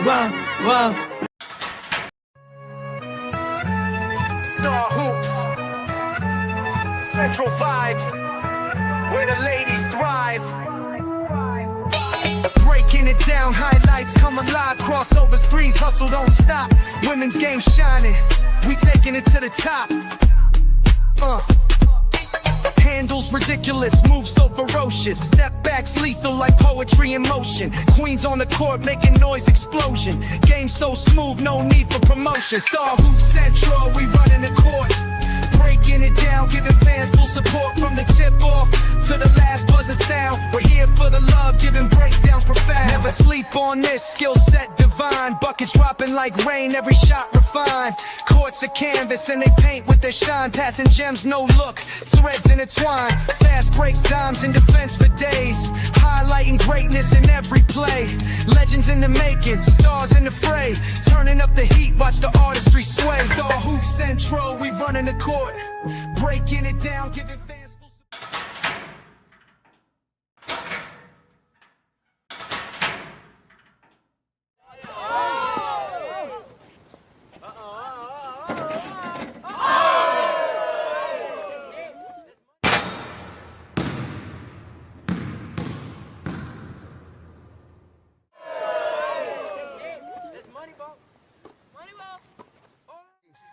Wow, wow. Star Hoops, Central Vibes, where the ladies thrive. Breaking it down, highlights come alive. Crossovers, threes, hustle, don't stop. Women's game shining, we taking it to the top. Handles ridiculous, moves so ferocious. Step backs lethal like poetry in motion. Queens on the court making noise explosion. Game so smooth, no need for promotion. Star Hoop Central, we running the court. Breaking it down, giving fans full support from the tip off to the last buzzer sound. We're here for the love, giving breakdowns profound. Never sleep on this, skill set divine. Buckets dropping like rain, every shot refined. Courts a canvas and they paint with their shine. Passing gems, no look, threads intertwined. Fast breaks, dimes in defense for days. Highlighting greatness in every play. Legends in the making, stars in the fray. Turning up the heat, watch the artistry sway. Star Hoop Central, we running the court. Breaking it down, giving fans full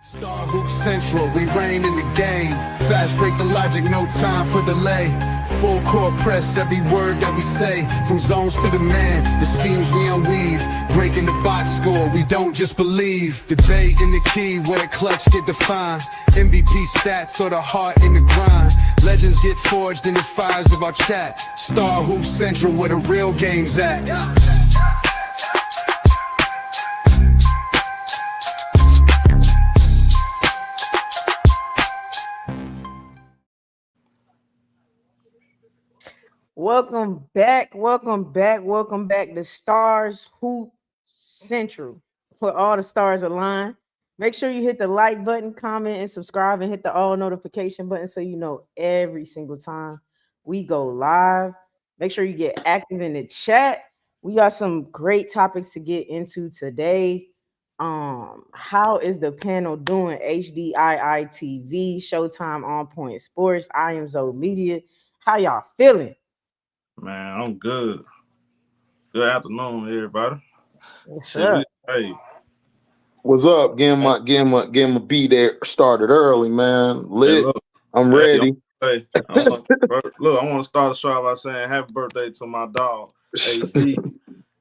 Star Hoop Central, we reign in the game. Fast break the logic, no time for delay. Full court press, every word that we say. From zones to the man, the schemes we unweave. Breaking the box score, we don't just believe. Debate in the key, where the clutch get defined. MVP stats or the heart in the grind. Legends get forged in the fires of our chat. Star Hoop Central, where the real game's at. Welcome back to Stars Hoop Central. For all the stars aligned, make sure you hit the like button, comment, and subscribe, and hit the all notification button so you know every single time we go live. Make sure you get active in the chat. We got some great topics to get into today. How is the panel doing? HDII TV, Showtime, On Point Sports, I Am Zo Media. How y'all feeling? Man, I'm good. Good afternoon, everybody. What's up? Hey, what's up? Getting my beat there started early, man. Lit. hey, look, I'm ready. I want to start the show by saying happy birthday to my dog, HD.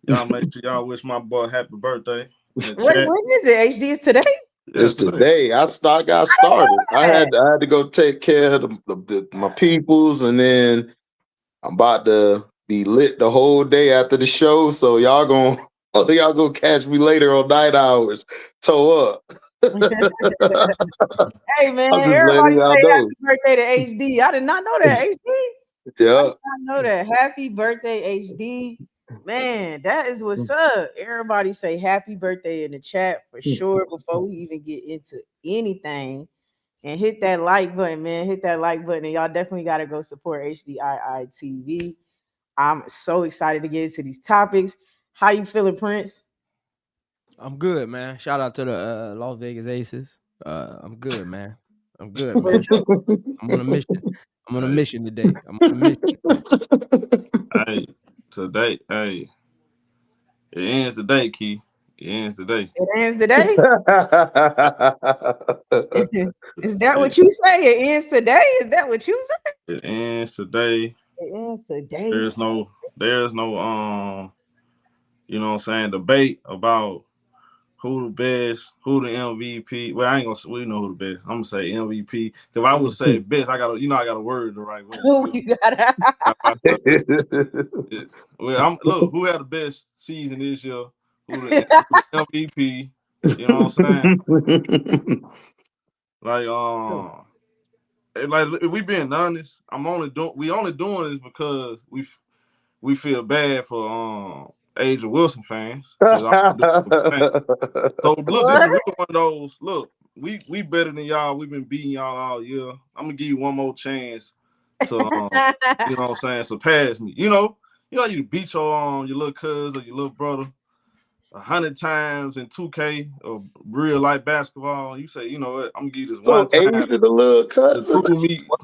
Y'all make sure y'all wish my boy happy birthday. When is it? HD is today? It's today. I got started. I had to go take care of my peoples, and then I'm about to be lit the whole day after the show. So y'all gonna catch me later on night hours. Toe up. Hey man, everybody say happy birthday to HD. I did not know that. HD. Yeah. I did not know that. Happy birthday, HD. Man, that is what's up. Everybody say happy birthday in the chat for sure before we even get into anything. And hit that like button, man. Hit that like button. And y'all definitely got to go support HDII TV. I'm so excited to get into these topics. How you feeling, Prince? I'm good, man. Shout out to the Las Vegas Aces. I'm good, man. I'm good, man. I'm on a mission. I'm on a mission today. I'm on a mission. Hey, today, hey. It ends today, Key. It ends today. It ends today? Is that what you say? It ends today? Is that what you say? It ends today. It ends today. There's no you know what I'm saying, debate about who the best, who the MVP. Well, we know who the best. I'm gonna say MVP. If I would say best, I gotta word the right way. Who you gotta look, who had the best season this year? Who the MVP? You know what I'm saying? Like if we being honest, we only doing this because we feel bad for Angel Wilson fans. So look, this is really one of those. Look, we better than y'all. We've been beating y'all all year. I'm gonna give you one more chance to you know what I'm saying, surpass me. You know you beat your little cousin or your little brother. 100 times in 2K or real life basketball, you say, you know what, I'm gonna give you this So one time Asia the little to cousin.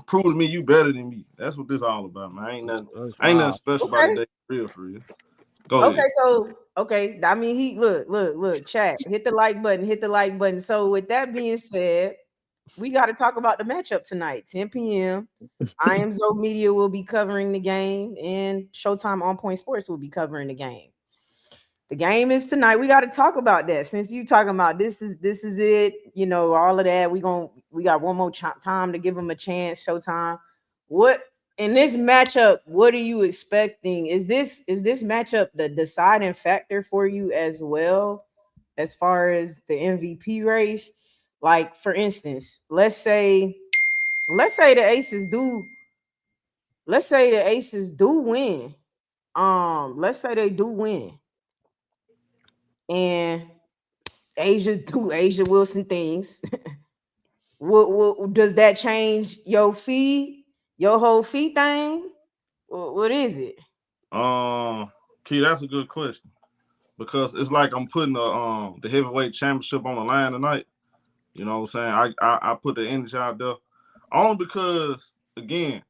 prove to me you better than me. That's what this all about, man. Ain't nothing special about Okay. the day, for real. Go Okay, ahead. so I mean, he look, chat, hit the like button. So with that being said, we got to talk about the matchup tonight, 10 p.m. I Am Zo Media will be covering the game, and Showtime On Point Sports will be covering the game. The game is tonight. We got to talk about that since you talking about this is it. You know, all of that. We got one more time to give them a chance. Showtime. What in this matchup? What are you expecting? Is this matchup the deciding factor for you as well, as far as the MVP race? Like for instance, let's say the Aces do. Let's say the Aces do win. Let's say they do win, and Asia do Asia Wilson things. what does that change your fee, your whole fee thing? What is it? Key, that's a good question because it's like I'm putting the heavyweight championship on the line tonight. You know what I'm saying? I put the energy out there only because again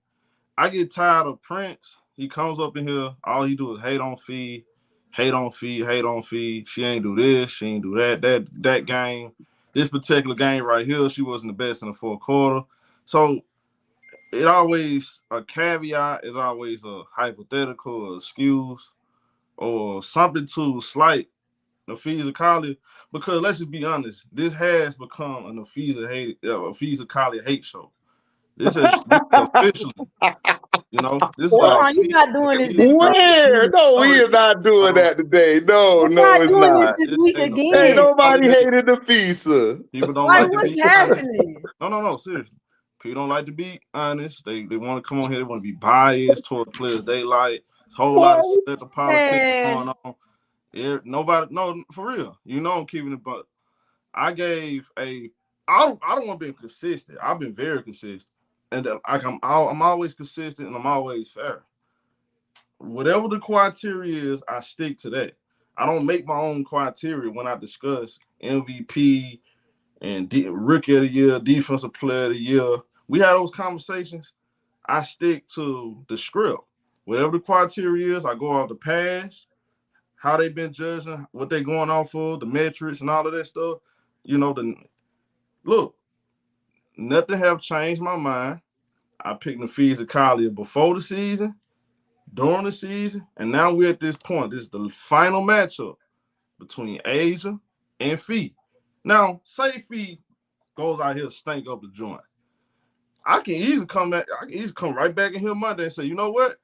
I get tired of Prince. He comes up in here, all he do is hate on Fee, hate on Fee, hate on Fee. She ain't do this, she ain't do that. That game, this particular game right here, she wasn't the best in the fourth quarter. So it always a caveat is always a hypothetical or excuse or something to slight Naphessa Collier. Because let's just be honest, this has become a Naphessa Collier hate show. This is officially, this is What? You're not doing this week Where? again. No, we are not doing that today. No, You're not it's doing not. this week ain't no Ain't again. nobody holiday. hated the FISA. People don't Like like to what's be honest. happening? No, seriously. People don't like to be honest. They want to come on here. They want to be biased toward the players they like. There's a whole lot of shit the politics Man, going on. Yeah, nobody, no, for real. I'm keeping it, but I gave I don't want to be consistent. I've been very consistent, and I'm always consistent, and I'm always fair. Whatever the criteria is, I stick to that. I don't make my own criteria when I discuss MVP and Rookie of the Year, Defensive Player of the Year. We had those conversations. I stick to the script. Whatever the criteria is, I go off the past, how they've been judging, what they're going off of, the metrics and all of that stuff. Look, nothing have changed my mind. I picked Naphessa Collier before the season, during the season, and now we're at this point. This is the final matchup between Asia and Fee. Now, say Fee goes out here stink up the joint. I can easily come right back in here Monday and say, you know what?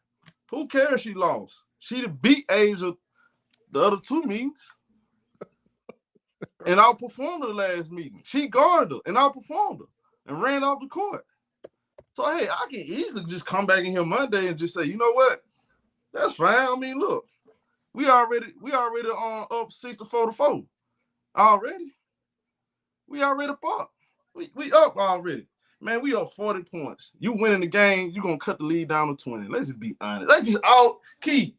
Who cares she lost? She beat Asia the other two meetings and outperformed her the last meeting. She guarded her and outperformed her and ran off the court. So, hey, I can easily just come back in here Monday and just say, you know what? That's fine. I mean, look, we already up 64-4 already. We already up. We up already. Man, we up 40 points. You winning the game, you're going to cut the lead down to 20. Let's just be honest.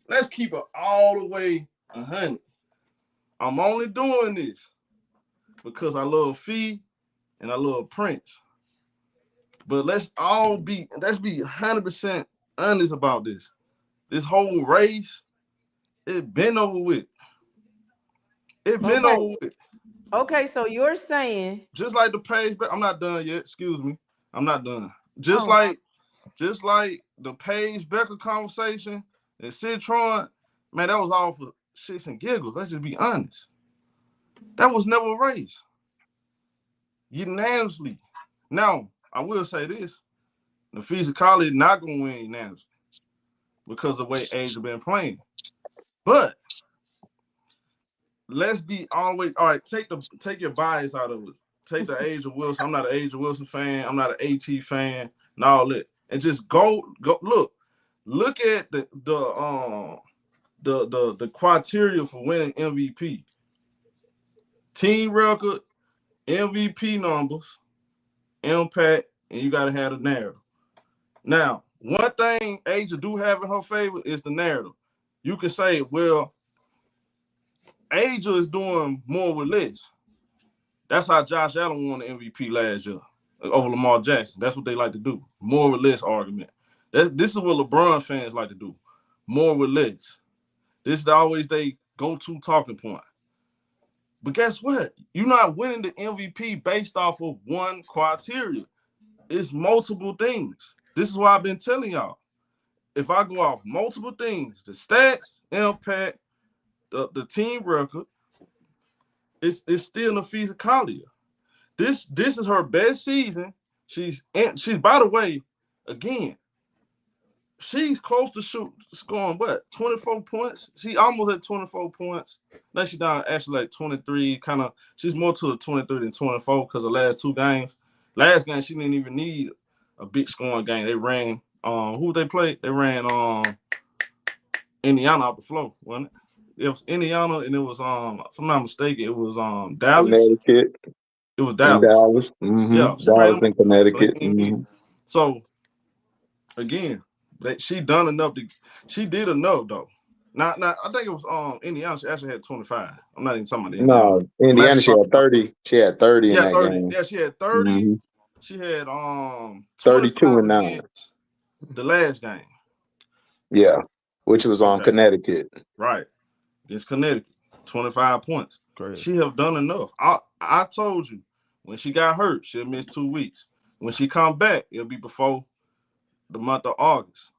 Let's keep it all the way 100. I'm only doing this because I love Fee and I love Prince. But let's be 100% honest about this. This whole race, it been over with. Okay, so you're saying Just like the page, I'm not done yet. Excuse me. I'm not done. Just like the Paige Becker conversation and Citron, man, that was all for shits and giggles. Let's just be honest. That was never a race. Unanimously. Now, I will say this. Naphessa Collier not going to win unanimously because of the way Asia been playing. But let's be always, all right, take your bias out of it. Take the Angel Wilson. I'm not an Angel Wilson fan. I'm not an AT fan and all that. And just go look at the criteria for winning MVP. Team record, MVP numbers, impact, and you gotta have the narrative. Now, one thing Asia do have in her favor is the narrative. You can say, well, Angel is doing more with less. That's how Josh Allen won the MVP last year over Lamar Jackson. That's what they like to do. More with less argument. This is what LeBron fans like to do. More with less. This is always they go-to talking point. But guess what? You're not winning the MVP based off of one criteria. It's multiple things. This is why I've been telling y'all. If I go off multiple things, the stats, impact, the team record, it's still Naphessa Collier. This is her best season. She's by the way, again, she's close to scoring what 24 points. She almost at 24 points. Now she's down actually like 23. She's more to the 23 than 24 because the last two games. Last game she didn't even need a big scoring game. They ran who they played? They ran Indiana out the floor, wasn't it? It was Indiana and it was if I'm not mistaken, it was Dallas. Connecticut. It was Dallas. Dallas. Mm-hmm. Yeah, Dallas in Connecticut. So again, she done enough she did enough though. Not I think it was Indiana. She actually had 25. I'm not even talking about Indiana. No, Indiana she had 30. She had 30 in that 30. game. Yeah, she had 30. Mm-hmm. She had 32 and 9. The last game. Yeah, which was on Connecticut. Right. Against Connecticut. 25 points. Great. She have done enough. I told you when she got hurt, she'll miss 2 weeks. When she come back, it'll be before the month of August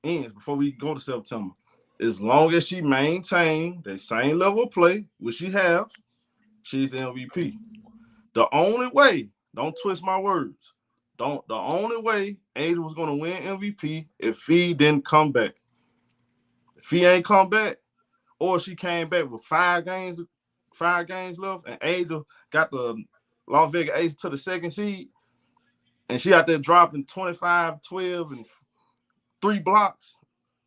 ends, before we go to September. As long as she maintains the same level of play, which she has, she's the MVP. The only way, don't twist my words, the only way Angel was going to win MVP if PHEE didn't come back. If PHEE ain't come back, or she came back with 5 games left, and Angel got the Las Vegas Aces to the 2nd seed, and she out there dropping 25, 12, and 3 blocks,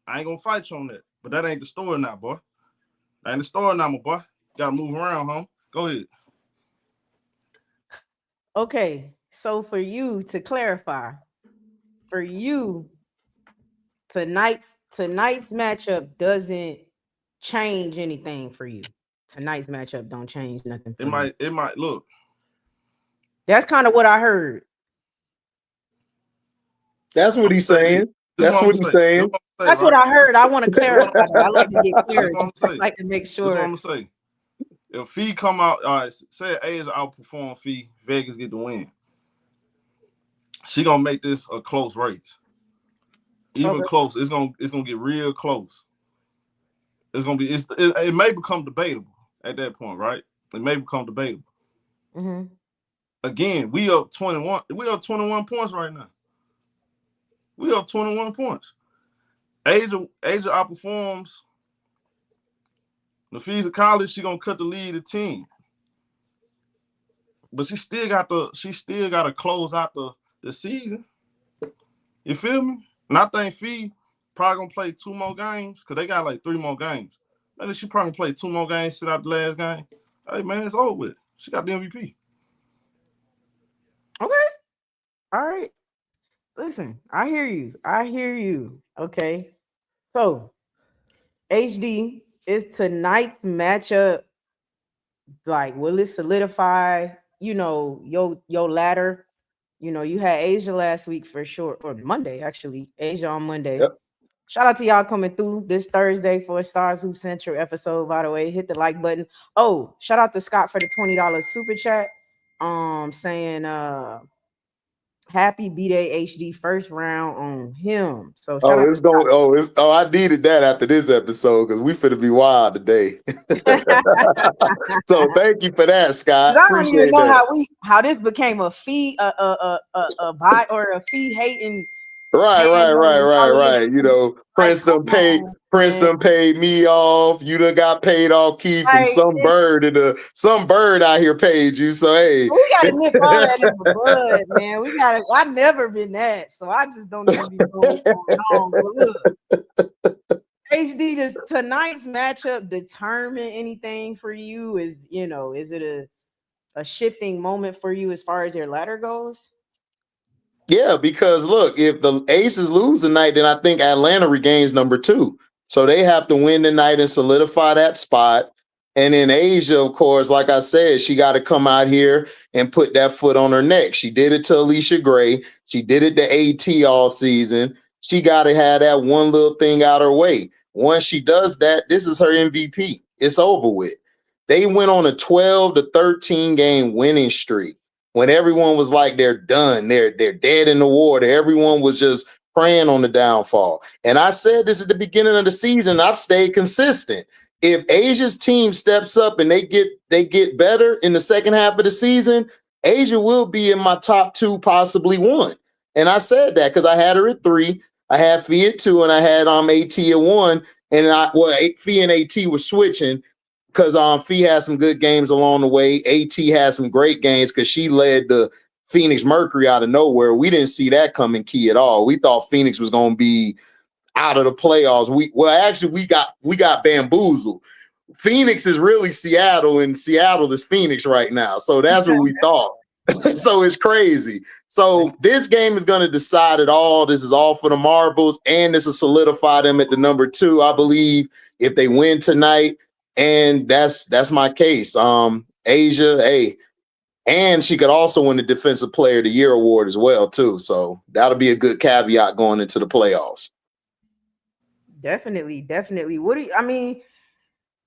I ain't going to fight you on that. But that ain't the story now, boy. That ain't the story now, my boy. Got to move around, huh? Go ahead. Okay, so for you to clarify, for you, tonight's matchup doesn't change anything for you. Tonight's matchup don't change nothing for you. It might look. That's kind of what I heard. That's what he's saying. That's what he's saying. That's what I heard. I want to clarify that. I like to get clear. I like to make sure. That's what I'm gonna say. If PHEE come out, all right, say Asia outperform PHEE, Vegas get the win. She gonna make this a close race. Even close, it's gonna get real close. It's gonna be it may become debatable at that point, right? It may become debatable. Mm-hmm. Again, we up 21. We up 21 points right now. We up 21 points. Asia outperforms Naphessa Collier. She gonna cut the lead to 10, but she still got to close out the season. You feel me? And I think PHEE probably gonna play 2 more games because they got like 3 more games. And she probably play 2 more games, sit out the last game. Hey man, it's over with. She got the MVP. Okay. All right. Listen, I hear you. Okay. So, HD, is tonight's matchup like, will it solidify, your ladder? You had Asia last week for sure, or Monday, actually. Asia on Monday. Yep. Shout out to y'all coming through this Thursday for a Stars Hoop Central episode, by the way. Hit the like button. Oh, shout out to Scott for the $20 super chat. Saying happy B-Day HD first round on him. So I needed that after this episode because we finna be wild today. So thank you for that, Scott. I don't even know how this became a PHEE buy or a PHEE hating. Right. Princeton paid me off. You done got paid off key from some bird out here paid you. So hey, we gotta nip all that in the bud, man. I've never been that, so I just don't even be going on. Look, HD, does tonight's matchup determine anything for you? Is it a shifting moment for you as far as your ladder goes? Yeah, because look, if the Aces lose tonight, then I think Atlanta regains number 2. So they have to win tonight and solidify that spot. And in Asia, of course, like I said, she got to come out here and put that foot on her neck. She did it to Alicia Gray. She did it to AT all season. She got to have that one little thing out her way. Once she does that, this is her MVP. It's over with. They went on a 12 to 13 game winning streak when everyone was like, they're done. They're dead in the water. Everyone was just praying on the downfall. And I said this at the beginning of the season. I've stayed consistent. If Asia's team steps up and they get better in the second half of the season, Asia will be in my top 2, possibly 1. And I said that because I had her at 3, I had PHEE at 2, and I had AT at 1. And PHEE and AT were switching because PHEE had some good games along the way. AT had some great games because she led the Phoenix Mercury out of nowhere. We didn't see that coming key at all. We thought Phoenix was going to be out of the playoffs. We got bamboozled. Phoenix is really Seattle, and Seattle is Phoenix right now. So that's what we thought. So it's crazy. So this game is going to decide it all. This is all for the marbles, and this will solidify them at the number 2, I believe, if they win tonight. And that's my case. Asia, hey, and she could also win the Defensive Player of the Year award as well, too. So that'll be a good caveat going into the playoffs. Definitely. What do you, I mean,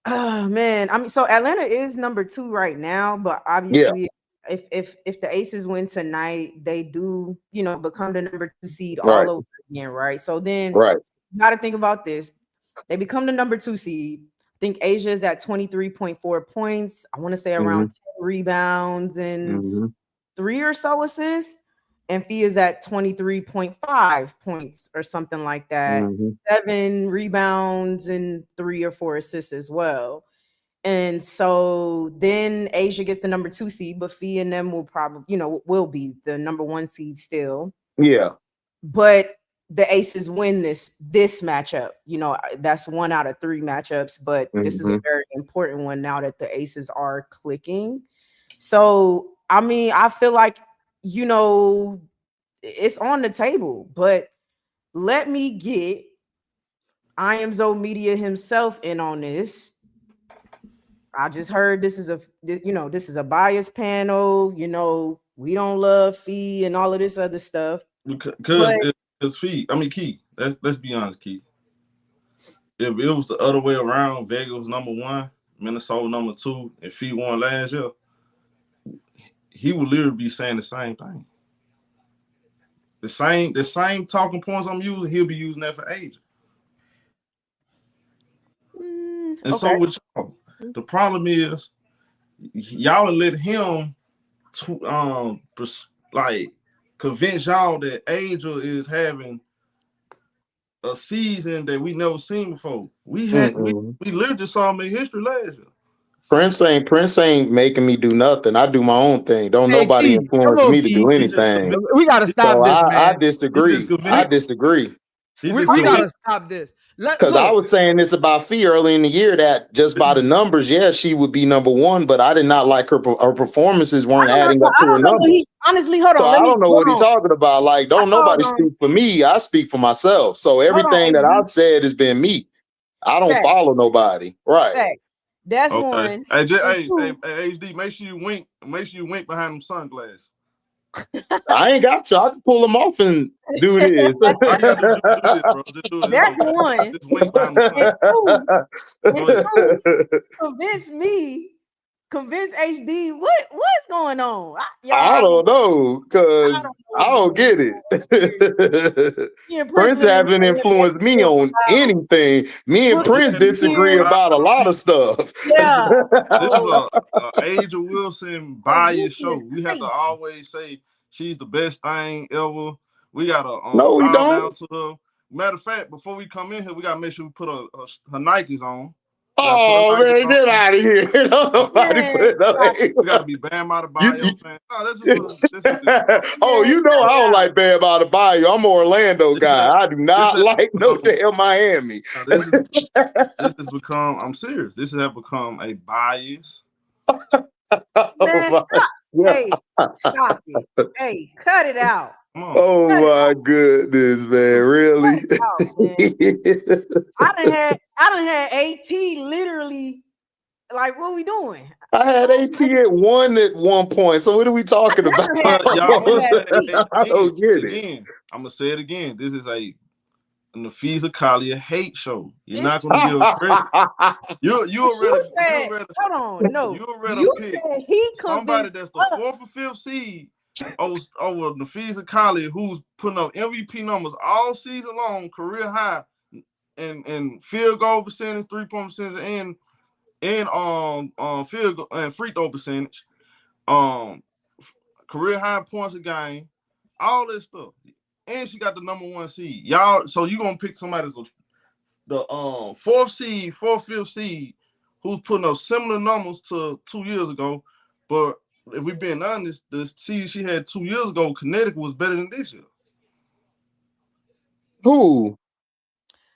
man, I mean, so Atlanta is number 2 right now, but obviously if the Aces win tonight, they do, become the number 2 seed all over again, right? So then you got to think about this. They become the number 2 seed. I think Asia is at 23.4 points. I want to say around 10 rebounds and 3 or so assists. And PHEE is at 23.5 points or something like that. 7 rebounds and 3 or 4 assists as well. And so then Asia gets the number 2 seed, but PHEE and them will probably, will be the number 1 seed still. Yeah. But the Aces win this matchup. That's 1 out of 3 matchups, but this is a very important one now that the Aces are clicking. So, I mean, I feel like, it's on the table, but let me get I Am Zo Media himself in on this. I just heard this is a biased panel. We don't love PHEE and all of this other stuff. Because it's PHEE. I mean, Key. Let's be honest, Key. If it was the other way around, Vegas was number 1, Minnesota number 2, and PHEE won last year, he would literally be saying the same thing. The same talking points I'm using, he'll be using that for Asia. And so with y'all, the problem is y'all let him convince y'all that Angel is having a season that we never seen before. We literally just saw him in history last year. Prince ain't making me do nothing. I do my own thing. Don't nobody influence me to do anything. We gotta stop this, man. I disagree. We gotta stop this. Because I was saying this about PHEE early in the year that just by the numbers, she would be number 1, but I did not like her performances weren't adding up to her numbers. Honestly, hold on. So I don't know what he's talking about. Like, don't nobody speak for me. I speak for myself. So everything that I've said has been me. I don't follow nobody. Right. Facts. That's one. Hey, HD, make sure you wink. Make sure you wink behind them sunglasses. I ain't got to. I can pull them off and do this. That's one. Convince HD. What's going on? I don't know, because I don't get it. Prince haven't influenced me on anything. Me and Prince disagree about a lot of stuff. Yeah. This is a Angel Wilson bias show. We have to always say she's the best thing ever. We gotta no, we don't. Down to her. Matter of fact, before we come in here, we gotta make sure we put her Nikes on. Oh man, get out of here! We gotta be Bam out of Bio fan. Oh, you know I don't like Bam out of Bio. I'm an Orlando guy. I do not like no damn Miami. This has become. I'm serious. This has become a bias. Man, stop. Hey, stop it. Hey, cut it out. Oh my goodness, man! Really? Out, man. I done had AT literally Like, what we doing? I had AT at 1 at one point. So what are we talking about? never had- But y'all, never had I don't get it. again. I'm gonna say it again. This is a Naphessa Collier hate show. You're not gonna give a credit. You said, hold on, no. You said he somebody convinced that's the us. 4th or 5th seed over Naphessa Collier, who's putting up MVP numbers all season long, career high, and field goal percentage, 3-point percentage, and field goal and free throw percentage, career high points a game, all this stuff. And she got the number 1 seed. Y'all, so you gonna pick somebody that's the 4th seed, 4th, 5th seed, who's putting up similar numbers to 2 years ago. But if we're being honest, the seed she had 2 years ago, Connecticut, was better than this year. Who?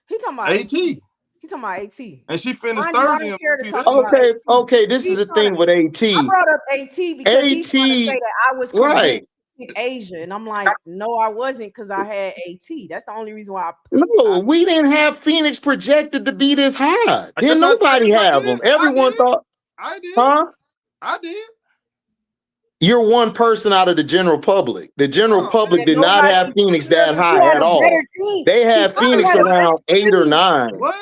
He talking about AT. He's talking about AT. And she finished I third don't in care to MVP. talk about AT. Okay. This is the thing with AT. I brought up AT because he's trying to say that I was convinced to pick Asia, and I'm like, no, I wasn't, because I had AT. That's the only reason why I picked. No, we didn't have Phoenix projected to be this high. Didn't nobody have them. Everyone thought. I did. Huh? I did. You're one person out of the general public. The general public did not have Phoenix that high at all. They had Phoenix around 8 or 9. What?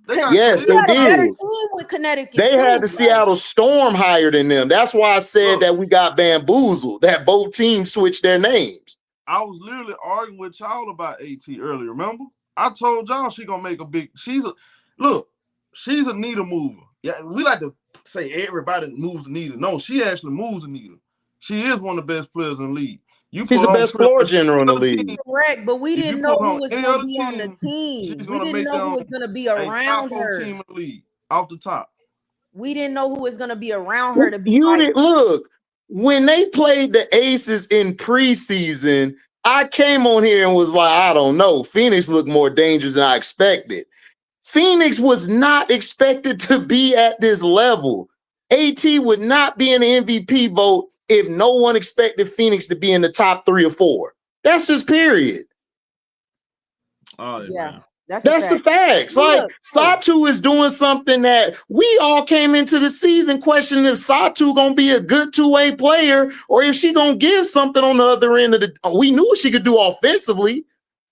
Yes, they did. Better team with Connecticut. They had the Seattle Storm higher than them. That's why I said that we got bamboozled, that both teams switched their names. I was literally arguing with y'all about AT earlier, remember? I told y'all she gonna make a big, she's a needle mover. Yeah, we like to say everybody moves the needle. No, she actually moves the needle. She is one of the best players in the league. She's the best floor general in the league. Correct, but we didn't know who was going to be on the team. We didn't know who was going to be around her. Team in the league, off the top. We didn't know who was going to be around her to be. Look, when they played the Aces in preseason, I came on here and was like, I don't know. Phoenix looked more dangerous than I expected. Phoenix was not expected to be at this level. AT would not be in the MVP vote if no one expected Phoenix to be in the top 3 or 4. That's just period. Oh, yeah. That's the facts. Like, Satu is doing something that we all came into the season questioning if Satu gonna be a good 2-way player or if she gonna give something on the other end of the. We knew what she could do offensively,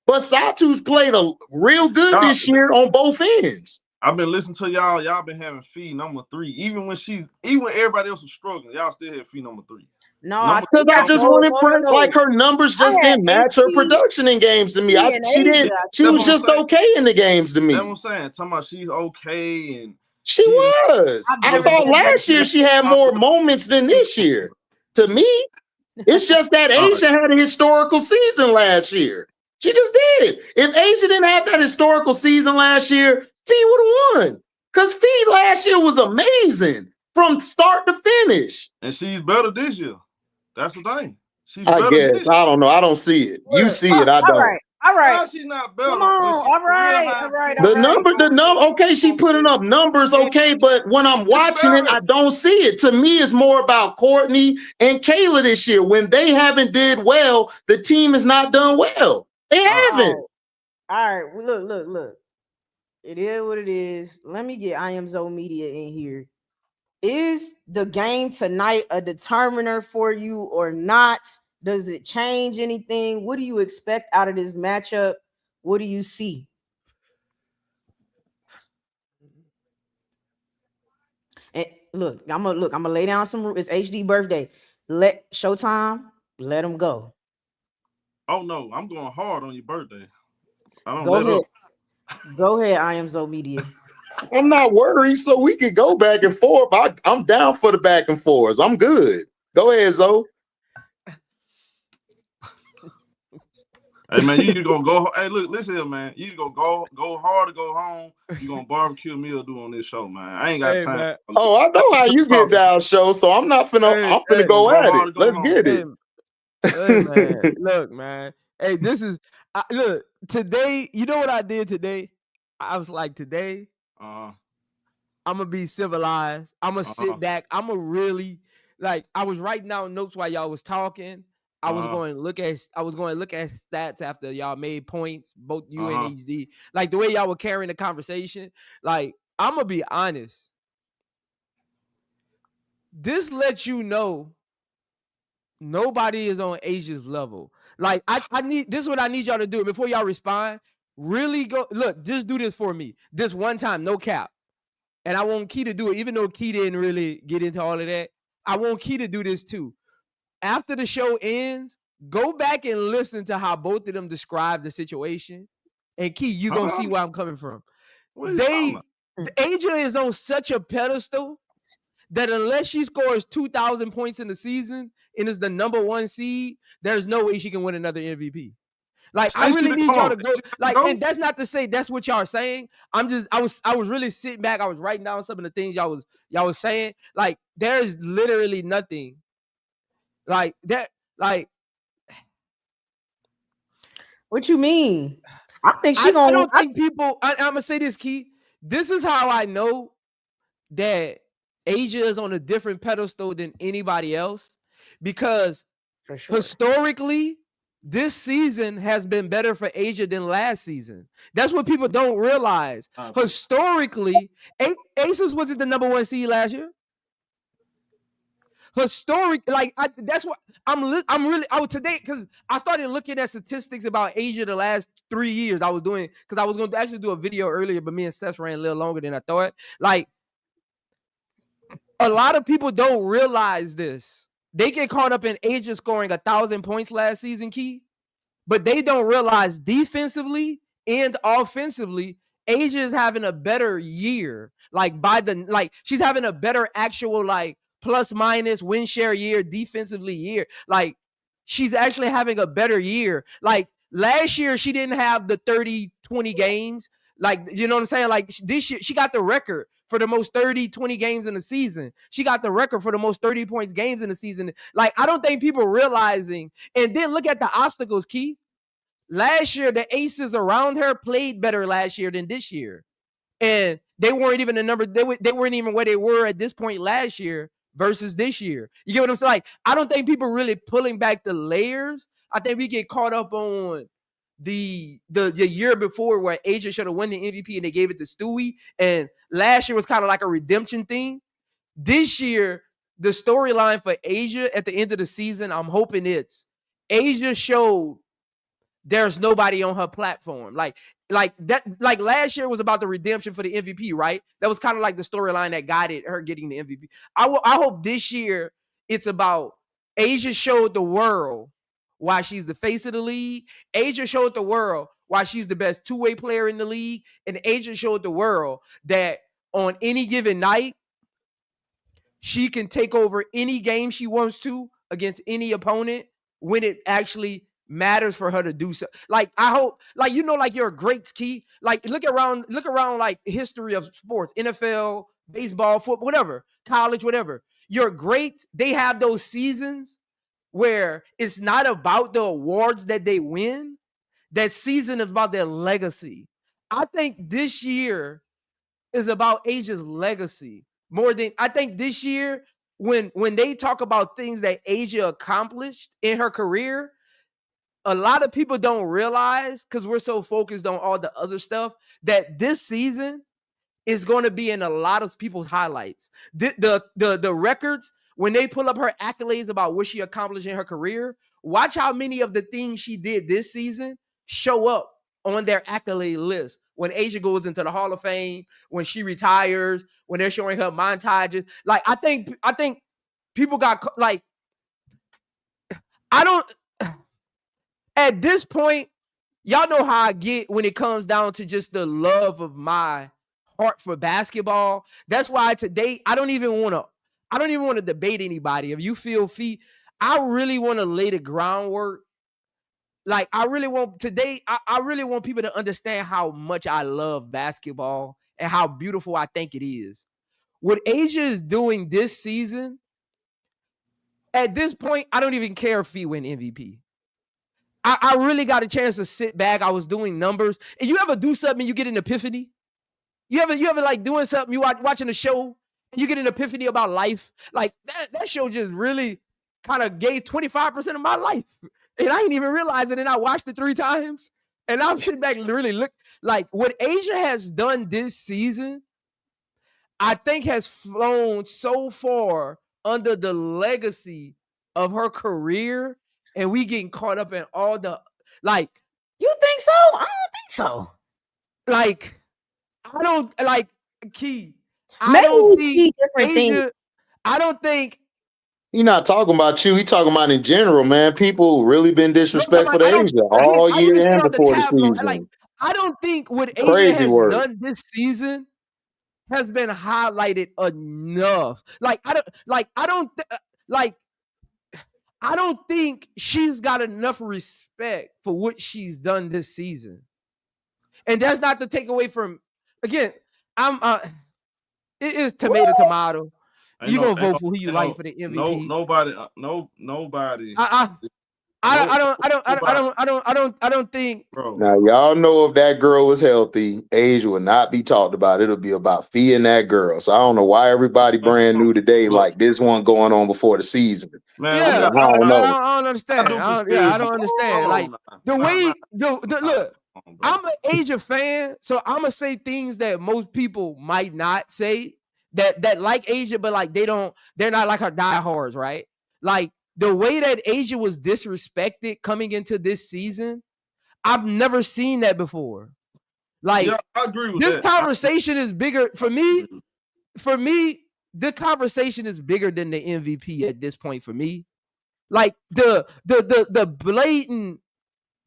but Satu's played a real good this year on both ends. I've been listening to y'all. Y'all been having PHEE number 3. Even when everybody else was struggling, y'all still had PHEE number 3. No, because I just wanted like her numbers just didn't match her production in games to me. She was just okay in the games to me. That's what I'm saying. Talking about she's okay, and she was. I thought last year she had more moments than this year. To me, it's just that Asia had a historical season last year. She just did. If Asia didn't have that historical season last year, PHEE would have won. Because PHEE last year was amazing from start to finish. And she's better this year. That's the thing. She's I guess. I don't know. I don't see it. You see it. I don't. All right. Why she's not better? Come on. All right. The number. Okay, she putting up numbers. Okay, but when I'm watching it, I don't see it. To me, it's more about Courtney and Kayla this year. When they haven't did well, the team has not done well. They haven't. All right. Look. It is what it is. Let me get I Am Zo Media in here. Is the game tonight a determiner for you or not? Does it change anything? What do you expect out of this matchup? What do you see? And look, I'm gonna lay down some. It's HD birthday. Let Showtime. Let them go. Oh no, I'm going hard on your birthday. I don't go ahead. Go ahead. I Am Zo Media. I'm not worried, so we can go back and forth. I'm down for the back and forths. I'm good. Go ahead, Zo. Hey man, you gonna go? Hey, look, listen here, man. You gonna go hard or go home. You gonna barbecue a meal do on this show, man. I ain't got time. Man. Oh, I know how you get down, show. So I'm not finna. I'm finna go at it. Let's get it. Hey, man. Look, man. Hey, this is look today. You know what I did today? I was like, today, I'm gonna be civilized. I'm gonna sit back. I'm gonna really I was writing down notes while y'all was talking. I was going to look at stats after y'all made points, both you and HD. Like the way y'all were carrying the conversation. Like, I'm gonna be honest. this lets you know nobody is on Asia's level. Like I need this is what I need y'all to do before y'all respond. Really go look, just do this for me. This one time, no cap. And I want Key to do it, even though Key didn't really get into all of that. I want Key to do this too. After the show ends, go back and listen to how both of them describe the situation. And Key, you're gonna see where I'm coming from. Angel is on such a pedestal that unless she scores 2,000 points in the season and is the number 1 seed, there's no way she can win another MVP. Like, I really need y'all to go. Like, and that's not to say that's what y'all are saying. I was really sitting back. I was writing down some of the things y'all was saying. Like, there's literally nothing like that. Like, what you mean? I think she I gonna. don't think people. I'm gonna say this, Key. This is how I know that Asia is on a different pedestal than anybody else, because historically, this season has been better for Asia than last season. That's what people don't realize. Historically, Aces wasn't the number 1 seed last year. That's what I was today, because I started looking at statistics about Asia the last 3 years. I was going to actually do a video earlier, but me and Seth ran a little longer than I thought. Like, a lot of people don't realize this. They get caught up in Asia scoring 1,000 points last season, Key, but they don't realize defensively and offensively, Asia is having a better year. She's having a better actual plus minus win share year, defensively year. Like, she's actually having a better year. Like, last year she didn't have the 30-20 games. Like, you know what I'm saying? Like, this year she got the record for the most 30-20 games in the season. She got the record for the most 30 points games in the season. Like, I don't think people realizing. And then look at the obstacles, Key. Last year, the aces around her played better last year than this year. And they weren't even the number. They weren't even where they were at this point last year versus this year. You get what I'm saying? Like, I don't think people really pulling back the layers. I think we get caught up on the year before where Asia should have won the MVP and they gave it to Stewie. And last year was kind of like a redemption thing. This year, the storyline for Asia at the end of the season, I'm hoping it's Asia showed there's nobody on her platform. Like that. Like, last year was about the redemption for the MVP, right? That was kind of like the storyline that guided her getting the MVP. I hope this year it's about Asia showed the world why she's the face of the league. Asia showed the world why she's the best two-way player in the league. And Asia showed the world that on any given night, she can take over any game she wants to against any opponent when it actually matters for her to do so. Like, I hope, like, you know, like, you're a great Key. Like, look around like history of sports, NFL, baseball, football, whatever, college, whatever. You're great. They have those seasons where it's not about the awards that they win. That season is about their legacy. I think this year is about Asia's legacy more than, I think this year, when they talk about things that Asia accomplished in her career, a lot of people don't realize, because we're so focused on all the other stuff, that this season is going to be in a lot of people's highlights. The records, when they pull up her accolades about what she accomplished in her career, watch how many of the things she did this season show up on their accolade list. When Asia goes into the Hall of Fame, when she retires, when they're showing her montages. Like, I think people got, like, I don't, at this point, y'all know how I get when it comes down to just the love of my heart for basketball. That's why today I don't even want to debate anybody. If you feel PHEE, I really want to lay the groundwork. Like, I really want people to understand how much I love basketball and how beautiful I think it is. What Asia is doing this season, at this point, I don't even care if PHEE win MVP. I really got a chance to sit back. I was doing numbers. And you ever do something and you get an epiphany? You ever like doing something, you watching a show and you get an epiphany about life? Like, that show just really kind of gave 25% of my life. And I didn't even realize it. And I watched it 3 times. And I'm sitting back and really look like what Asia has done this season, I think has flown so far under the legacy of her career, and we getting caught up in all the like. You think so? I don't think so. Like, I don't like Key. I Maybe don't we think see different things. Asia. I don't think. He not talking about you. He talking about in general, man. People really been disrespectful to Asia all I even year say and on the before the tableau, season. like, I don't think what Asia Crazy has work. done this season has been highlighted enough. I don't think she's got enough respect for what she's done this season. And that's not to take away from, again, it is tomato. You gonna vote for who you like for the MVP? Nobody. I don't think. Bro. Now y'all know if that girl was healthy, Asia would not be talked about. It'll be about PHEE and that girl. So I don't know why everybody brand new today like this one going on before the season. Man, yeah, I don't know. I don't understand. I don't understand. Like the way look. I'm an Asia fan, so I'm gonna say things that most people might not say that like Asia, but like they're not like her diehards, right? Like the way that Asia was disrespected coming into this season, I've never seen that before. Like, yeah, I agree with this that. conversation is bigger for me. For me, the conversation is bigger than the MVP at this point. For me, like the blatant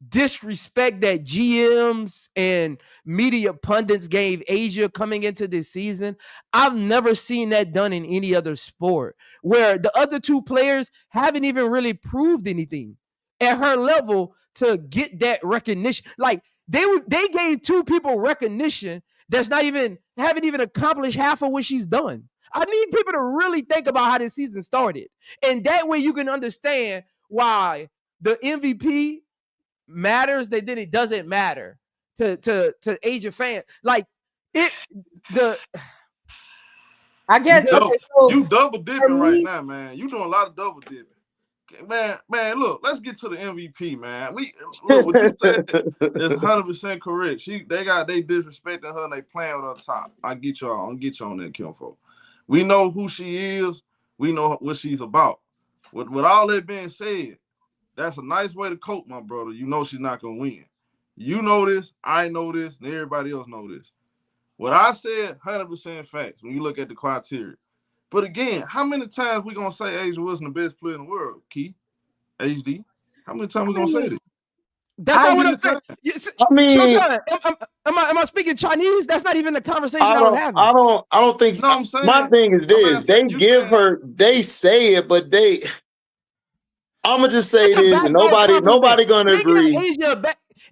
disrespect that GMs and media pundits gave Asia coming into this season, I've never seen that done in any other sport, where the other two players haven't even really proved anything at her level to get that recognition. Like they gave two people recognition that's haven't even accomplished half of what she's done. I need people to really think about how this season started, and that way you can understand why the MVP matters, that then it doesn't matter to Asia fans. Like I guess you double dipping right now, man. You doing a lot of double dipping. Man, look, let's get to the MVP, man. Look, what you said is 100% correct. They disrespecting her and they playing with her top. I'll get you on that, Kimfo. We know who she is. We know what she's about. With all that being said, that's a nice way to cope, my brother. You know she's not gonna win. You know this, I know this, and everybody else know this. What I said, 100% facts when you look at the criteria. But again, how many times we gonna say Asia wasn't the best player in the world, Key? HD? How many times we gonna say this? That's not what I'm saying. I mean, am I speaking Chinese? That's not even the conversation I was having. I don't think. No, I'm saying, my thing is this: they say it, but I'm gonna just say this, and nobody gonna agree.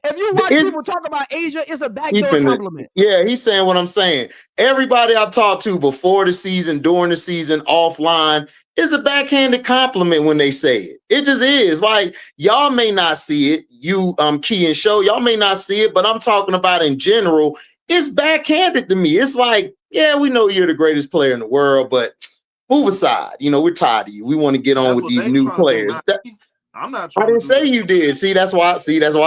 If you watch people talk about Asia, it's a backdoor compliment. Yeah, he's saying what I'm saying. Everybody I've talked to before the season, during the season, offline, is a backhanded compliment when they say it. It just is. Like, y'all may not see it. You, Key and Show, y'all may not see it, but I'm talking about in general. It's backhanded to me. It's like, yeah, we know you're the greatest player in the world, but move aside. You know, we're tired of you. We want to get on with these new players. I'm not. I didn't say you did. See, that's why I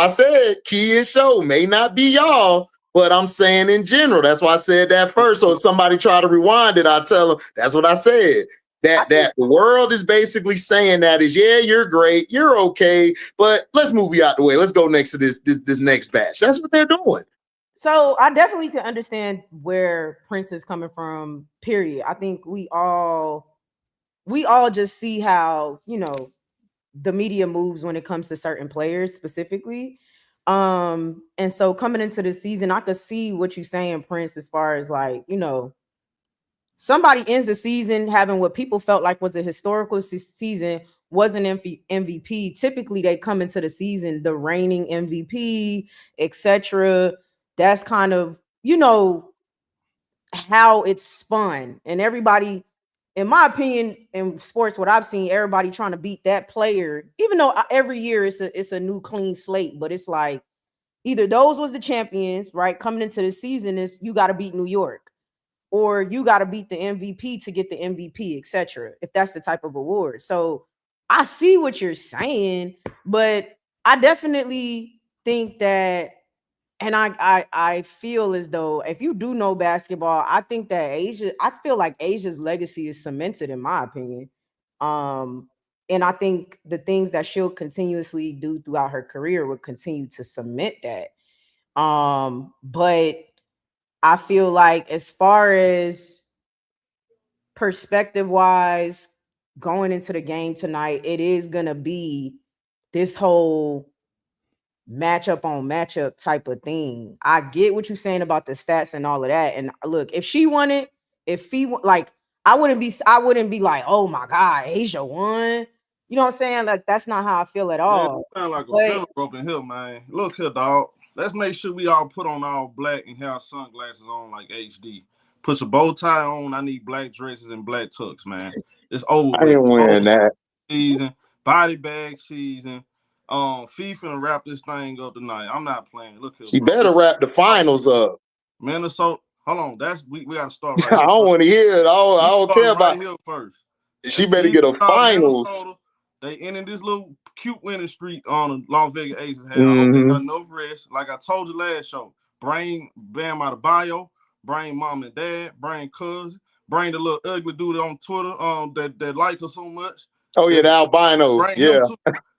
said Key and Show may not be y'all, but I'm saying in general. That's why I said that first. So if somebody try to rewind it, I tell them that's what I said. That the world is basically saying that is, yeah, you're great, you're okay, but let's move you out the way. Let's go next to this next batch. That's what they're doing. So I definitely can understand where Prince is coming from. Period. I think we all just see how, you know, the media moves when it comes to certain players specifically. And so coming into the season, I could see what you're saying, Prince, as far as like, you know, somebody ends the season having what people felt like was a historical season, was an MVP. Typically, they come into the season the reigning MVP, etc. That's kind of, you know, how it's spun. And everybody, in my opinion, in sports, what I've seen, everybody trying to beat that player, even though every year it's a new clean slate, but it's like either those was the champions, right? Coming into the season is you got to beat New York, or you got to beat the MVP to get the MVP, etc. If that's the type of award. So I see what you're saying, but I definitely think that, and I feel as though if you do know basketball, I think that I feel like Asia's legacy is cemented, in my opinion. And I think the things that she'll continuously do throughout her career will continue to cement that. But I feel like as far as perspective wise, going into the game tonight, it is gonna be this whole matchup on matchup type of thing. I get what you're saying about the stats and all of that. And look, if she won it, like I wouldn't be like, oh my God, Asia won. You know what I'm saying? Like that's not how I feel at all. Man, sound like a pillow broken here, man. Look here, dog. Let's make sure we all put on all black and have sunglasses on like HD. Put your bow tie on. I need black dresses and black tux, man. It's over. I ain't wearing that. Season, body bag season. FIFA and wrap this thing up tonight. I'm not playing. Look here. She bro. better wrap the finals up. Minnesota. Hold on. That's we gotta start right I here. don't want to hear it. I don't care about here first. She better get a finals. Minnesota, they ended this little cute winning streak on the Las Vegas Aces had. I hope they got enough rest. Like I told you last show, bring Bam Adebayo, bring mom and dad, bring cousin, bring the little ugly dude on Twitter that like her so much. Oh yeah, the albino. Yeah.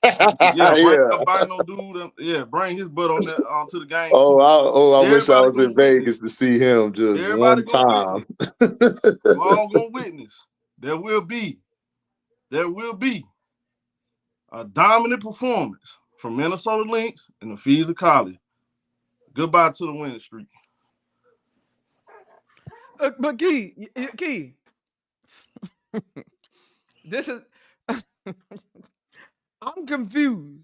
Bring albino dude. Yeah, bring his butt on that onto the game. I wish I was in Vegas to see him just one time. We're all gonna witness. There will be a dominant performance from Minnesota Lynx and the Fees of Collier. Goodbye to the winning streak. But Key, this is I'm confused.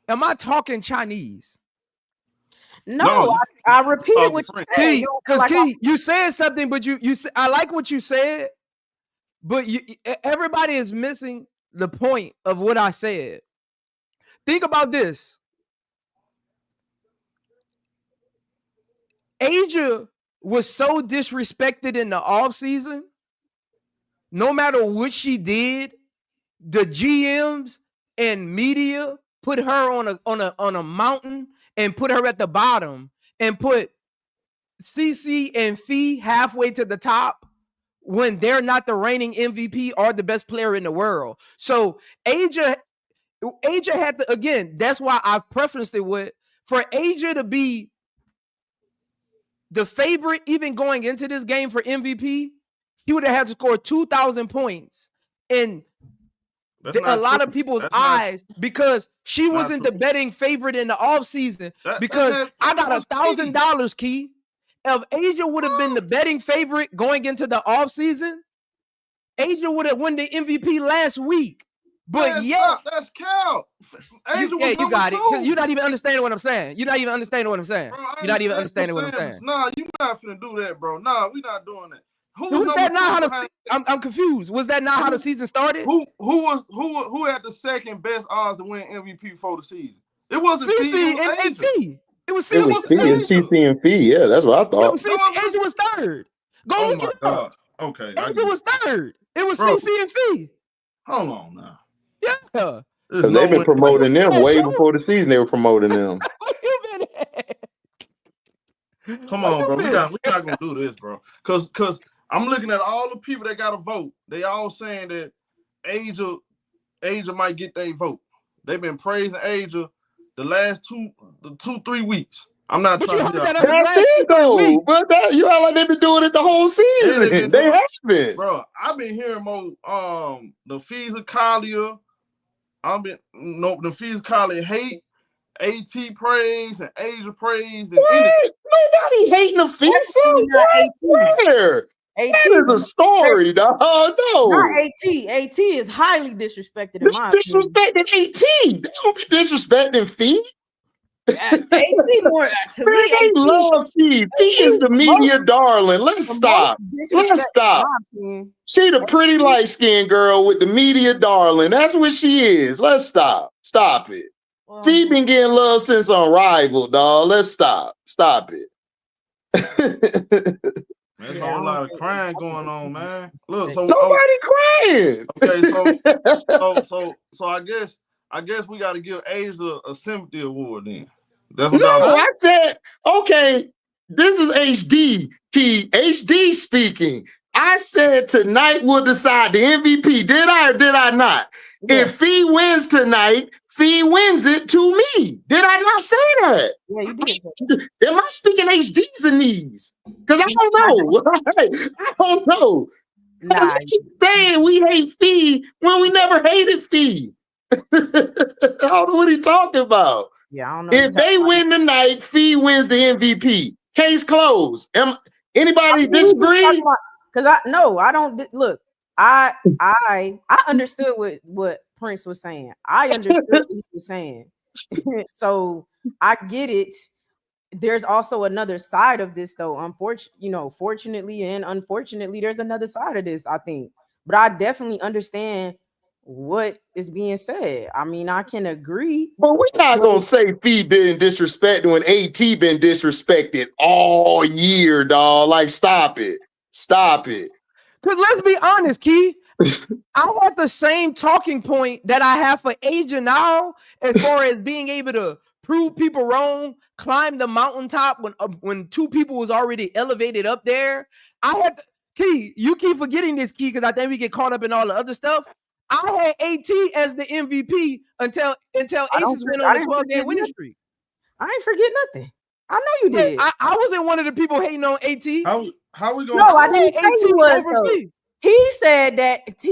Am I talking Chinese? No, I repeated what you said. Because Key, you said something, but you I like what you said, but everybody is missing the point of what I said. Think about this. Asia was so disrespected in the offseason. No matter what she did, the GMs and media put her on a mountain and put her at the bottom and put CC and PHEE halfway to the top when they're not the reigning MVP or the best player in the world. So Asia had to, again, that's why I prefaced it with, for Asia to be the favorite even going into this game for MVP, he would have had to score 2,000 points in a lot of people's eyes because she wasn't the betting favorite in the offseason because I got $1,000, Key. If Asia would have been the betting favorite going into the offseason, Asia would have won the MVP last week. But that's count. You got it. You're not even understanding what I'm saying. You're not even understanding what I'm saying. You're not even understanding what I'm saying. Nah, you're not finna do that, bro. Nah, we're not doing that. I'm confused. Was that not how the season started? Who had the second best odds to win MVP before the season? It wasn't CC and PHEE. It was CC and PHEE. Yeah, that's what I thought. Asia was third. Go look it up. Okay. Asia was third. It was CC and PHEE. Hold on now. Yeah. Because they've been promoting them way before the season. They were promoting them. Come on, bro. We're not gonna do this, bro. Cause I'm looking at all the people that got to vote. They all saying that Asia might get their vote. They've been praising Asia the last 3 weeks. I'm not trying to. That's it though. But you act like they've been doing it the whole season. They haven't, bro. I've been hearing more. The Fees of Collier. The Fees of Collier hate. AT praise and Asia praise. Nobody hating the Fees. Where? That is a story, dog. No. Not AT. AT is highly disrespected in my opinion. Disrespecting AT. They don't be disrespecting PHEE. AT more to me. They love PHEE. PHEE is the media darling. Let's stop. She the pretty light-skinned girl with the media darling. That's what she is. Let's stop. Stop it. PHEE been getting love since Unrivaled, dog. Let's stop. Stop it. There's a whole lot of crying going on, man. Look, so nobody crying. Okay, so I guess we got to give Asia a sympathy award then. That's what I said. Okay, this is HD. HD speaking. I said tonight we'll decide the MVP. Did I or did I not? Yeah. If PHEE wins tonight, PHEE wins it to me. Did I not say that? Yeah, you did say that. Am I speaking HDs and these? Because I don't know. I don't know. Because Nah, you keep saying we hate PHEE when we never hated PHEE. I don't know what he talking about. yeah, I don't know. If they win tonight, PHEE wins the MVP. Case closed. Anybody disagree? Because I don't look. I understood what Prince was saying. I understood what he was saying. So I get it. There's also another side of this, though. Fortunately and unfortunately, there's another side of this, I think. But I definitely understand what is being said. I mean, I can agree. But we're not gonna say PHEE been disrespected when AT been disrespected all year, dog. Like, stop it. Stop it. Because let's be honest, Key. I want the same talking point that I have for Asia now, as far as being able to prove people wrong, climb the mountaintop when two people was already elevated up there. I had Key. You keep forgetting this, Key, because I think we get caught up in all the other stuff. I had AT as the MVP until Aces went on the 12-game winning streak. I ain't forget nothing. I know you did. I wasn't one of the people hating on AT. How we going? No, I didn't say he was. over He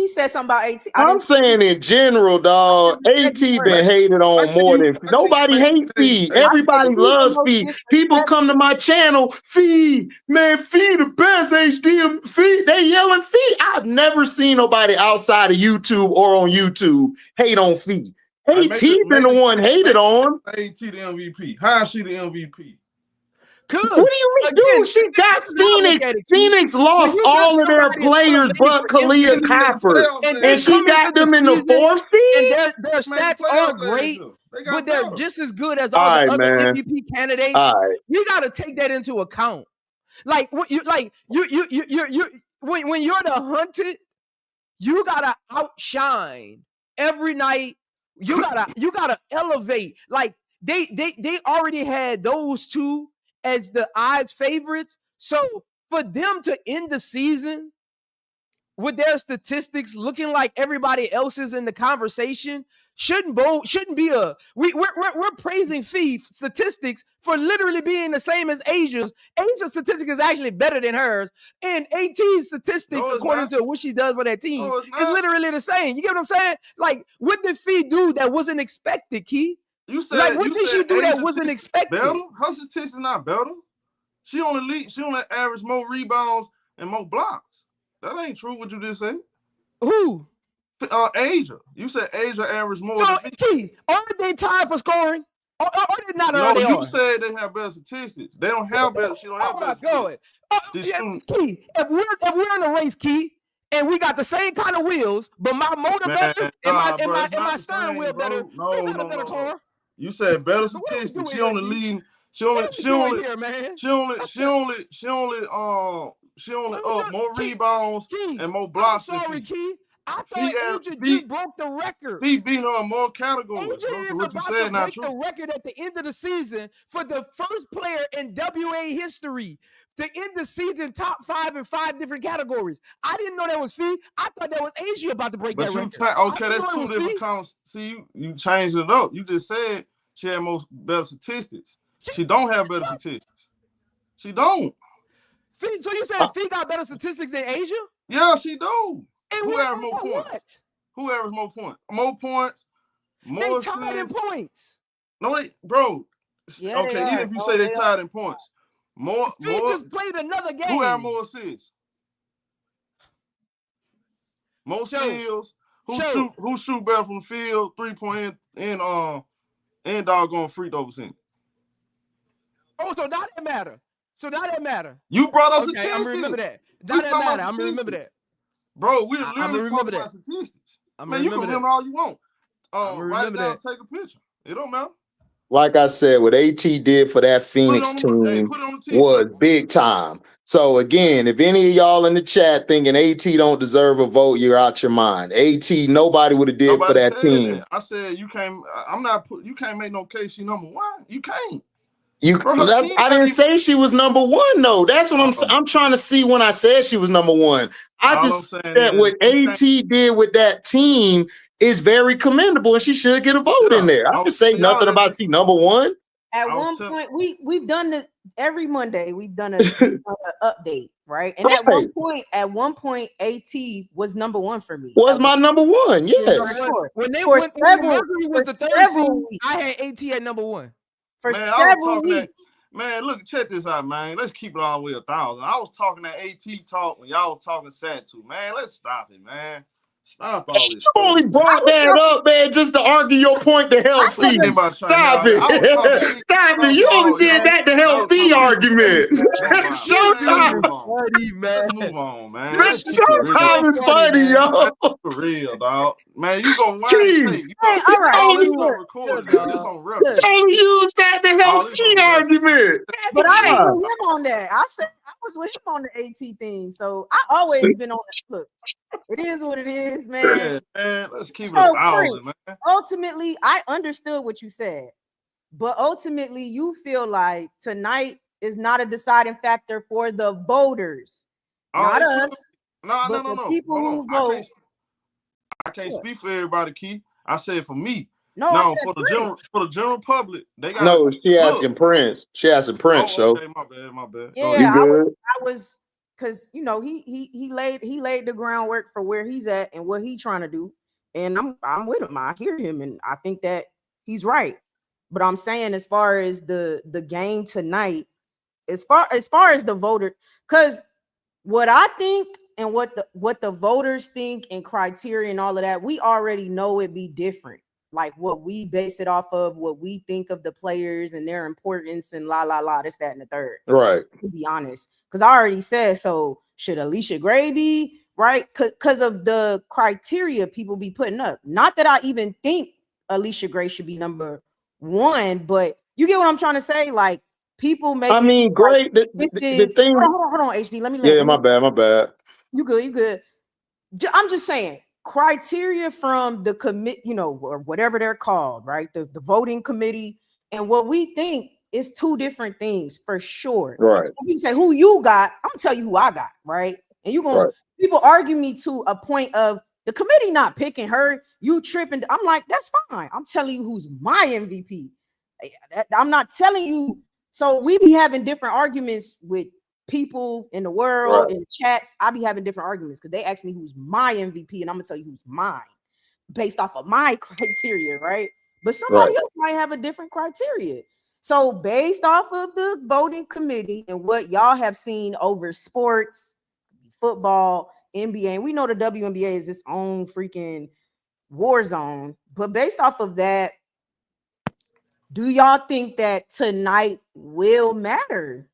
said something about AT. I'm saying in general, dog, AT been hated on more than nobody hates PHEE. Everybody loves PHEE. People come to my channel, PHEE, man, PHEE the best HD. PHEE, they yelling PHEE. I've never seen nobody outside of YouTube or on YouTube hate on PHEE. AT been the one hated on. AT the MVP. How is she the MVP? What do you mean, dude? She got Phoenix. Phoenix lost all of their players but Collier Copper. And she got them in the 4th seed? And their stats are great, but they're just as good as all the other MVP candidates. You got to take that into account. Like, when you're the hunted, you got to outshine every night. You gotta elevate. Like, they already had those two as the odds favorites. So for them to end the season with their statistics looking like everybody else's in the conversation shouldn't be we're praising PHEE statistics for literally being the same as Asia's. Asia's statistic is actually better than hers, and AT's statistics, according to what she does for that team, is literally the same. You get what I'm saying? Like, what did PHEE do that wasn't expected, Key? You said, like, what did she do that wasn't expected? Better? Her statistics not better. She only average more rebounds and more blocks. That ain't true. What you just said. Who? Asia. You said Asia average more. So, Key, aren't they tied for scoring? Or they not? No, you said they have better statistics. They don't have better. She don't have better. Oh my God. Key, if we're in a race, Key, and we got the same kind of wheels, but my motor better, and my steering wheel better. No. Better car. You said better statistics. She only leading. She only up more rebounds and more blocks. I'm sorry, Key. I thought Angel just broke the record. PHEE beating her in more categories. Angel is about to break the record at the end of the season for the first player in WA history to end the season top 5 in 5 different categories. I didn't know that was PHEE. I thought that was Asia about to break that record. Okay, that's 2 different counts. See, you changed it up. You just said she had better statistics. She don't have better statistics. She don't. PHEE, so you said PHEE got better statistics than Asia? Yeah, she do. And who averaged more points? What? Who averaged more points? More points. More they tied in points. No, bro. Yeah, okay, even if you say they tied in points, PHEE just played another game. Who had more assists? More steals. Who shoot better from the field, 3-point and doggone free throw percentage? Oh, so that didn't matter. You brought us statistics. I'm remember that. That didn't matter. I'm remember that. Bro, we're literally talking about statistics. Man, you can remember all you want. Write it down, take a picture. It don't matter. Like I said, what AT did for that Phoenix team was big time. So again, if any of y'all in the chat thinking AT don't deserve a vote, you're out your mind. AT, nobody would have did for that team. I said you can't. You can't make no case. She number 1. You can't. Bro, I didn't say she was number one, though. That's what I'm trying to see when I said she was number one. I all just I'm saying said is, what AT did with that team is very commendable, and she should get a vote in there. I didn't say nothing about she number one. At one point, we've done this every Monday. We've done an update, right? And at one point, AT was number one for me. Was my number one? Yes. When Mercury was the third seed, I had AT at number one. For several weeks. Man, look, check this out, man. Let's keep it all the way 1,000. I was talking that AT talk when y'all was talking Satu, man. Let's stop it, man. Stop all this. You only brought that up, man, just to argue your point to help Fee. Stop it. Stop it. You only did that to help Fee argument. Showtime. Let's move on, man. Showtime is funny, yo. For real, dog. Man, you go wind tape. All right. Don't use that to help Fee argument. But I was with him on that. I said I was with him on the AT thing. So I always been on the look. It is what it is, man. Yeah, man. Let's keep it 1,000, man. Ultimately, I understood what you said, but ultimately, you feel like tonight is not a deciding factor for the voters, not us. No. People who vote. I can't speak for everybody, Key. I said for me. No, for the general public, they got. No, she asking Prince. She asking Prince. Okay, my bad. Yeah, I was. Because he laid the groundwork for where he's at and what he's trying to do, and I'm with him. I hear him, and I think that he's right. But I'm saying, as far as the game tonight, as far as the voter, because what I think and what the voters think and criteria and all of that, we already know it be different. Like what we base it off of, what we think of the players and their importance and this, that, and the third. Right. To be honest. Because I already said, so should Aliyah Gray be right? Because of the criteria people be putting up. Not that I even think Aliyah Gray should be number one, but you get what I'm trying to say? Like people make. I mean, great. Like the thing. Hold on, HD. Let me. My bad. You good. I'm just saying. Criteria from the commit, or whatever they're called, right? The voting committee and what we think is two different things for sure. Right. So you say who you got, I'm gonna tell you who I got, right? And people argue me to a point of the committee not picking her, you tripping. I'm like, that's fine. I'm telling you who's my MVP. I'm not telling you. So we be having different arguments with people in the world, in the chats. I be having different arguments because they ask me who's my MVP, and I'm gonna tell you who's mine based off of my criteria, right? But somebody else might have a different criteria. So based off of the voting committee and what y'all have seen over sports, football, NBA, and we know the WNBA is its own freaking war zone. But based off of that, do y'all think that tonight will matter?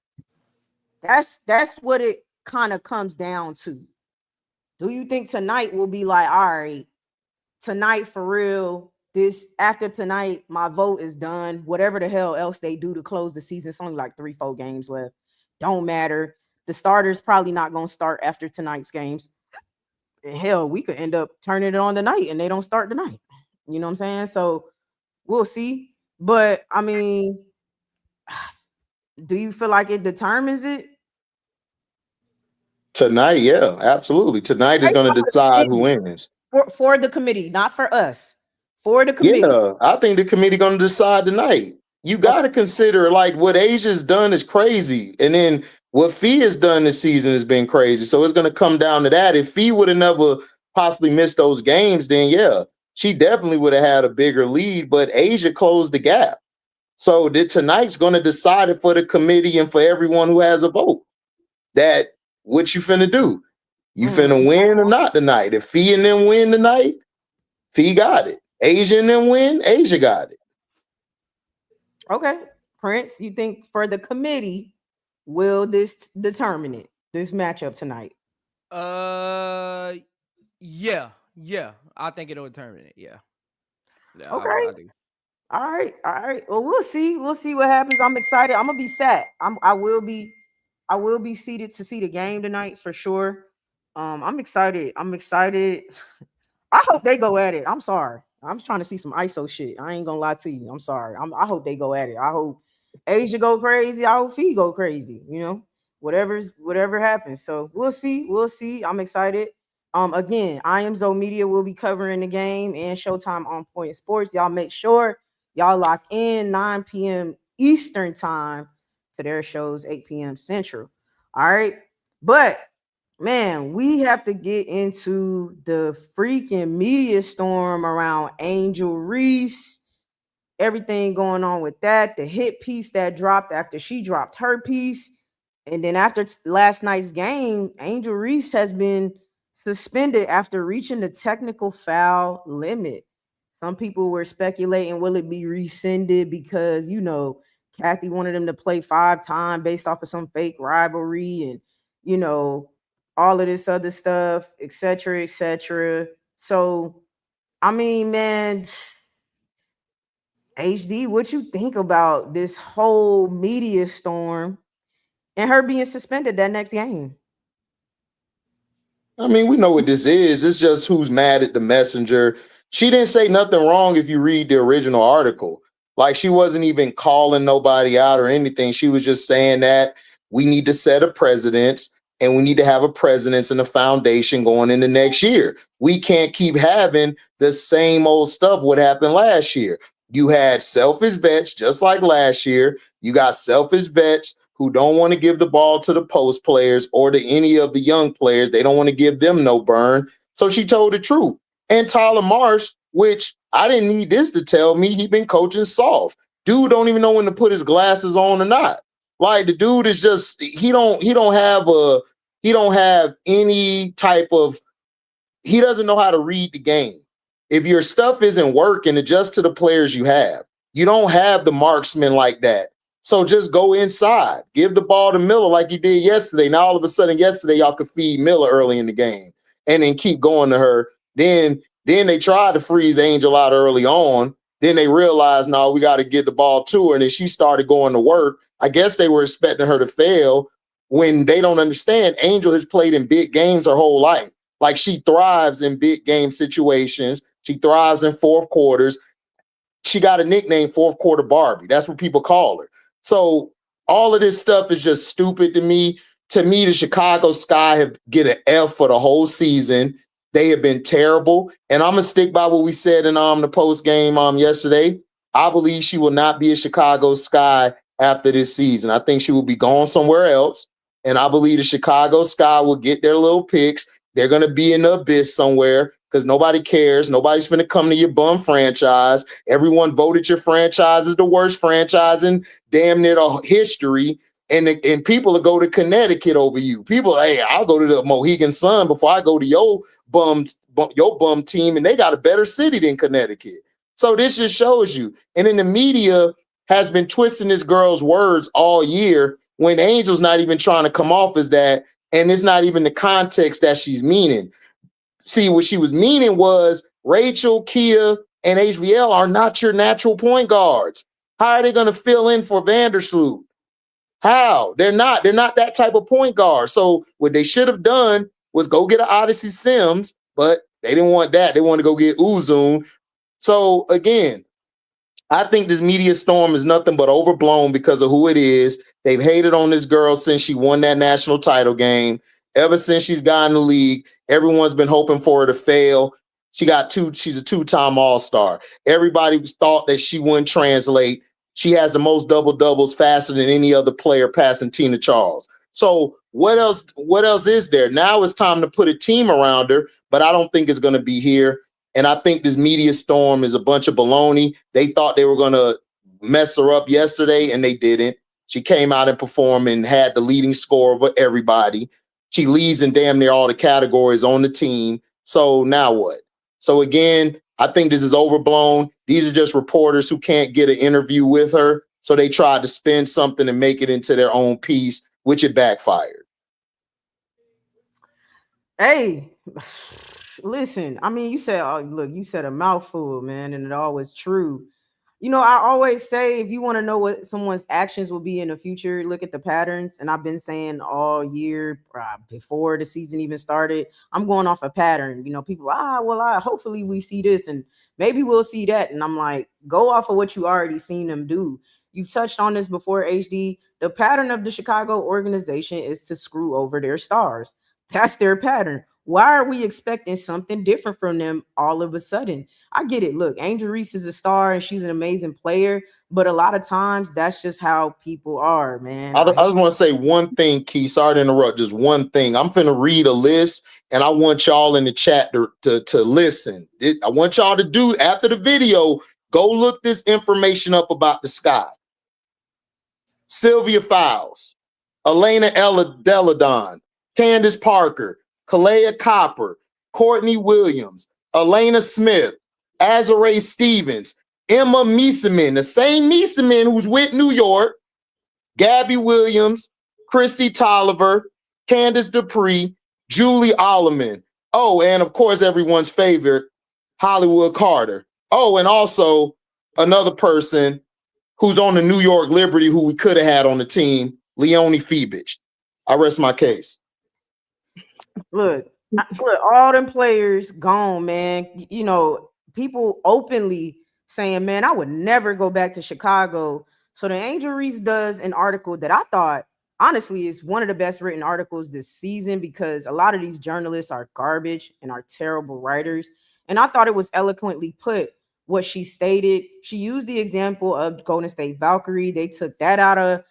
That's what it kind of comes down to. Do you think tonight will be like, all right, tonight for real, after tonight, my vote is done. Whatever the hell else they do to close the season, it's only like 3-4 games left. Don't matter. The starters probably not going to start after tonight's games. And hell, we could end up turning it on tonight and they don't start tonight. You know what I'm saying? So we'll see. But I mean, do you feel like it determines it? Tonight, yeah, absolutely. Tonight is going to decide who wins. For the committee, not for us. For the committee. Yeah, I think the committee going to decide tonight. You got to consider, like, what Asia's done is crazy. And then what PHEE has done this season has been crazy. So it's going to come down to that. If PHEE would have never possibly missed those games, then yeah, she definitely would have had a bigger lead. But Asia closed the gap. So tonight's going to decide it for the committee and for everyone who has a vote. That what you finna do? You finna win or not tonight? If PHEE and them win tonight, PHEE got it. Asia and them win, Asia got it. Okay. Prince, you think for the committee, will this determine it? This matchup tonight? Yeah. I think it'll determine it. Yeah. Okay. All right. Well, we'll see. We'll see what happens. I'm excited. I'm gonna be sat. I will be seated to see the game tonight for sure. I'm excited. I hope they go at it. I'm sorry. I'm trying to see some ISO shit. I ain't gonna lie to you. I'm sorry. I hope they go at it. I hope Asia go crazy, I hope PHEE go crazy. Whatever happens. So we'll see. I'm excited. Again, I Am Zo Media will be covering the game and Showtime on Point Sports. Y'all make sure y'all lock in 9 p.m. Eastern time to their shows, 8 p.m. Central. All right, but man, we have to get into the freaking media storm around Angel Reese. Everything going on with that, the hit piece that dropped after she dropped her piece. And then after last night's game, Angel Reese has been suspended after reaching the technical foul limit. Some people were speculating, will it be rescinded because, Kathy wanted him to play 5 times based off of some fake rivalry and, all of this other stuff, etc., etc. So, I mean, man, HD, what you think about this whole media storm and her being suspended that next game? I mean, we know what this is. It's just who's mad at the messenger. She didn't say nothing wrong if you read the original article. Like, she wasn't even calling nobody out or anything. She was just saying that we need to set a precedence and we need to have a precedence and a foundation going into next year. We can't keep having the same old stuff what happened last year. You had selfish vets just like last year. You got selfish vets who don't want to give the ball to the post players or to any of the young players. They don't want to give them no burn. So she told the truth. And Tyler Marsh, which I didn't need this to tell me, he been coaching soft. Dude don't even know when to put his glasses on or not. Like, the dude is just, he don't have any type of, he doesn't know how to read the game. If your stuff isn't working, adjust to the players you have. You don't have the marksman like that. So just go inside. Give the ball to Miller like you did yesterday. Now all of a sudden yesterday y'all could feed Miller early in the game and then keep going to her. Then they tried to freeze Angel out early on. Then they realized, no, we got to get the ball to her. And then she started going to work. I guess they were expecting her to fail when they don't understand. Angel has played in big games her whole life. Like, she thrives in big game situations. She thrives in fourth quarters. She got a nickname, fourth quarter Barbie. That's what people call her. So all of this stuff is just stupid to me. To me, the Chicago Sky have get an F for the whole season. They have been terrible. And I'm going to stick by what we said in the post game yesterday. I believe she will not be a Chicago Sky after this season. I think she will be going somewhere else. And I believe the Chicago Sky will get their little picks. They're going to be in the abyss somewhere because nobody cares. Nobody's going to come to your bum franchise. Everyone voted your franchise as the worst franchise in damn near the history. And people will go to Connecticut over you. People, hey, I'll go to the Mohegan Sun before I go to your bum team, and they got a better city than Connecticut. So this just shows you. And then the media has been twisting this girl's words all year when Angel's not even trying to come off as that, and it's not even the context that she's meaning. See, what she was meaning was Rachel, Kia, and HBL are not your natural point guards. How are they going to fill in for Vandersloot? How? They're not that type of point guard. So what they should have done was go get an Odyssey Sims, but they didn't want that. They wanted to go get Uzun. So again, I think this media storm is nothing but overblown because of who it is. They've hated on this girl since she won that national title game. Ever since she's gotten the league, everyone's been hoping for her to fail. She's a 2-time All-Star. Everybody thought that she wouldn't translate. She has the most double-doubles faster than any other player passing Tina Charles. So what else is there? Now it's time to put a team around her, but I don't think it's going to be here. And I think this media storm is a bunch of baloney. They thought they were going to mess her up yesterday, and they didn't. She came out and performed and had the leading score over everybody. She leads in damn near all the categories on the team. So now what? So again, I think this is overblown. These are just reporters who can't get an interview with her. So they tried to spin something and make it into their own piece, which it backfired. Hey, listen, I mean, you said a mouthful, man, and it always true. I always say if you want to know what someone's actions will be in the future, look at the patterns. And I've been saying all year before the season even started, I'm going off a pattern. People, hopefully we see this and maybe we'll see that. And I'm like, go off of what you already seen them do. You've touched on this before, HD. The pattern of the Chicago organization is to screw over their stars. That's their pattern. Why are we expecting something different from them all of a sudden? I get it. Look, Angel Reese is a star and she's an amazing player, but a lot of times that's just how people are, man. I just want to say one thing, Key. Sorry to interrupt. Just one thing. I'm finna read a list, and I want y'all in the chat to listen. I want y'all to do after the video. Go look this information up about the Sky. Sylvia Fowles, Elena Deladon, Candace Parker, Collier Copper, Courtney Williams, Elena Smith, Azarae Stevens, Emma Mieseman, the same Mieseman who's with New York, Gabby Williams, Christy Tolliver, Candace Dupree, Julie Alleman. Oh, and of course, everyone's favorite, Hollywood Carter. Oh, and also another person who's on the New York Liberty who we could have had on the team, Leonie Febich. I rest my case. Look, all them players gone, man. You know, people openly saying, man, I would never go back to Chicago. So the Angel Reese does an article that I thought, honestly, is one of the best written articles this season because a lot of these journalists are garbage and are terrible writers. And I thought it was eloquently put what she stated. She used the example of Golden State Valkyrie. They took that out of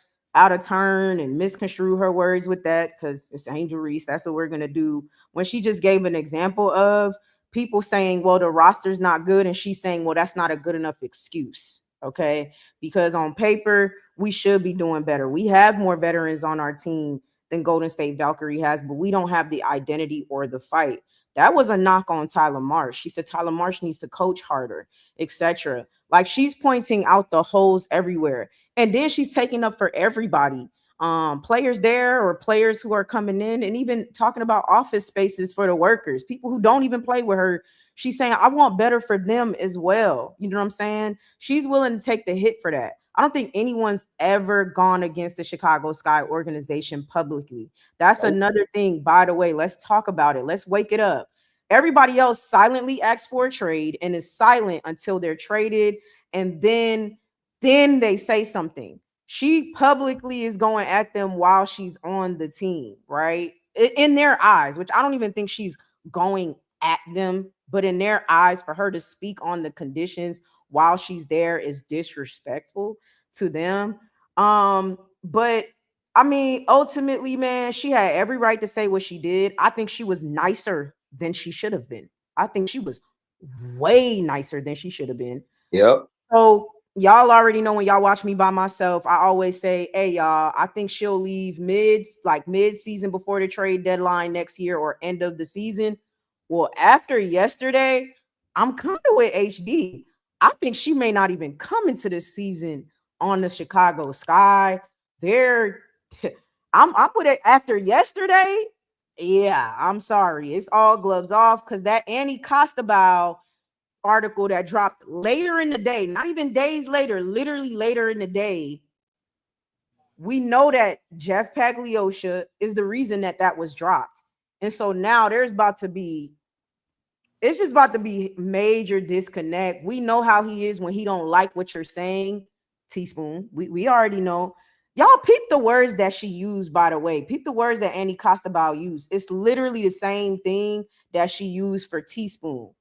turn and misconstrued her words with that because it's Angel Reese. That's what we're going to do. When she just gave an example of people saying, well, the roster's not good. And she's saying, well, that's not a good enough excuse. Okay. Because on paper, we should be doing better. We have more veterans on our team than Golden State Valkyrie has, but we don't have the identity or the fight. That was a knock on Tyler Marsh. She said Tyler Marsh needs to coach harder, etc. Like she's pointing out the holes everywhere. And then she's taking up for everybody. Players there or players who are coming in and even talking about office spaces for the workers, people who don't even play with her. She's saying, I want better for them as well. You know what I'm saying? She's willing to take the hit for that. I don't think anyone's ever gone against the Chicago Sky organization publicly. That's another thing, by the way. Let's talk about it. Let's wake it up. Everybody else silently asks for a trade and is silent until they're traded. And then they say something. She publicly is going at them while she's on the team, right? In their eyes, which I don't even think she's going at them, but in their eyes, for her to speak on the conditions while she's there is disrespectful to them. But I mean, ultimately, man, she had every right to say what she did. I think she was nicer than she should have been. I think she was way nicer than she should have been. Yep. So y'all already know when y'all watch me by myself, I always say, hey, y'all, I think she'll leave mid-season before the trade deadline next year or end of the season. Well, after yesterday, I'm kind of with HD. I think she may not even come into this season on the Chicago Sky. I'm with it after yesterday. Yeah, I'm sorry. It's all gloves off because that Annie Costabile article that dropped later in the day, not even days later, literally later in the day, we know that Jeff Pagliosha is the reason that was dropped. And so now it's just about to be major disconnect. We know how he is when he don't like what you're saying, Teaspoon. We already know. Y'all peep the words that she used, by the way. Peep the words that Annie Costabile used. It's literally the same thing that she used for Teaspoon.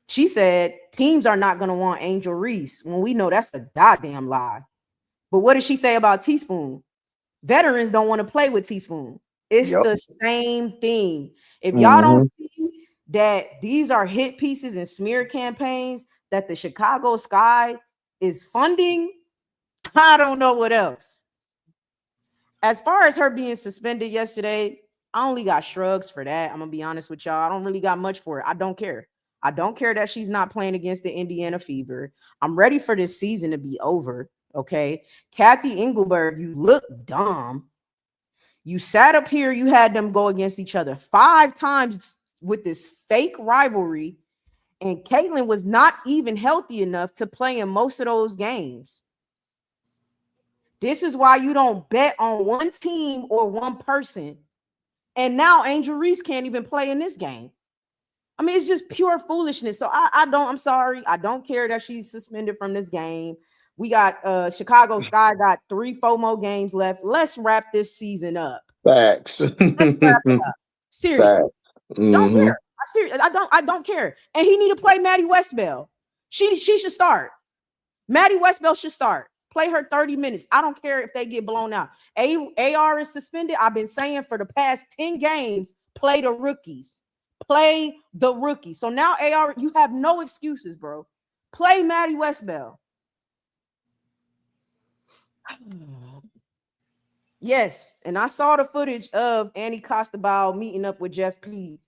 She said, teams are not going to want Angel Reese when we know that's a goddamn lie. But what did she say about Teaspoon? Veterans don't want to play with Teaspoon. It's the same thing. If y'all don't see that these are hit pieces and smear campaigns that the Chicago Sky is funding, I don't know what else. As far as her being suspended yesterday, I only got shrugs for that. I'm going to be honest with y'all. I don't really got much for it. I don't care. I don't care that she's not playing against the Indiana Fever. I'm ready for this season to be over, okay? Kathy Engelberg, you look dumb. You sat up here, you had them go against each other 5 times with this fake rivalry, and Caitlin was not even healthy enough to play in most of those games. This is why you don't bet on one team or one person. And now Angel Reese can't even play in this game. I mean, it's just pure foolishness. So I'm sorry. I don't care that she's suspended from this game. We got Chicago Sky got 3-4 more games left. Let's wrap this season up. Facts. Let's wrap it up. Seriously. Facts. Don't care. I don't care. And he need to play Maddie Westbell. She should start. Maddie Westbell should start. Play her 30 minutes. I don't care if they get blown out. AR is suspended. I've been saying for the past 10 games, play the rookies. Play the rookies. So now AR, you have no excuses, bro. Play Maddie Westbell. Yes, and I saw the footage of Annie Costabile meeting up with Jeff P.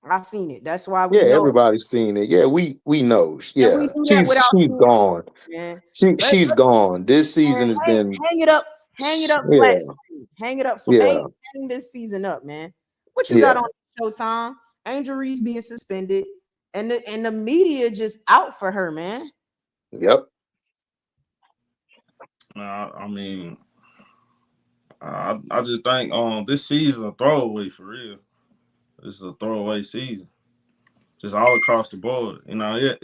I've seen it. That's why we know. Everybody's seen it. Yeah, we know. Yeah, we she's gone. Man. She's gone. This season has been hang it up. Flat screen. Hang it up. Hang this season up, man. What you got on Showtime? Angel Reese being suspended, and the media just out for her, man. Yep. I mean, I just think this season a throwaway for real. This is a throwaway season, just all across the board. You know,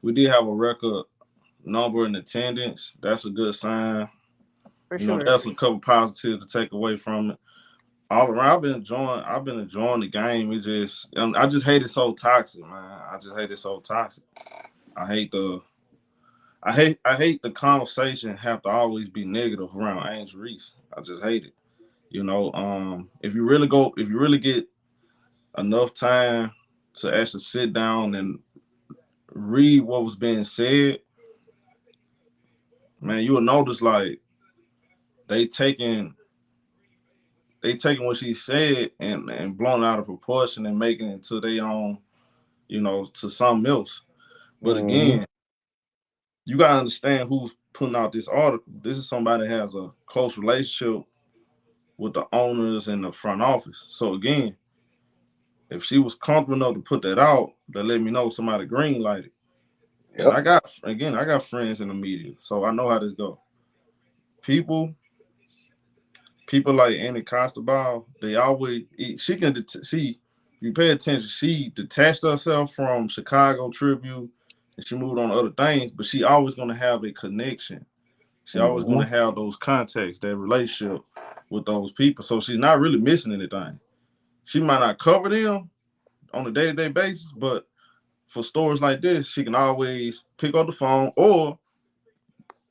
we did have a record number in attendance. That's a good sign. For sure. That's a couple positives to take away from it. All around, I've been enjoying the game. It just, I just hate it so toxic, man. I just hate it so toxic. I hate the conversation have to always be negative around Angel Reese. I just hate it. You know, if you really get enough time to actually sit down and read what was being said, man, you will notice like they taking what she said and blowing out of proportion and making it to their own, you know, to something else. But again, you gotta understand who's putting out this article. This is somebody that has a close relationship with the owners and the front office. So again, if she was comfortable enough to put that out, that let me know somebody green lighted. Yep. And I got friends in the media, so I know how this go. People like Annie Costabile, they always she can see. If you pay attention, she detached herself from Chicago Tribune and she moved on to other things, but she always going to have a connection. She always going to have those contacts, that relationship with those people. So she's not really missing anything. She might not cover them on a day-to-day basis, but for stories like this, she can always pick up the phone, or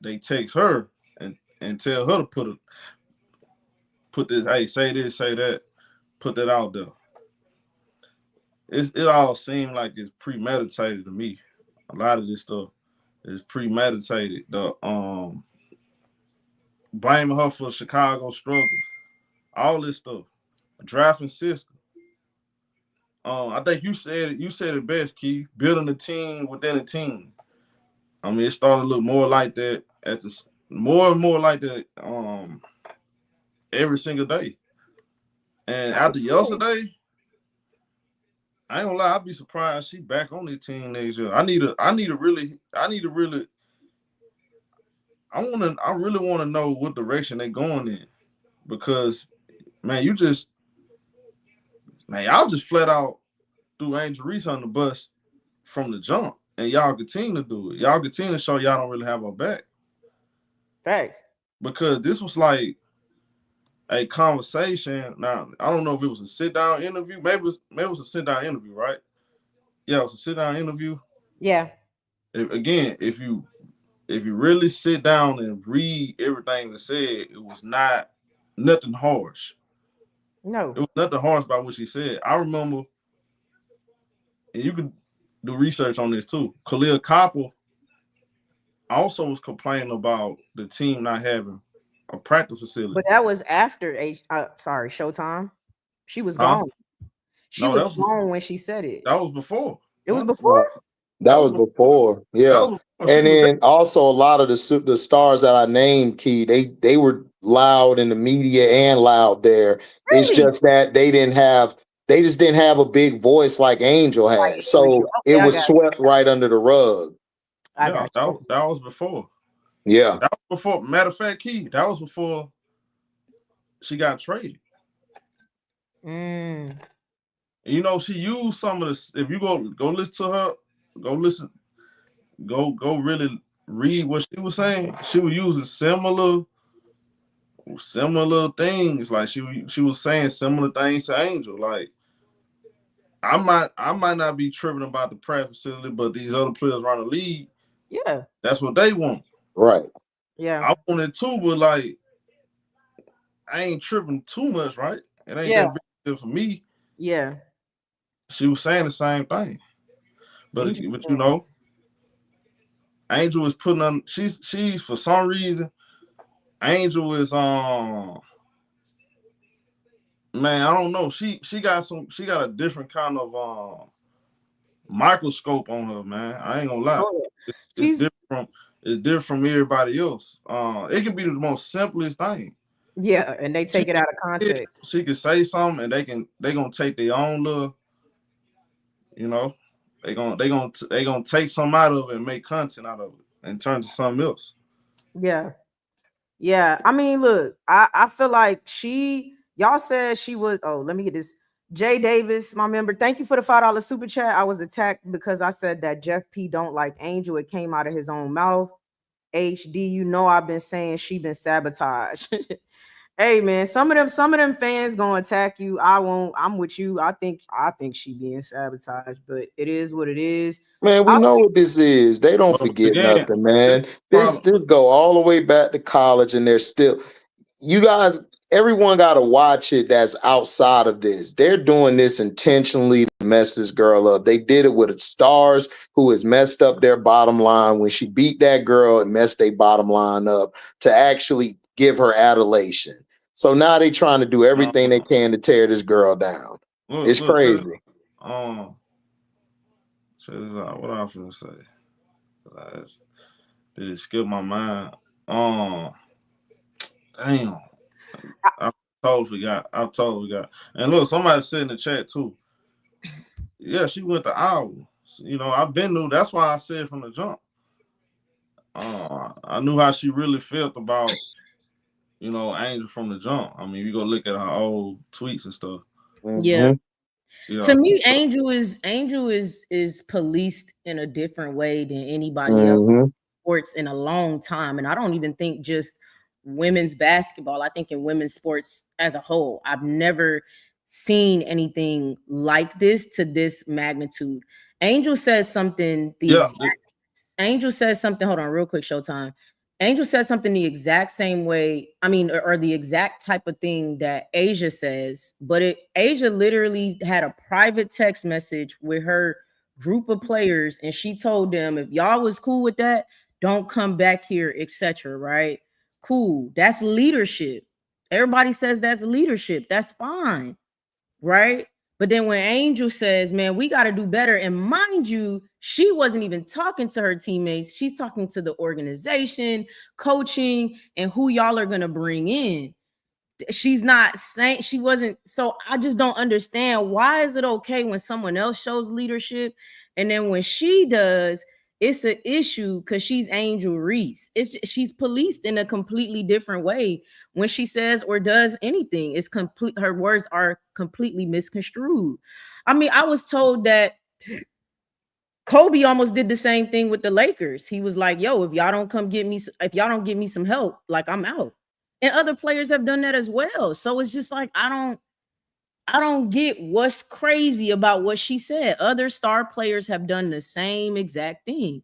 they text her and tell her to put this, hey, say this, say that, put that out there. It all seemed like it's premeditated to me. A lot of this stuff is premeditated. The blaming her for Chicago struggles, all this stuff, a drafting system. I think you said it best, Keith. Building a team within a team. I mean, it started to look more like that more and more like that every single day. And after yesterday, I ain't gonna lie, I'd be surprised she back on the team next year. I really want to know what direction they going in, because man, y'all just flat out threw Angel Reese on the bus from the jump, and y'all continue to do it. Y'all continue to show y'all don't really have her back. Thanks. Because this was like a conversation. Now, I don't know if it was a sit-down interview. Maybe it was a sit-down interview, right? Yeah, it was a sit-down interview. Yeah. If you really sit down and read everything that said, it was nothing harsh. No. It was nothing harsh about what she said. I remember, and you can do research on this too, Collier also was complaining about the team not having a practice facility. But that was after Showtime. She was gone. She was gone when she said it. That was before. It was before? That was before. Yeah. And then also a lot of the stars that I named, Key, they were loud in the media and loud there. Really? It's just that they just didn't have a big voice like Angel had. So it was swept right under the rug. Yeah, that was before. Yeah. That was before. Matter of fact, Key, that was before she got traded. You know, she used some of this. If you go listen to her, go really read what she was saying, she was using similar things. Like she was saying similar things to Angel. Like I might not be tripping about the practice facility, but these other players around the league, Yeah. that's what they want. Right. Yeah. I want it too, but like I ain't tripping too much, right? It ain't Yeah. that big deal for me. Yeah. She was saying the same thing, but you Interesting. know, Angel is putting on. She's for some reason, Angel is man, I don't know. She got a different kind of microscope on her, man. I ain't gonna lie. Oh, It's she's different from everybody else. It can be the most simplest thing. yeah, and they take it out of context. She can say something, and they gonna take their own little, you know, they gonna take something out of it and make content out of it and turn it to something else. Yeah. Yeah. I mean, look, I feel like y'all said she was, oh, let me get this. Jay Davis, my member, thank you for the $5 super chat. I was attacked because I said that Jeff P don't like Angel. It came out of his own mouth. HD, you know I've been saying she been sabotaged. Hey man, some of them fans gonna attack you. I won't. I'm with you. I think she being sabotaged, but it is what it is. Man, we know what this is. They don't But forget again, nothing, man. This problem. go all the way back to college, and they're still. You guys, everyone got to watch it. That's outside of this. They're doing this intentionally to mess this girl up. They did it with Stars, who has messed up their bottom line when she beat that girl and messed their bottom line up to actually give her adulation. So now they trying to do everything they can to tear this girl down. It's crazy. Check this out. What I was gonna say? Did it skip my mind? Damn. I totally forgot. And look, somebody said in the chat too. Yeah, she went to Iowa. You know, I've been knew. That's why I said from the jump. I knew how she really felt about, you know, Angel from the jump. I mean, you go look at her old tweets and stuff. Yeah. Yeah. To me, Angel is policed in a different way than anybody else in sports in a long time. And I don't even think just women's basketball. I think in women's sports as a whole. I've never seen anything like this to this magnitude. Angel says something Angel says something. Hold on, real quick, Showtime. Angel says something the exact same way. I mean, or the exact type of thing that Asia says, but Asia literally had a private text message with her group of players, and she told them, if y'all was cool with that, don't come back here, etc. Right? Cool. That's leadership. Everybody says that's leadership. That's fine, right? But then when Angel says, man, we got to do better. And mind you, she wasn't even talking to her teammates. She's talking to the organization, coaching, and who y'all are going to bring in. She's not saying she wasn't. So I just don't understand, why is it okay when someone else shows leadership? And then when she does, it's an issue because she's Angel Reese. She's policed in a completely different way when she says or does anything. It's complete. Her words are completely misconstrued. I mean, I was told that Kobe almost did the same thing with the Lakers. He was like, yo, if y'all don't give me some help, like, I'm out. And other players have done that as well. So it's just like, I don't get what's crazy about what she said. Other star players have done the same exact thing.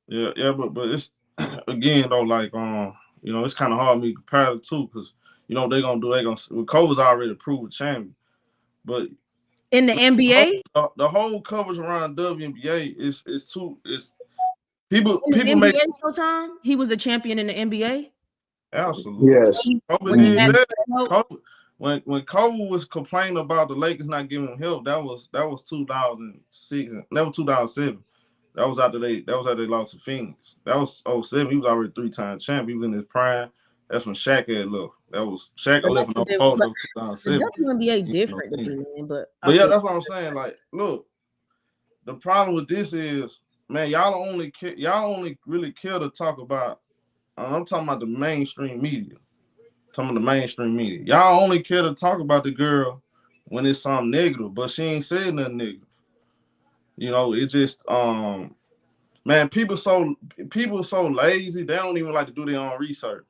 Yeah, but it's again though, like you know, it's kind of hard for me to compare the two because you know Kobe's already proved champion, but in the NBA, the whole coverage around WNBA is people in the people NBA make Showtime, he was a champion in the NBA. absolutely. Yes. Kobe did that. Kobe, when Kobe was complaining about the Lakers not giving him help, that was 2006. That was 2007. That was after they lost to Phoenix. That was 07. He was already 3-time champ. He was in his prime. That's when Shaq had left. That was Shaq So left in that's 04 to the 2007. WNBA different to me, man. But yeah, that's what I'm saying. Like, look, the problem with this is, man, y'all only really care to talk about. I'm talking about the mainstream media. Y'all only care to talk about the girl when it's something negative, but she ain't said nothing negative. You know, it just Man, people so lazy. They don't even like to do their own research.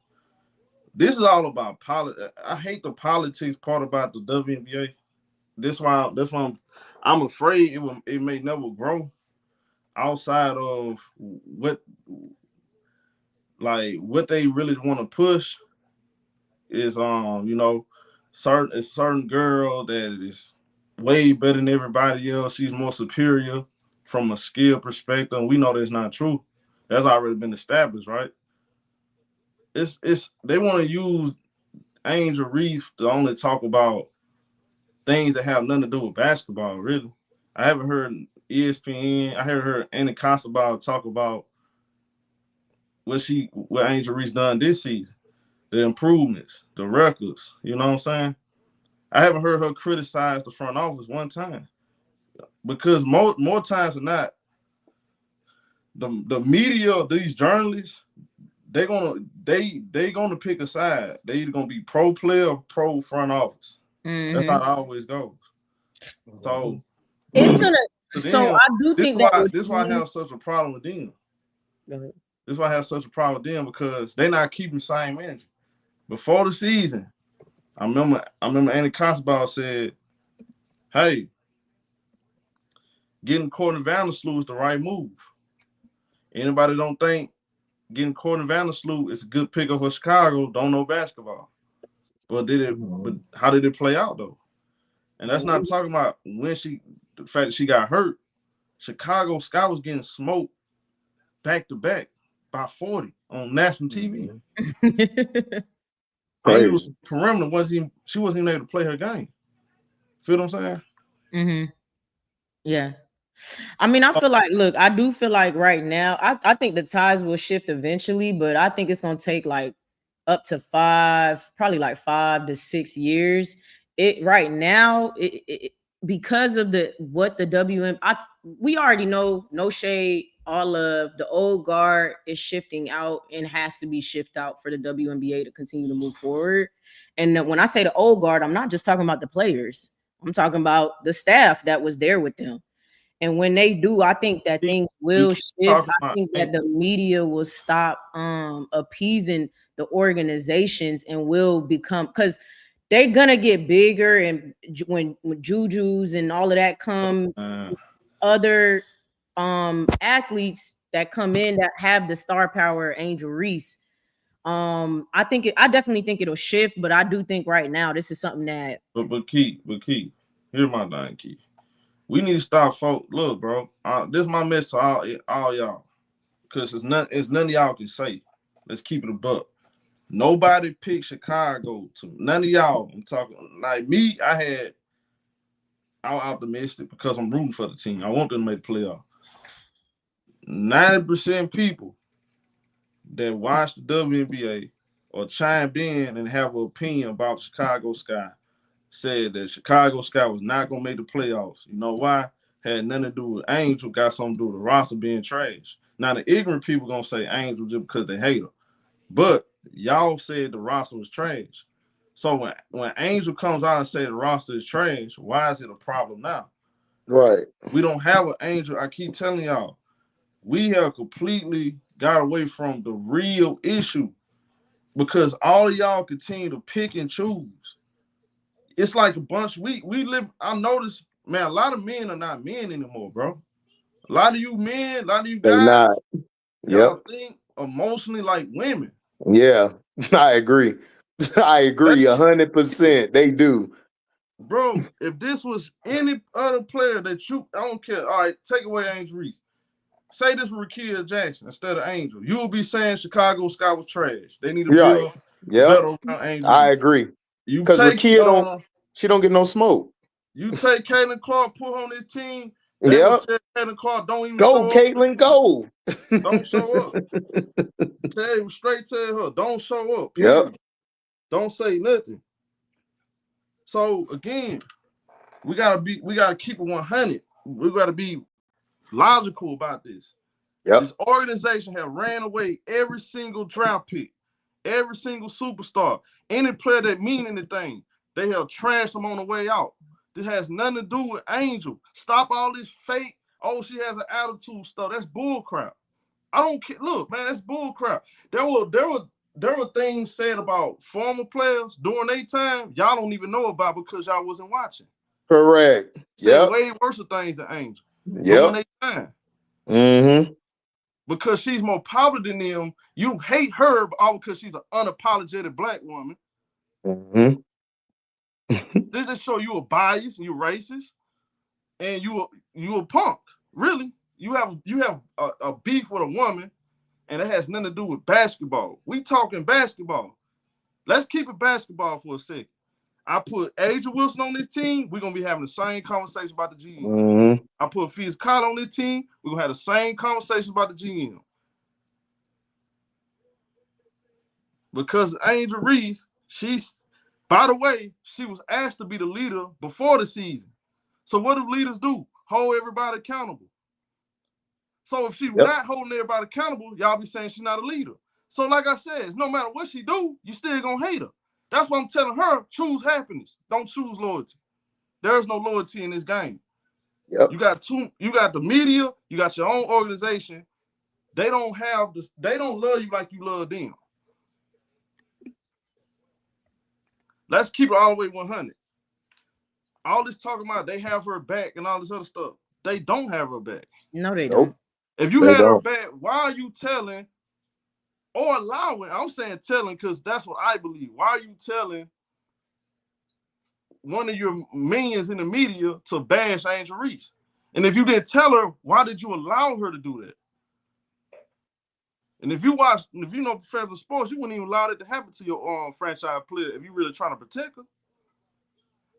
This is all about politics. I hate the politics part about the WNBA. That's why I'm afraid it may never grow outside of what they really want to push is certain girl that is way better than everybody else. She's more superior from a skill perspective. We know that's not true. That's already been established, right? It's they want to use Angel Reese to only talk about things that have nothing to do with basketball, really. I haven't heard ESPN. I haven't heard Annie Constable talk about what Angel Reese done this season, the improvements, the records. You know what I'm saying? I haven't heard her criticize the front office one time because more times than not, the media, these journalists, they gonna pick a side. They either gonna be pro player or pro front office. That's how it always goes. So it's gonna. to So them, I do think that this why I have such a problem with them. Go ahead. This is why I have such a problem with them because they're not keeping the same energy. Before the season, I remember Andy Constable said, "Hey, getting Courtney Vandersloot is the right move. Anybody don't think getting Courtney Vandersloot is a good pickup for Chicago, don't know basketball. But how did it play out though? And that's not talking about the fact that she got hurt. Chicago Sky was getting smoked back to back by 40 on national TV. Angel's perimeter she wasn't even able to play her game. Feel what I'm saying? Yeah. I mean, I feel like, look, I do feel like right now, I think the tides will shift eventually, but I think it's going to take like up to probably like 5 to 6 years. Right now, because of what the we already know, no shade, all of the old guard is shifting out and has to be shifted out for the WNBA to continue to move forward. And when I say the old guard, I'm not just talking about the players. I'm talking about the staff that was there with them. And when they do, I think that things will shift. I think that the media will stop appeasing the organizations and will become, because they're gonna get bigger. And when Juju's and all of that come, other athletes that come in that have the star power, Angel Reese. I definitely think it'll shift, but I do think right now this is something that. But Keith, here's my thing, Keith. We need to stop, folks. Look, bro. This is my message to all y'all, because it's none of y'all can say. Let's keep it a buck. Nobody picked Chicago to none of y'all. I'm talking like me. I'm optimistic because I'm rooting for the team. I want them to make the playoff. 90% people that watch the WNBA or chime in and have an opinion about Chicago Sky said that Chicago Sky was not going to make the playoffs. You know why? Had nothing to do with Angel, got something to do with the roster being trash. Now, the ignorant people going to say Angel just because they hate her. But y'all said the roster was trash. So when Angel comes out and says the roster is trash, why is it a problem now? Right. We don't have an Angel. I keep telling y'all, we have completely got away from the real issue because all of y'all continue to pick and choose. It's like a bunch. We live. I noticed, man. A lot of men are not men anymore, bro. A lot of you men, a lot of you guys, y'all think emotionally like women. Yeah, I agree. I agree 100%. They do, bro. If this was any other player that I don't care. All right, take away Angel Reese. Say this with Rakia Jackson instead of Angel. You will be saying Chicago Sky was trash. They need to build better around Angel Reese. I agree. Because Rakia she don't get no smoke. You take Caitlin Clark, put her on this team. They will tell Caitlin Clark, don't even show Caitlin, up. go. Don't show up. Tell her, don't show up. Don't say nothing. So again, we gotta keep it 100. We gotta be logical about this. This organization have ran away every single draft pick, every single superstar, any player that mean anything. They have trashed them on the way out. This has nothing to do with Angel. Stop all this fake, she has an attitude stuff. That's bull crap. I don't care. Look, man, that's bull crap. There were things said about former players during their time y'all don't even know about because y'all wasn't watching. Correct. Said Yep. way worse things than Angel during Yep. their time. Mm-hmm. Because she's more popular than them, you hate her all because she's an unapologetic black woman. Mm-hmm. They just show you a bias and you racist and you a punk. Really, you have a beef with a woman, and it has nothing to do with basketball. We talking basketball. Let's keep it basketball for a second. I put Angel Wilson on this team, we're gonna be having the same conversation about the GM. Mm-hmm. I put Fizz Carter on this team, we're gonna have the same conversation about the GM. Because Angel Reese, by the way, she was asked to be the leader before the season. So what do leaders do? Hold everybody accountable. So if she's not holding everybody accountable, y'all be saying she's not a leader. So like I said, no matter what she do, you still gonna hate her. That's why I'm telling her, choose happiness. Don't choose loyalty. There is no loyalty in this game. Yep. You got the media, you got your own organization. They don't love you like you love them. Let's keep it all the way 100. All this talking about they have her back and all this other stuff. They don't have her back. No, they don't. If you had her back, why are you telling or allowing? I'm saying telling because that's what I believe. Why are you telling one of your minions in the media to bash Angel Reese? And if you didn't tell her, why did you allow her to do that? And if you know professional sports, you wouldn't even allow it to happen to your franchise player if you really trying to protect her.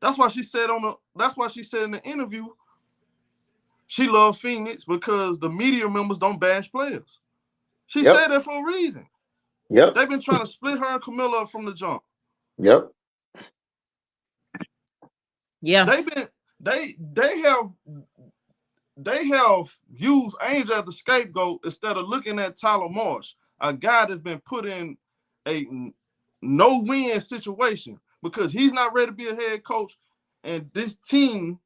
That's why she said in the interview, she loved Phoenix because the media members don't bash players. She said that for a reason. Yep. They've been trying to split her and Camilla from the jump. Yep. Yeah. They have used Angel as the scapegoat instead of looking at Tyler Marsh, a guy that's been put in a no-win situation because he's not ready to be a head coach, and this team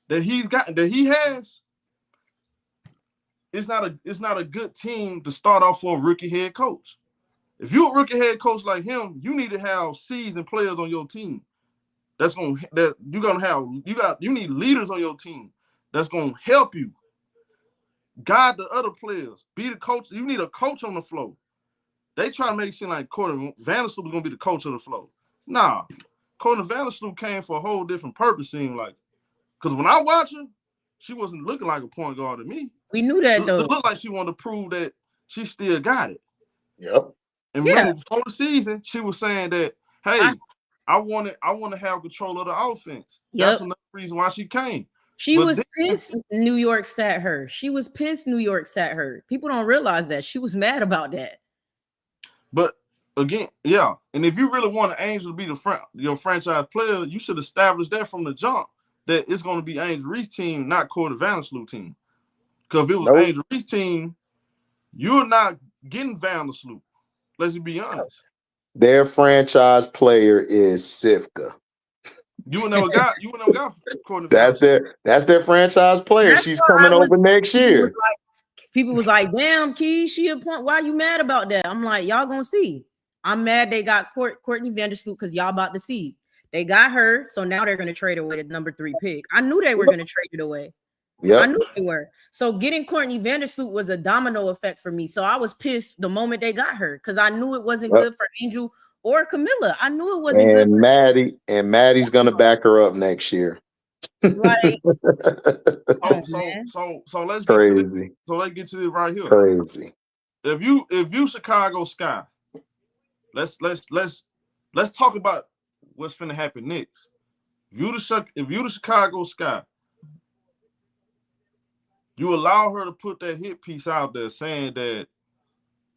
that he has, it's not a good team to start off for a rookie head coach. If you're a rookie head coach like him, you need to have seasoned players on your team. You need leaders on your team that's gonna help you guide the other players. Be the coach. You need a coach on the floor. They try to make it seem like Courtney Vandersloot was gonna be the coach of the floor. Nah, Courtney Vandersloot came for a whole different purpose. Seemed like, because when I watch her, she wasn't looking like a point guard to me. We knew that though. It looked like she wanted to prove that she still got it. Yep. And remember, before the season, she was saying that, hey, I want to have control of the offense. Yep. That's another reason why she came. She was pissed New York sat her. She was pissed New York sat her. People don't realize that. She was mad about that. But again, yeah. And if you really want an Angel to be your franchise player, you should establish that from the jump that it's going to be Angel Reese team, not Courtney Vandersloot team. Because if it was Angel Reese team, you're not getting Vandersloot. Let's just be honest. Their franchise player is Sivka. You would never got Courtney. That's their franchise player. She's coming over next year. People was like, damn, Key, she a point. Why are you mad about that? I'm like, y'all gonna see. I'm mad they got Courtney Vandersloot because y'all about to see. They got her, so now they're gonna trade away the number 3 pick. I knew they were gonna trade it away. Yeah, I knew they were. So getting Courtney Vandersloot was a domino effect for me. So I was pissed the moment they got her because I knew it wasn't good for Angel or Camilla. I knew it wasn't good. And Maddie's gonna back her up next year. Like, so let's crazy. Let's get to this right here. Crazy. If you Chicago Sky, let's talk about what's finna happen next. If you the Chicago Sky, you allow her to put that hit piece out there saying that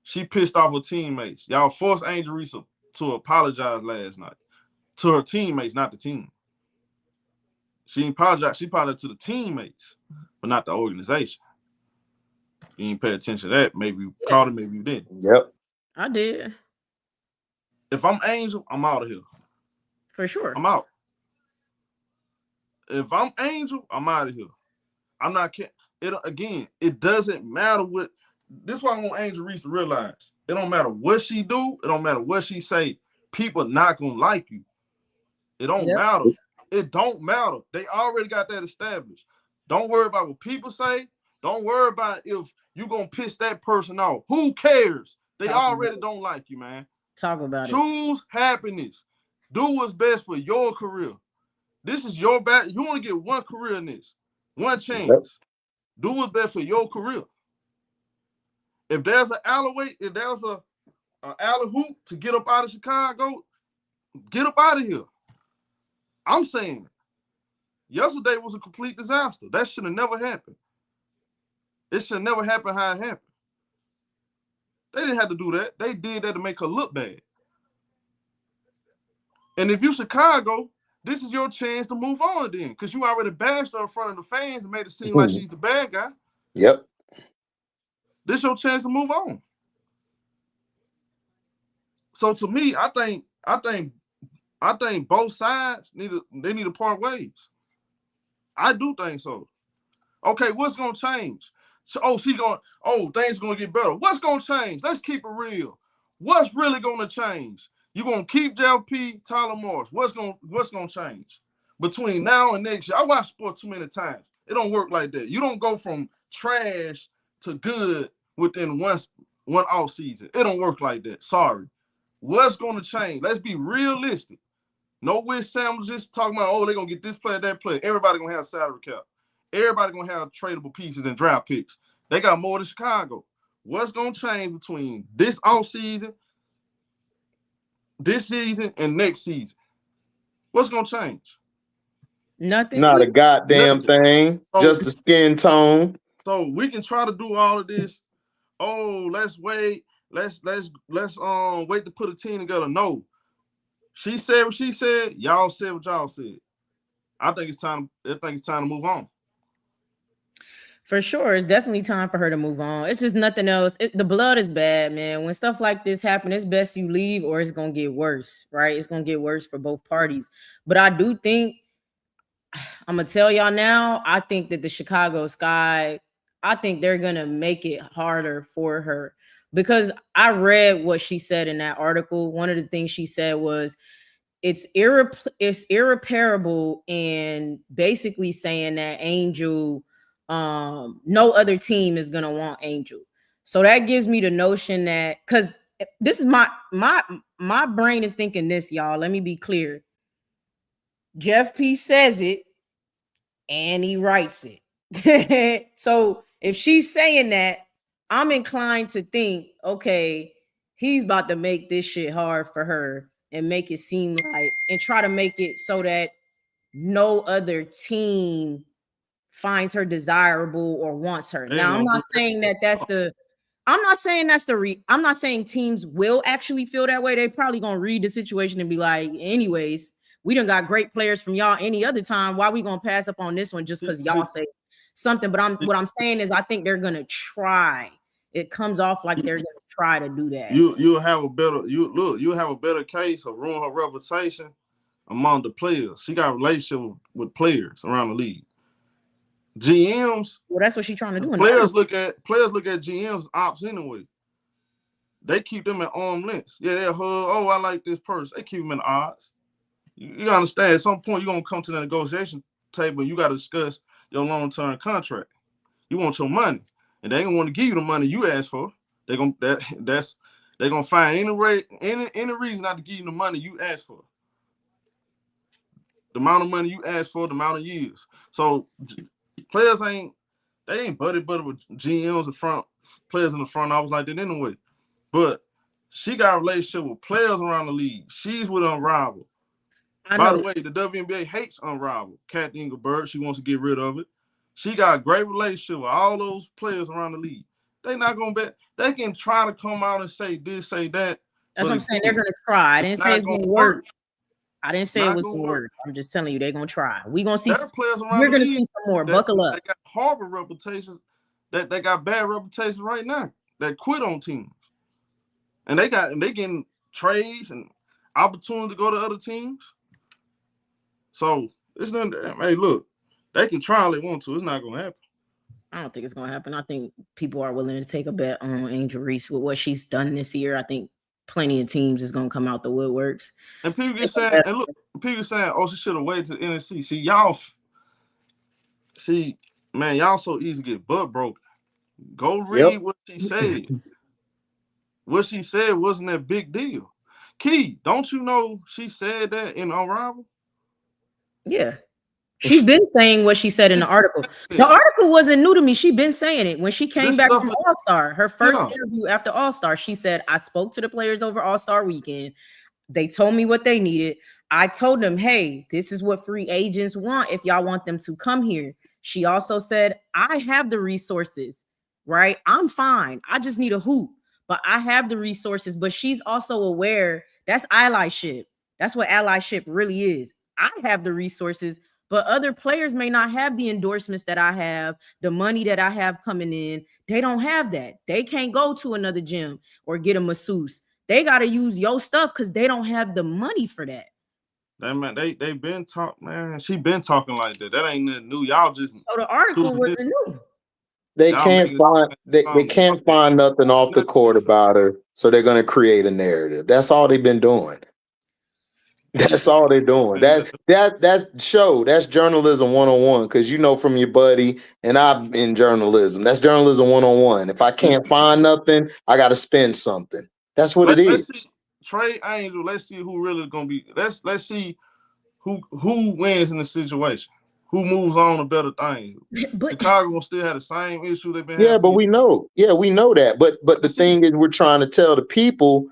she pissed off her teammates. Y'all forced Angel Reese to apologize last night to her teammates, not the team. She apologized. She apologized to the teammates, but not the organization. You didn't pay attention to that. Maybe you caught it, maybe you didn't. Yep. I did. If I'm Angel, I'm out of here. For sure. I'm out. If I'm Angel, I'm out of here. I'm not kidding. It doesn't matter what this is why I want Angel Reese to realize it don't matter what she do, it don't matter what she say. People not gonna like you. It don't matter. It don't matter. They already got that established. Don't worry about what people say. Don't worry about if you gonna piss that person off. Who cares? They already don't like you, man. Talk about it. Choose happiness. Do what's best for your career. This is your back. You want to get one career in this, one chance. Do what's best for your career. If there's an alleyway, if there's a alley hoop to get up out of Chicago, get up out of here. I'm saying yesterday was a complete disaster. That should have never happened. It should never happen how it happened. They didn't have to do that. They did that to make her look bad. And if you Chicago, this is your chance to move on then, because you already bashed her in front of the fans and made it seem like she's the bad guy. Yep. This is your chance to move on. So to me, I think both sides need to part ways. I do think so. Okay, what's gonna change? So, things gonna get better. What's gonna change? Let's keep it real. What's really gonna change? You gonna keep Jeff P, Tyler Morris? What's gonna change between now and next year? I watch sports too many times. It don't work like that. You don't go from trash to good within one off season. It don't work like that. Sorry. What's gonna change? Let's be realistic. No wish sandwiches talking about, they're gonna get this player, that player. Everybody gonna have salary cap. Everybody gonna have tradable pieces and draft picks. They got more than Chicago. What's gonna change between this offseason, this season, and next season? What's gonna change? Nothing. Not a goddamn thing. Just the skin tone. So we can try to do all of this. Oh, let's wait. Let's wait to put a team together. No. She said what she said. Y'all said what y'all said. I think it's time to move on. For sure. It's definitely time for her to move on. It's just nothing else. The blood is bad, man. When stuff like this happen, it's best you leave or it's going to get worse, right? It's going to get worse for both parties. But I do think, I'm going to tell y'all now, I think that the Chicago Sky, I think they're going to make it harder for her. Because I read what she said in that article. One of the things she said was, it's irreparable, and basically saying that Angel, no other team is gonna want Angel. So that gives me the notion that, because this is my brain is thinking this, y'all. Let me be clear. Jeff P says it and he writes it. So if she's saying that, I'm inclined to think, okay, he's about to make this shit hard for her and make it seem like, and try to make it so that no other team finds her desirable or wants her. Now, I'm not saying I'm not saying teams will actually feel that way. They probably gonna read the situation and be like, anyways, we done got great players from y'all any other time. Why we gonna pass up on this one just because y'all say something? But what I'm saying is I think they're gonna try. It comes off like they're gonna try to do that. You'll have a better case of ruin her reputation among the players. She got a relationship with players around the league. GMs. Well, that's what she's trying to do. Players look at GMs ops anyway. They keep them at arm's length. Yeah, they'll hug. Oh, I like this person. They keep them in the odds. You gotta understand. At some point, you're gonna come to the negotiation table. You gotta discuss your long-term contract. You want your money, and they don't want to give you the money you asked for. They're gonna find any reason not to give you the money you asked for. The amount of money you asked for, the amount of years. So players ain't buddy with GMs in front, players in the front office like that anyway. But she got a relationship with players around the league. She's with Unrivaled. By the way, the WNBA hates Unrivaled. Kathy Engelbert, she wants to get rid of it. She got a great relationship with all those players around the league. They're not gonna bet. They can try to come out and say this, say that. That's what I'm saying. They're gonna try. I didn't say it's gonna work. I didn't say it was gonna work. I'm just telling you they're gonna try. We're gonna see. We're gonna see some more. Buckle up. They got horrible reputations. That they got bad reputations right now. That quit on teams, and they getting trades and opportunity to go to other teams. So it's nothing. Hey, look, they can try all they want to. It's not gonna happen. I don't think it's gonna happen. I think people are willing to take a bet on Angel Reese with what she's done this year. I think plenty of teams is gonna come out the woodworks. And people get saying, and look, people saying, oh, she should have waited to the NSC. See, man, y'all so easy to get butt broken. Go read what she said. What she said wasn't that big deal. Key, don't you know she said that in Unrivaled? Yeah. She's been saying what she said in the article. The article wasn't new to me. She's been saying it. When she came back from All-Star, her first interview after All-Star, she said, I spoke to the players over All-Star weekend. They told me what they needed. I told them, hey, this is what free agents want if y'all want them to come here. She also said, I have the resources, right? I'm fine. I just need a hoop, but I have the resources. But she's also aware that's allyship. That's what allyship really is. I have the resources, but other players may not have the endorsements that I have, the money that I have coming in. They don't have that. They can't go to another gym or get a masseuse. They got to use your stuff because they don't have the money for that. Man, they been talking, man. She been talking like that. That ain't nothing new. Y'all just so the article wasn't new. They can't find nothing off the court about her, so they're gonna create a narrative. That's all they've been doing. That's all they're doing. That's journalism 101. Because you know from your buddy, and I'm in journalism. That's journalism 101. If I can't find nothing, I got to spend something. That's what it is. Let's see Trey Angel. Let's see who really is gonna be. Let's see who wins in the situation. Who moves on to better things. But Chicago will still have the same issue they've been having. Yeah, but we know. Yeah, we know that. But the thing is, we're trying to tell the people,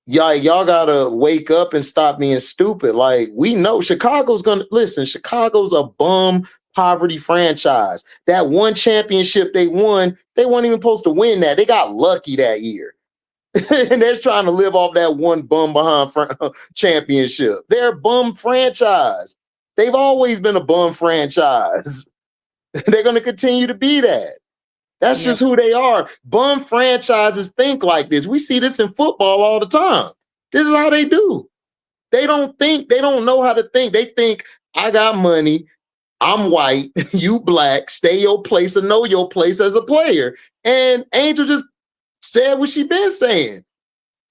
y'all gotta wake up and stop being stupid. Like, we know Chicago's gonna listen. Chicago's a bum poverty franchise. That one championship they won, they weren't even supposed to win that. They got lucky that year. And they're trying to live off that one bum behind championship. They're a bum franchise. They've always been a bum franchise. They're going to continue to be that. That's just who they are. Bum franchises think like this. We see this in football all the time. This is how they do. They don't think, they don't know how to think. They think, I got money, I'm white, you black, stay your place and know your place as a player. And Angel just said what she been saying.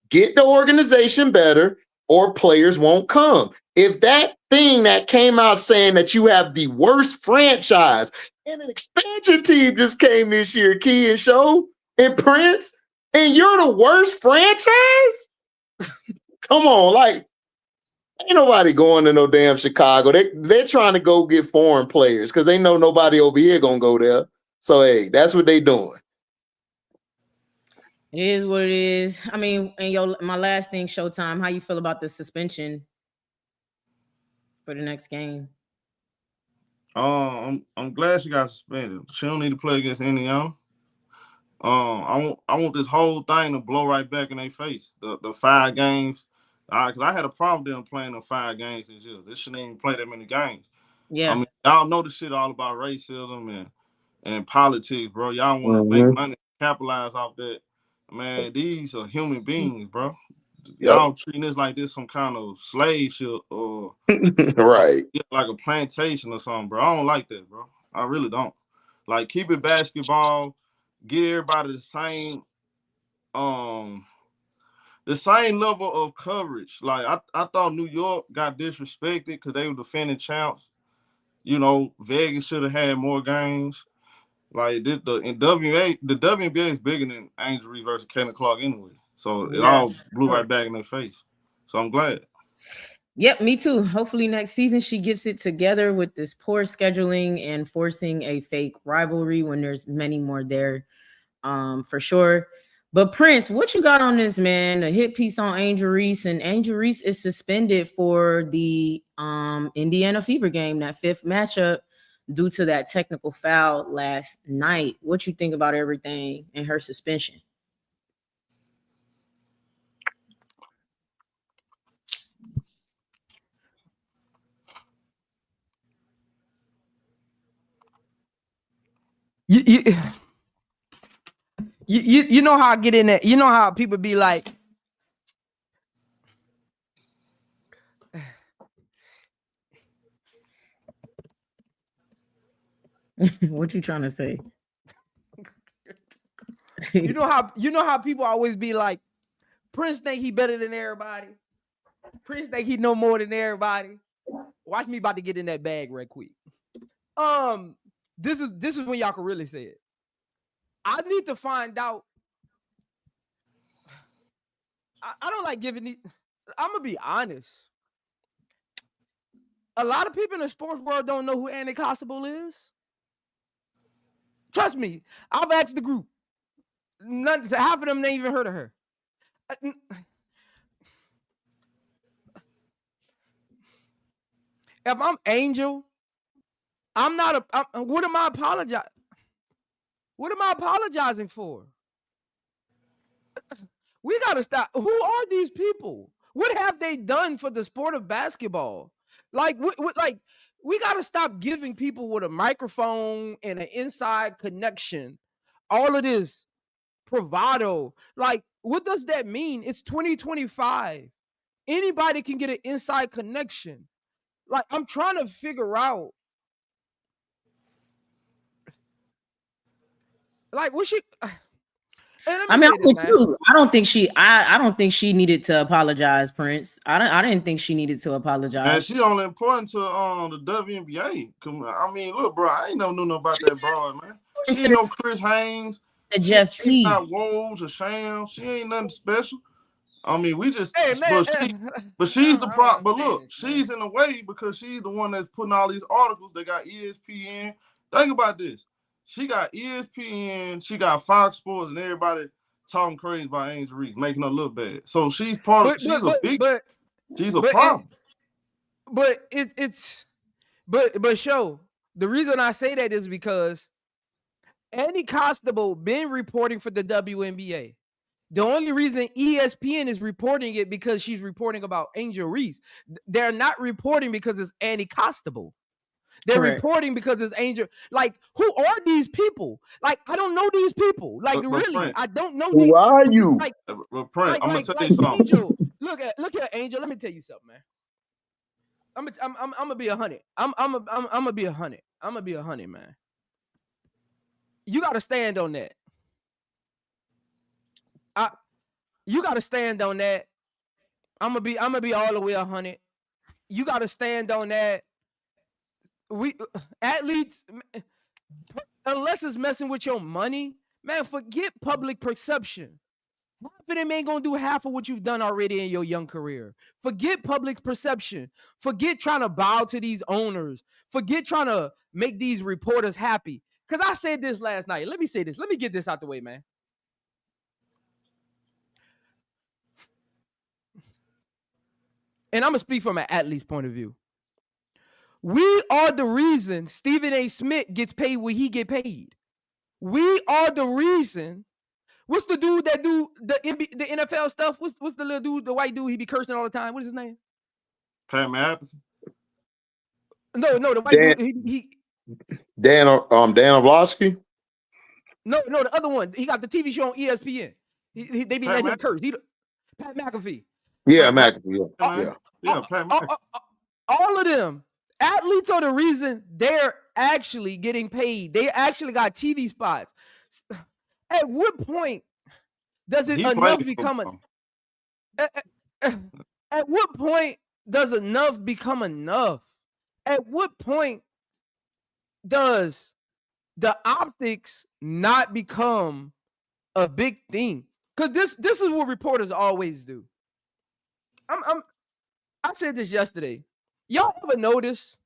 Get the organization better or players won't come. If that thing that came out saying that you have the worst franchise, and an expansion team just came this year, Key and Show and Prince, and you're the worst franchise? Come on, like, ain't nobody going to no damn Chicago. They're trying to go get foreign players because they know nobody over here gonna go there. So hey, that's what they doing. It is what it is. I mean, and my last thing, Showtime, how you feel about the suspension for the next game? I'm glad she got suspended. She don't need to play against Indiana. I want this whole thing to blow right back in their face. The 5 games, because I had a problem with them playing the 5 games this year. They shouldn't even play that many games. Yeah, I mean, y'all know the shit all about racism and politics, bro. Y'all want to make money, capitalize off that. Man, these are human beings, bro. Y'all treating this like this some kind of slave ship or right, like a plantation or something, bro. I don't like that, bro. I really don't. Like, keep it basketball, get everybody the same level of coverage. Like, I thought New York got disrespected because they were defending champs. You know, Vegas should have had more games. Like, the WNBA is bigger than Angel Reese versus Caitlin Clark anyway. So it all blew right back in their face. So I'm glad. Yep, me too. Hopefully next season she gets it together with this poor scheduling and forcing a fake rivalry when there's many more there, for sure. But Prince, what you got on this, man? A hit piece on Angel Reese, and Angel Reese is suspended for the Indiana Fever game, that 5th matchup, due to that technical foul last night. What you think about everything and her suspension? You know how I get in there. You know how people be like, What you trying to say? You know how people always be like, Prince think he better than everybody. Prince think he know more than everybody. Watch me about to get in that bag right quick. This is when y'all can really say it. I need to find out. I don't like giving these. I'm gonna be honest. A lot of people in the sports world don't know who Annie Constable is. Trust me, I've asked the group. Half of them they even heard of her. If I'm Angel, I'm not a. What am I apologizing? What am I apologizing for? We gotta stop. Who are these people? What have they done for the sport of basketball? Like, we gotta stop giving people with a microphone and an inside connection all of this bravado. Like, what does that mean? It's 2025. Anybody can get an inside connection. Like, I'm trying to figure out. Like, what she? I mean, I'm with you. I don't think she needed to apologize, Prince. I didn't think she needed to apologize. And she only important to the WNBA. I mean, look, bro, I ain't know nothing about that broad, man. She ain't no Chris Haynes. Jeff She's not Woj or Sham. She ain't nothing special. I mean, we just, but she's the prop. But look, she's in the way because she's the one that's putting all these articles. They got ESPN. Think about this. She got ESPN, she got Fox Sports, and everybody talking crazy about Angel Reese, making her look bad. So she's part of. She's a problem. But show the reason I say that is because Annie Constable been reporting for the WNBA. The only reason ESPN is reporting it because she's reporting about Angel Reese. They're not reporting because it's Annie Constable. They're reporting because it's Angel. Like, who are these people? Like, I don't know these people. Like, really, Prince, I don't know. Who are you? Like, Prince, I'm gonna tell you something. Angel, look at Angel. Let me tell you something, man. I'm gonna be 100. I'm gonna be 100. I'm gonna be 100, man. You gotta stand on that. You gotta stand on that. I'm gonna be all the way 100. You gotta stand on that. We athletes, unless it's messing with your money, man, forget public perception. Half of them ain't gonna do half of what you've done already in your young career. Forget public perception. Forget trying to bow to these owners. Forget trying to make these reporters happy. Because I said this last night. Let me say this. Let me get this out the way, man. And I'm gonna speak from an athlete's point of view. We are the reason Stephen A. Smith gets paid what he get paid. We are the reason. What's the dude that do the NFL stuff? What's the little dude, the white dude? He be cursing all the time. What is his name? Pat McAfee. No, the white dude. Dan Orlovsky. No, the other one. He got the TV show on ESPN. They be letting him curse. Pat McAfee. Yeah, McAfee. Yeah, Pat McAfee. All of them. Athletes are the reason they're actually getting paid. They actually got TV spots. At what point does it enough become at what point does enough become enough? At what point does the optics not become a big thing? Because this is what reporters always do. I said this yesterday. Y'all ever notice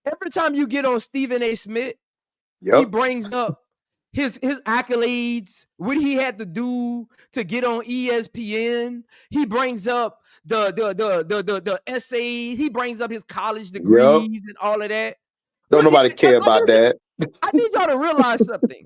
every time you get on Stephen A. Smith, he brings up his accolades, what he had to do to get on ESPN. He brings up the essays. He brings up his college degrees and all of that. Don't nobody care about that. I need y'all to realize something.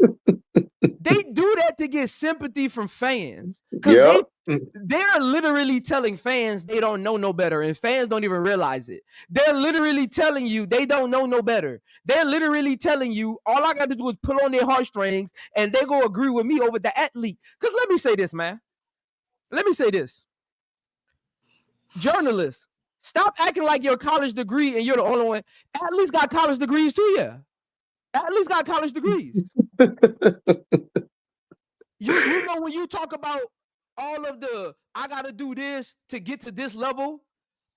They do that to get sympathy from fans because they're literally telling fans they don't know no better, and fans don't even realize it. They're literally telling you they don't know no better. They're literally telling you all I got to do is pull on their heartstrings, and they go agree with me over the athlete. Because let me say this, man. Let me say this. Journalists, stop acting like your college degree and you're the only one. Athletes got college degrees too, yeah. At least got college degrees. You know, when you talk about all of the, I got to do this to get to this level,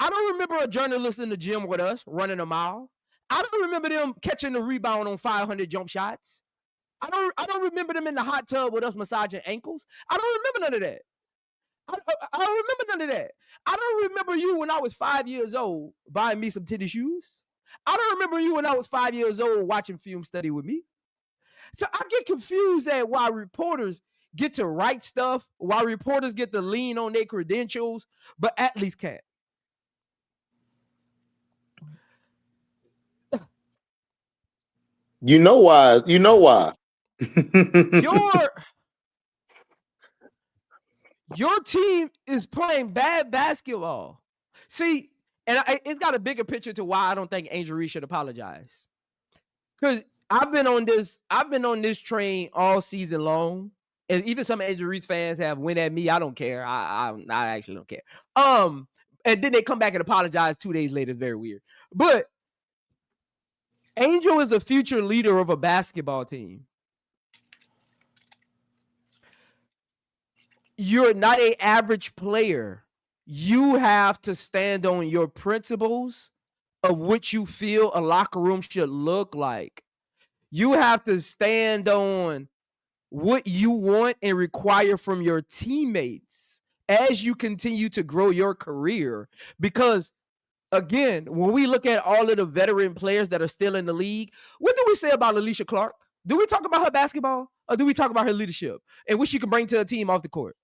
I don't remember a journalist in the gym with us running a mile. I don't remember them catching the rebound on 500 jump shots. I don't remember them in the hot tub with us massaging ankles. I don't remember none of that. I don't remember none of that. I don't remember you when I was 5 years old buying me some tennis shoes. I don't remember you when I was 5 years old watching film study with me. So I get confused at why reporters get to write stuff, why reporters get to lean on their credentials, but athletes can't. You know why? You know why? Your team is playing bad basketball. See, and it's got a bigger picture to why I don't think Angel Reese should apologize. Because I've been on this train all season long, and even some Angel Reese fans have went at me. I don't care. I actually don't care. And then they come back and apologize 2 days later. It's very weird. But Angel is a future leader of a basketball team. You're not an average player. You have to stand on your principles of what you feel a locker room should look like. You have to stand on what you want and require from your teammates as you continue to grow your career. Because, again, when we look at all of the veteran players that are still in the league, what do we say about Aliyah Clark? Do we talk about her basketball, or do we talk about her leadership and what she can bring to a team off the court?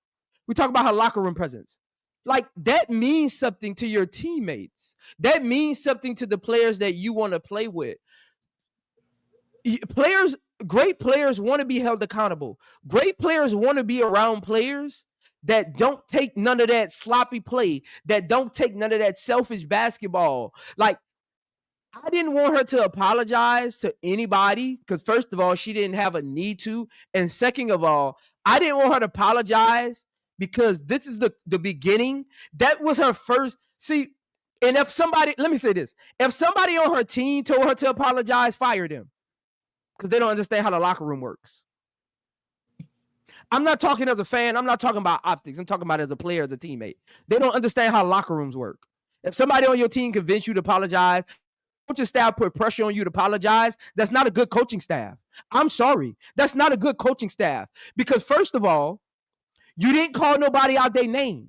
We talk about her locker room presence. Like, that means something to your teammates. That means something to the players that you want to play with. Great players want to be held accountable. Great players want to be around players that don't take none of that sloppy play, that don't take none of that selfish basketball. Like, I didn't want her to apologize to anybody because, first of all, she didn't have a need to. And second of all, I didn't want her to apologize because this is the beginning. That was her first. See, and if somebody, let me say this. If somebody on her team told her to apologize, fire them because they don't understand how the locker room works. I'm not talking as a fan. I'm not talking about optics. I'm talking about as a player, as a teammate. They don't understand how locker rooms work. If somebody on your team convinced you to apologize, coaching staff put pressure on you to apologize, that's not a good coaching staff. I'm sorry. That's not a good coaching staff because, first of all, you didn't call nobody out their name.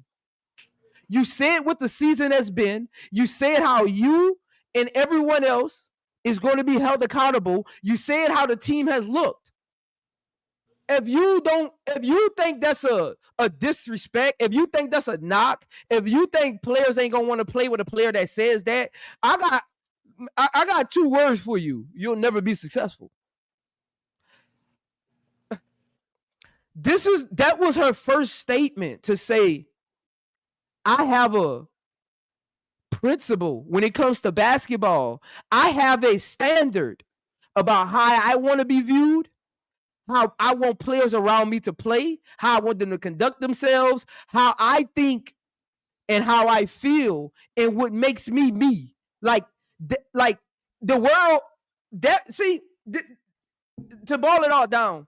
You said what the season has been. You said how you and everyone else is going to be held accountable. You said how the team has looked. If you think that's a disrespect, if you think that's a knock, if you think players ain't gonna want to play with a player that says that, I got two words for you. You'll never be successful. That was her first statement to say, I have a principle when it comes to basketball. I have a standard about how I want to be viewed, how I want players around me to play, how I want them to conduct themselves, how I think and how I feel, and what makes me me. Like the world, to boil it all down,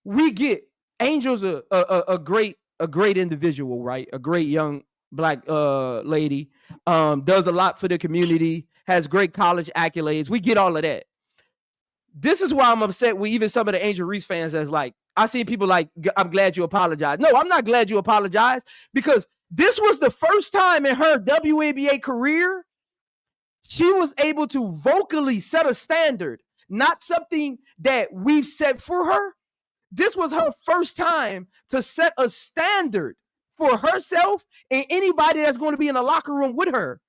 we get Angel's a great individual, right? A great young Black lady, does a lot for the community, has great college accolades. We get all of that. This is why I'm upset with even some of the Angel Reese fans that's like, I see people like, I'm glad you apologized. No, I'm not glad you apologized because this was the first time in her WNBA career she was able to vocally set a standard, not something that we've set for her. This was her first time to set a standard for herself and anybody that's going to be in a locker room with her.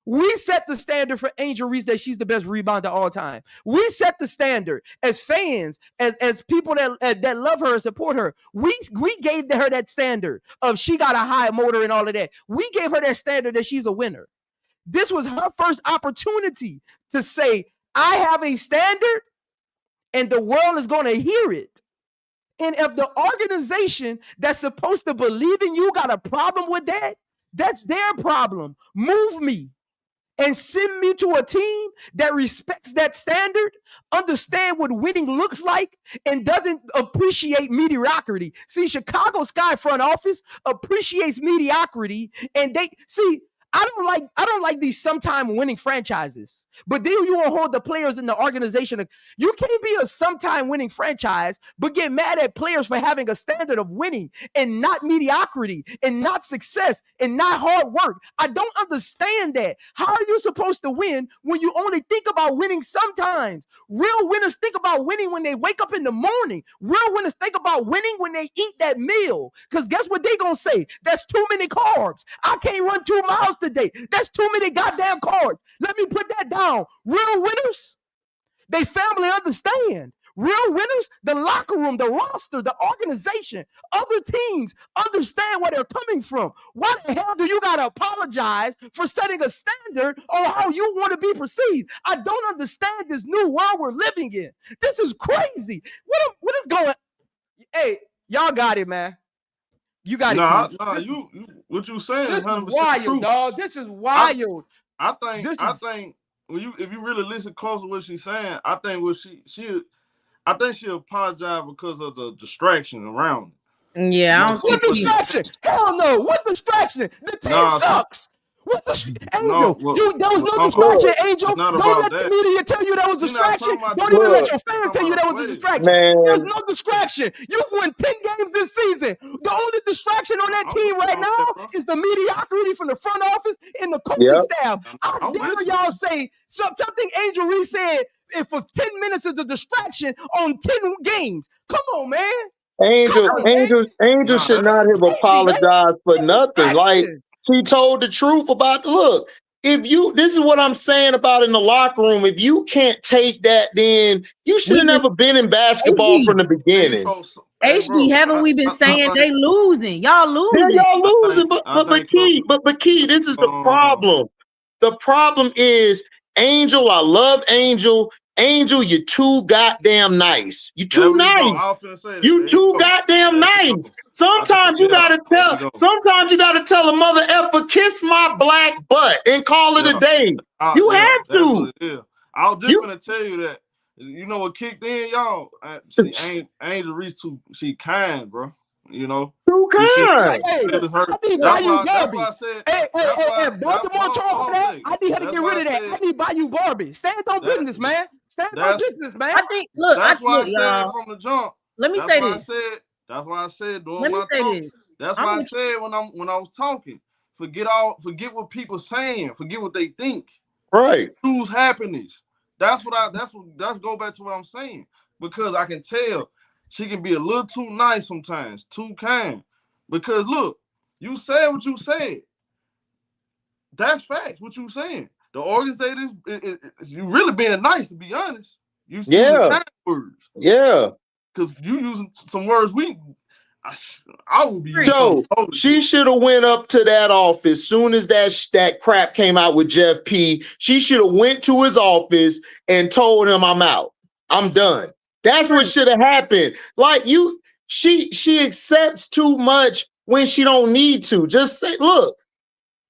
We set the standard for Angel Reese that she's the best rebounder all time. We set the standard as fans, as people that love her and support her. We gave her that standard of she got a high motor and all of that. We gave her that standard that she's a winner. This was her first opportunity to say, I have a standard and the world is going to hear it. And if the organization that's supposed to believe in you got a problem with that, that's their problem. Move me. and send me to a team that respects that standard, understand what winning looks like, and doesn't appreciate mediocrity. See, Chicago Sky front office appreciates mediocrity, and they see. I don't like these sometime winning franchises. But then you want to hold the players in the organization. You can't be a sometime winning franchise, but get mad at players for having a standard of winning and not mediocrity and not success and not hard work. I don't understand that. How are you supposed to win when you only think about winning sometimes? Real winners think about winning when they wake up in the morning. Real winners think about winning when they eat that meal. Because guess what they're going to say? That's too many carbs. I can't run 2 miles today. That's too many goddamn carbs. Let me put that down. Real winners, they family understand. Real winners, the locker room, the roster, the organization, other teams understand where they're coming from. Why the hell do you got to apologize for setting a standard on how you want to be perceived? I don't understand this new world we're living in. This is crazy. What is going on? Hey, y'all got it, man. You got it. What you saying this is 100% wild, true. dog. This is wild. I think if you really listen close to what she's saying, I think she apologized because of the distraction around it. Yeah, what distraction? Hell no. What distraction? The team sucks. What the Angel? There was no distraction, Angel. Don't let the media tell you that was distraction. Don't even let your fans tell you that was a distraction. There's no distraction. You won 10 games this season. The only distraction on that team right now is the mediocrity from the front office and the coaching staff. How dare y'all say something Angel Reese said if for 10 minutes is the distraction on 10 games? Come on, man. Angel should not have apologized for nothing. Like, she told the truth about look. This is what I'm saying about in the locker room. If you can't take that, then you should have never been in basketball from the beginning. HD, haven't we been saying they losing? Y'all losing. Yeah, y'all losing. But Key, this is the problem. The problem is Angel. I love Angel. Angel, you're too goddamn nice. You too nice. You too goddamn nice. Sometimes you gotta tell a mother effer kiss my black butt and call it a day. You have to. I was just gonna tell you that. You know what kicked in, y'all? Angel Reese she kind, bro. You know, too kind. That's why I said. Hey, Baltimore talk that. I need her to get rid of that. I need to buy you Barbie. Stand on business, man. Stand on business, man. I think. Look, that's why I said it from the jump. Let me say this. That's why I said during Let me my say talk. this. That's why I said when I was talking. Forget what people saying. Forget what they think. Right. Choose happiness. That's go back to what I'm saying. Because I can tell she can be a little too nice sometimes, too kind. Because look, you said what you said. That's facts. What you saying? The organizers, you really being nice, to be honest. You using kind words. Yeah. Because you using some words I would be. So she should have went up to that office soon as that crap came out with Jeff P. She should have went to his office and told him, I'm out. I'm done. That's what should have happened. Like she accepts too much when she don't need to. Just say, look,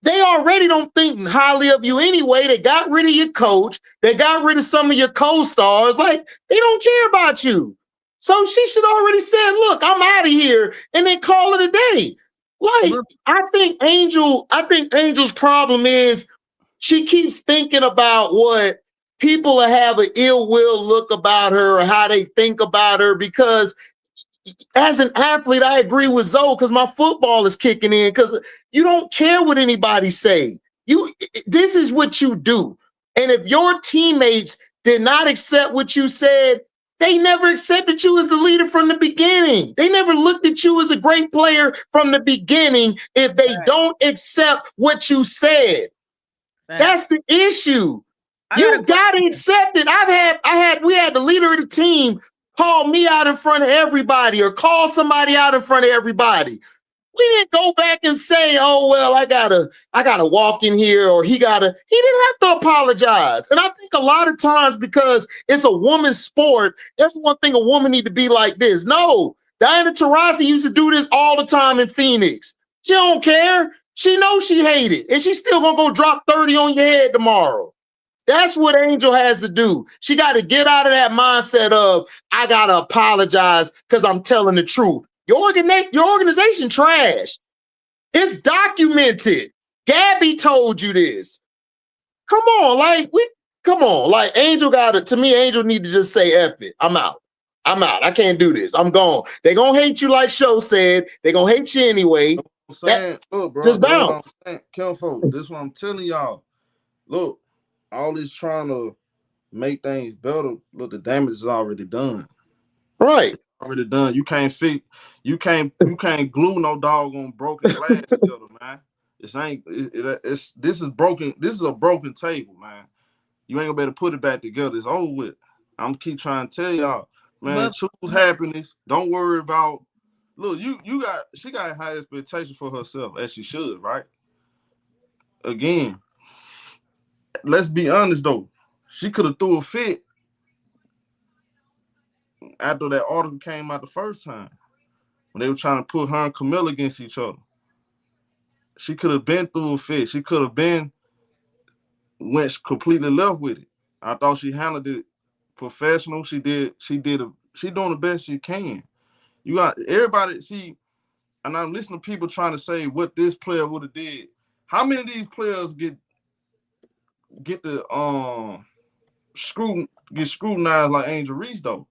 they already don't think highly of you anyway. They got rid of your coach. They got rid of some of your co-stars. Like, they don't care about you. So she should already said, look, I'm out of here, and then call it a day. Like, I think Angel's problem is she keeps thinking about what people have an ill will look about her or how they think about her, because as an athlete, I agree with Zoe because my football is kicking in because you don't care what anybody say. This is what you do. And if your teammates did not accept what you said, they never accepted you as the leader from the beginning. They never looked at you as a great player from the beginning if they don't accept what you said. That's the issue. You gotta accept it. We had the leader of the team call me out in front of everybody or call somebody out in front of everybody. We didn't go back and say, oh, well, I gotta walk in here, or he didn't have to apologize. And I think a lot of times, because it's a woman's sport, everyone think a woman need to be like this. No, Diana Taurasi used to do this all the time in Phoenix. She don't care. She knows she hated, and she's still gonna go drop 30 on your head tomorrow. That's what Angel has to do. She got to get out of that mindset of, I gotta apologize because I'm telling the truth. Your organization trash. It's documented. Gabby told you this. Come on, like Angel to me, Angel need to just say F it. I'm out. I can't do this. I'm gone. They gonna hate you like Show said. They gonna hate you anyway. I'm saying, look, bro, just bounce. Careful. This is what I'm telling y'all. Look, all this trying to make things better. Look, the damage is already done. Right. It's already done. You can't glue no doggone broken glass together, man. This is broken. This is a broken table, man. You ain't gonna be able to put it back together. It's over with. I'm keep trying to tell y'all, man, choose happiness. Don't worry about. Look, she got high expectations for herself, as she should, right? Again, let's be honest though. She could have threw a fit after that article came out the first time when they were trying to put her and Camilla against each other. She could have been through a fit. She could have went completely left with it. I thought she handled it professional. She doing the best she can. You got everybody see, and I'm listening to people trying to say what this player would have did. How many of these players get the scrutinized like Angel Reese though?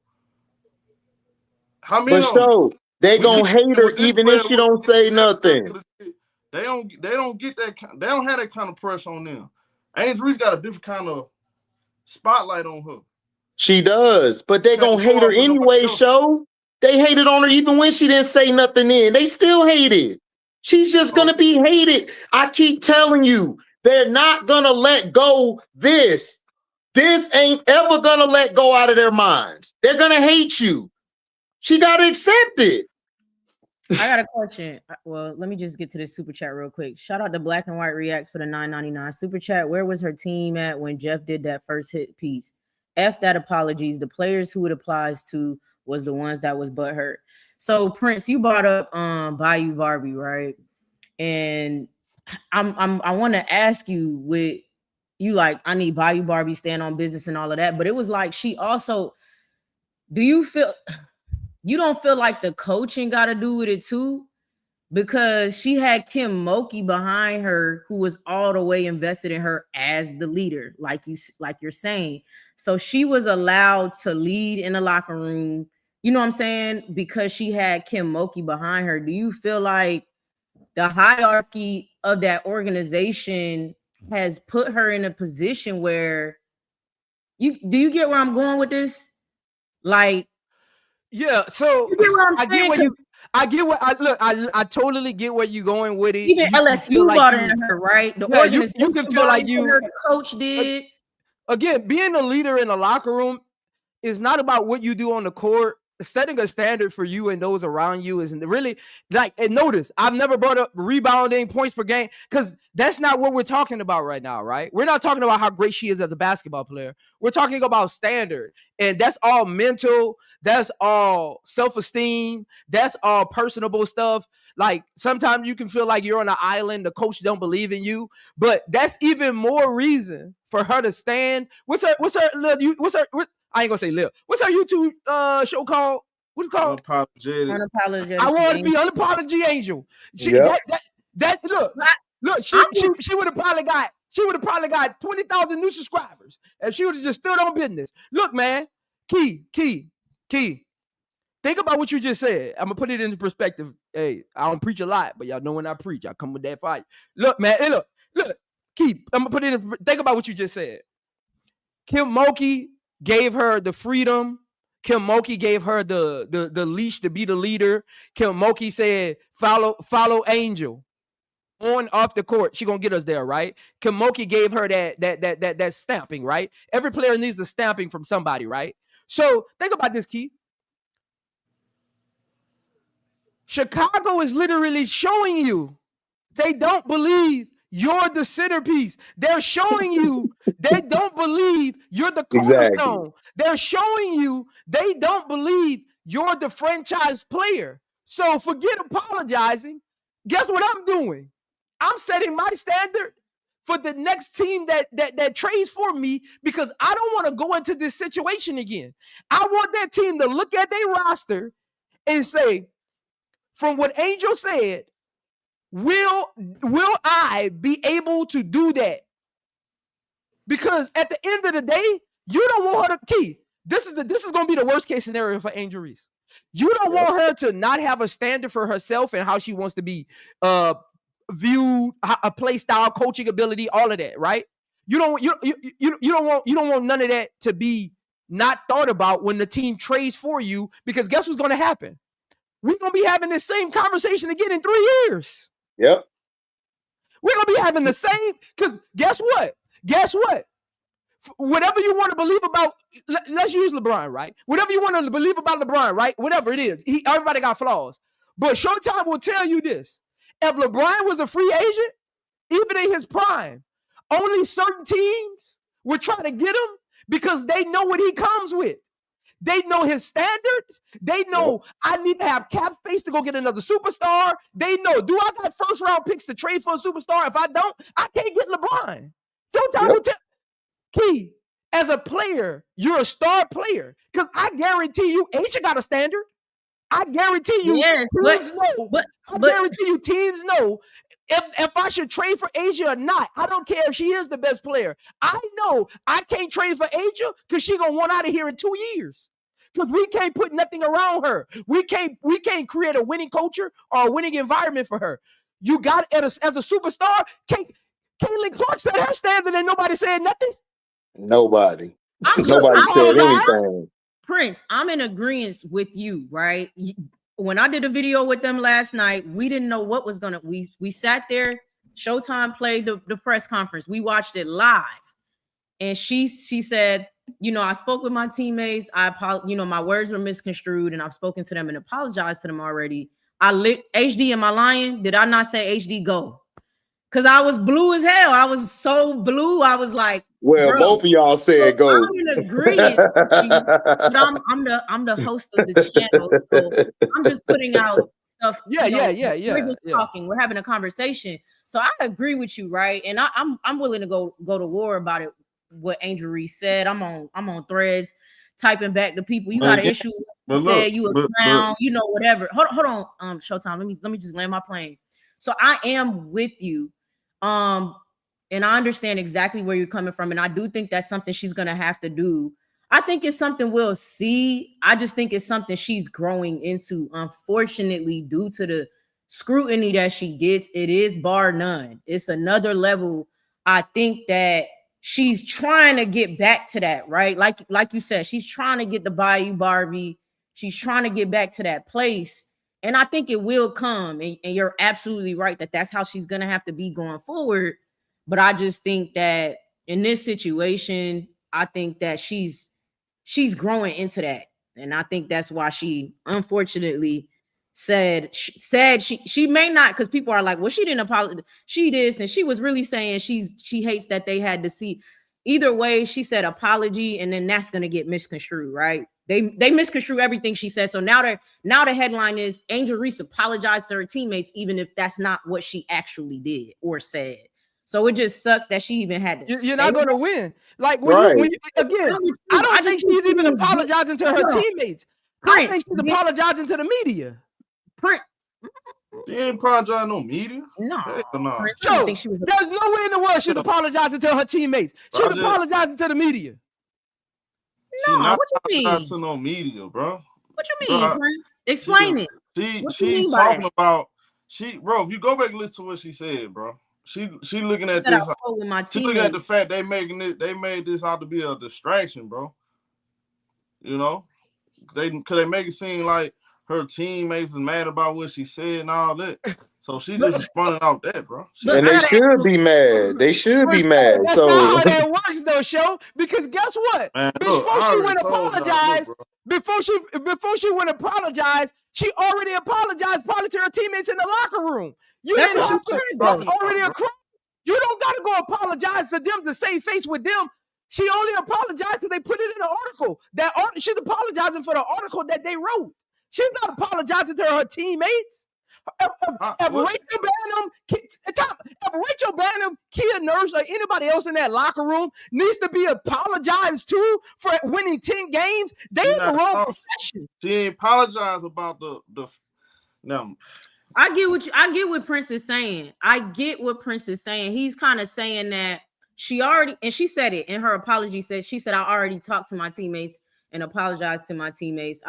How many? But so they gonna hate her even if she don't say nothing. They don't get that. They don't have that kind of pressure on them. Angel Reese got a different kind of spotlight on her. She does, but they gonna hate her anyway, Show. They hated on her even when she didn't say nothing in. They still hated. She's just gonna be hated. I keep telling you, they're not gonna let go this. This ain't ever gonna let go out of their minds. They're gonna hate you. She gotta accept it. I got a question. Well, let me just get to this super chat real quick. Shout out to Black and White Reacts for the $9.99 super chat. Where was her team at when Jeff did that first hit piece? F that apologies. The players who it applies to was the ones that was butthurt. So Prince, you brought up Bayou Barbie, right? And I want to ask you, with you like, I need Bayou Barbie stand on business and all of that, but it was like she also, do you feel you don't feel like the coaching got to do with it too? Because she had Kim Mulkey behind her, who was all the way invested in her as the leader, like you're saying. So she was allowed to lead in the locker room, you know what I'm saying? Because she had Kim Mulkey behind her. Do you feel like the hierarchy of that organization has put her in a position where do you get where I'm going with this? Like, yeah, so I totally get where you're going with it. Even LSU brought in her, right? The organization, you can feel like the coach did. Again, being a leader in the locker room is not about what you do on the court. Setting a standard for you and those around you is really like, and notice, I've never brought up rebounding, points per game, because that's not what we're talking about right now, right? We're not talking about how great she is as a basketball player. We're talking about standard, and that's all mental. That's all self-esteem. That's all personable stuff. Like, sometimes you can feel like you're on an island, the coach don't believe in you, but that's even more reason for her to stand. I ain't gonna say live. What's our YouTube show called? What's it called? Unapologetic. I want to be unapologetic Angel. She would have probably got 20,000 new subscribers if she would have just stood on business. Look, man, Key. Think about what you just said. I'm gonna put it into perspective. Hey, I don't preach a lot, but y'all know when I preach, I come with that fire. Look, man. Hey, look, Key. I'm gonna put it in. Think about what you just said. Kim Mulkey gave her the freedom. Kim Mulkey gave her the leash to be the leader. Kim Mulkey said, follow Angel. On off the court, she gonna get us there, right? Kim Mulkey gave her that stamping, right? Every player needs a stamping from somebody, right? So think about this, Key. Chicago is literally showing you they don't believe you're the centerpiece. They're showing you they don't believe you're the cornerstone. Exactly. They're showing you they don't believe you're the franchise player. So forget apologizing. Guess what I'm doing? I'm setting my standard for the next team that trades for me because I don't want to go into this situation again. I want that team to look at their roster and say, from what Angel said, will I be able to do that? Because at the end of the day, you don't want her to key. This is going to be the worst case scenario for Angel Reese. You don't want her to not have a standard for herself and how she wants to be viewed, a play style, coaching ability, all of that, right? You don't want none of that to be not thought about when the team trades for you, because guess what's going to happen? We're going to be having this same conversation again in 3 years. Yep. We're going to be having the same, because guess what? Whatever you want to believe about, let's use LeBron, right? Whatever you want to believe about LeBron, right? Whatever it is, everybody got flaws. But Showtime will tell you this. If LeBron was a free agent, even in his prime, only certain teams would try to get him because they know what he comes with. They know his standards. They know I need to have cap space to go get another superstar. They know, do I got first round picks to trade for a superstar? If I don't, I can't get LeBron. Showtime will tell Key, as a player, you're a star player. Because I guarantee you, Asia got a standard. I guarantee you, teams know if I should trade for Asia or not. I don't care if she is the best player. I know I can't trade for Asia because she's gonna want out of here in 2 years. Because we can't put nothing around her. We can't create a winning culture or a winning environment for her. You got as a superstar. Caitlin Clark said her standard and nobody said nothing. Nobody said anything. Prince, I'm in agreement with you, right? When I did a video with them last night, we didn't know what was gonna. We sat there. Showtime played the press conference. We watched it live, and she said, I spoke with my teammates. My words were misconstrued, and I've spoken to them and apologized to them already. I lit HD. Am I lying? Did I not say HD go? Because I was blue as hell. I was so blue. I was like, well, both of y'all said go. I'm in agreement with you, but I'm the host of the channel. So I'm just putting out stuff. Yeah. We're just talking. We're having a conversation. So I agree with you, right? And I'm willing to go to war about it. What Angel Reese said. I'm on threads typing back to people. You got an issue. You a clown. Whatever. Hold on. Showtime. Let me just land my plane. So I am with you. And I understand exactly where you're coming from. And I do think that's something she's going to have to do. I think it's something we'll see. I just think it's something she's growing into. Unfortunately, due to the scrutiny that she gets, it is bar none. It's another level. I think that she's trying to get back to that, right? Like you said, she's trying to get the Bayou Barbie. She's trying to get back to that place. And I think it will come. And you're absolutely right that that's how she's going to have to be going forward. But I just think that in this situation, I think that she's growing into that. And I think that's why she unfortunately said she may not, because people are like, well, she didn't apologize. She did. And she was really saying she hates that they had to see. Either way, she said apology, and then that's going to get misconstrued, right? They misconstrue everything she said. So now the headline is Angel Reese apologized to her teammates, even if that's not what she actually did or said. So it just sucks that she even had to. You're not going to win. Like I don't think she's even apologizing to her teammates. I think she's apologizing to the media. She ain't apologizing no media. No. So, there's no way in the world she's apologizing to her teammates. She's apologizing to the media. No, what you mean? To no media, bro. What you mean, Prince? Explain it. She's talking about bro. If you go back and listen to what she said, bro. She looking at this. She looking at the fact they made this out to be a distraction, bro. They make it seem like her teammates is mad about what she said and all that. So she just responding out that, bro. And they should be mad. They should be mad. That's not how that works, though, Show. Because guess what? Man, before she went apologize, she already apologized probably to her teammates in the locker room. That's already a crime. You don't got to go apologize to them to save face with them. She only apologized because they put it in the article. She's apologizing for the article that they wrote. She's not apologizing to her teammates. If Rachel Bannum, Kia Nurse, or anybody else in that locker room needs to be apologized to for winning 10 games, they in the wrong profession. She ain't apologized about the no. I get what Prince is saying. I get what Prince is saying. He's kind of saying that she already, and she said it in her apology, she said, I already talked to my teammates and apologized to my teammates.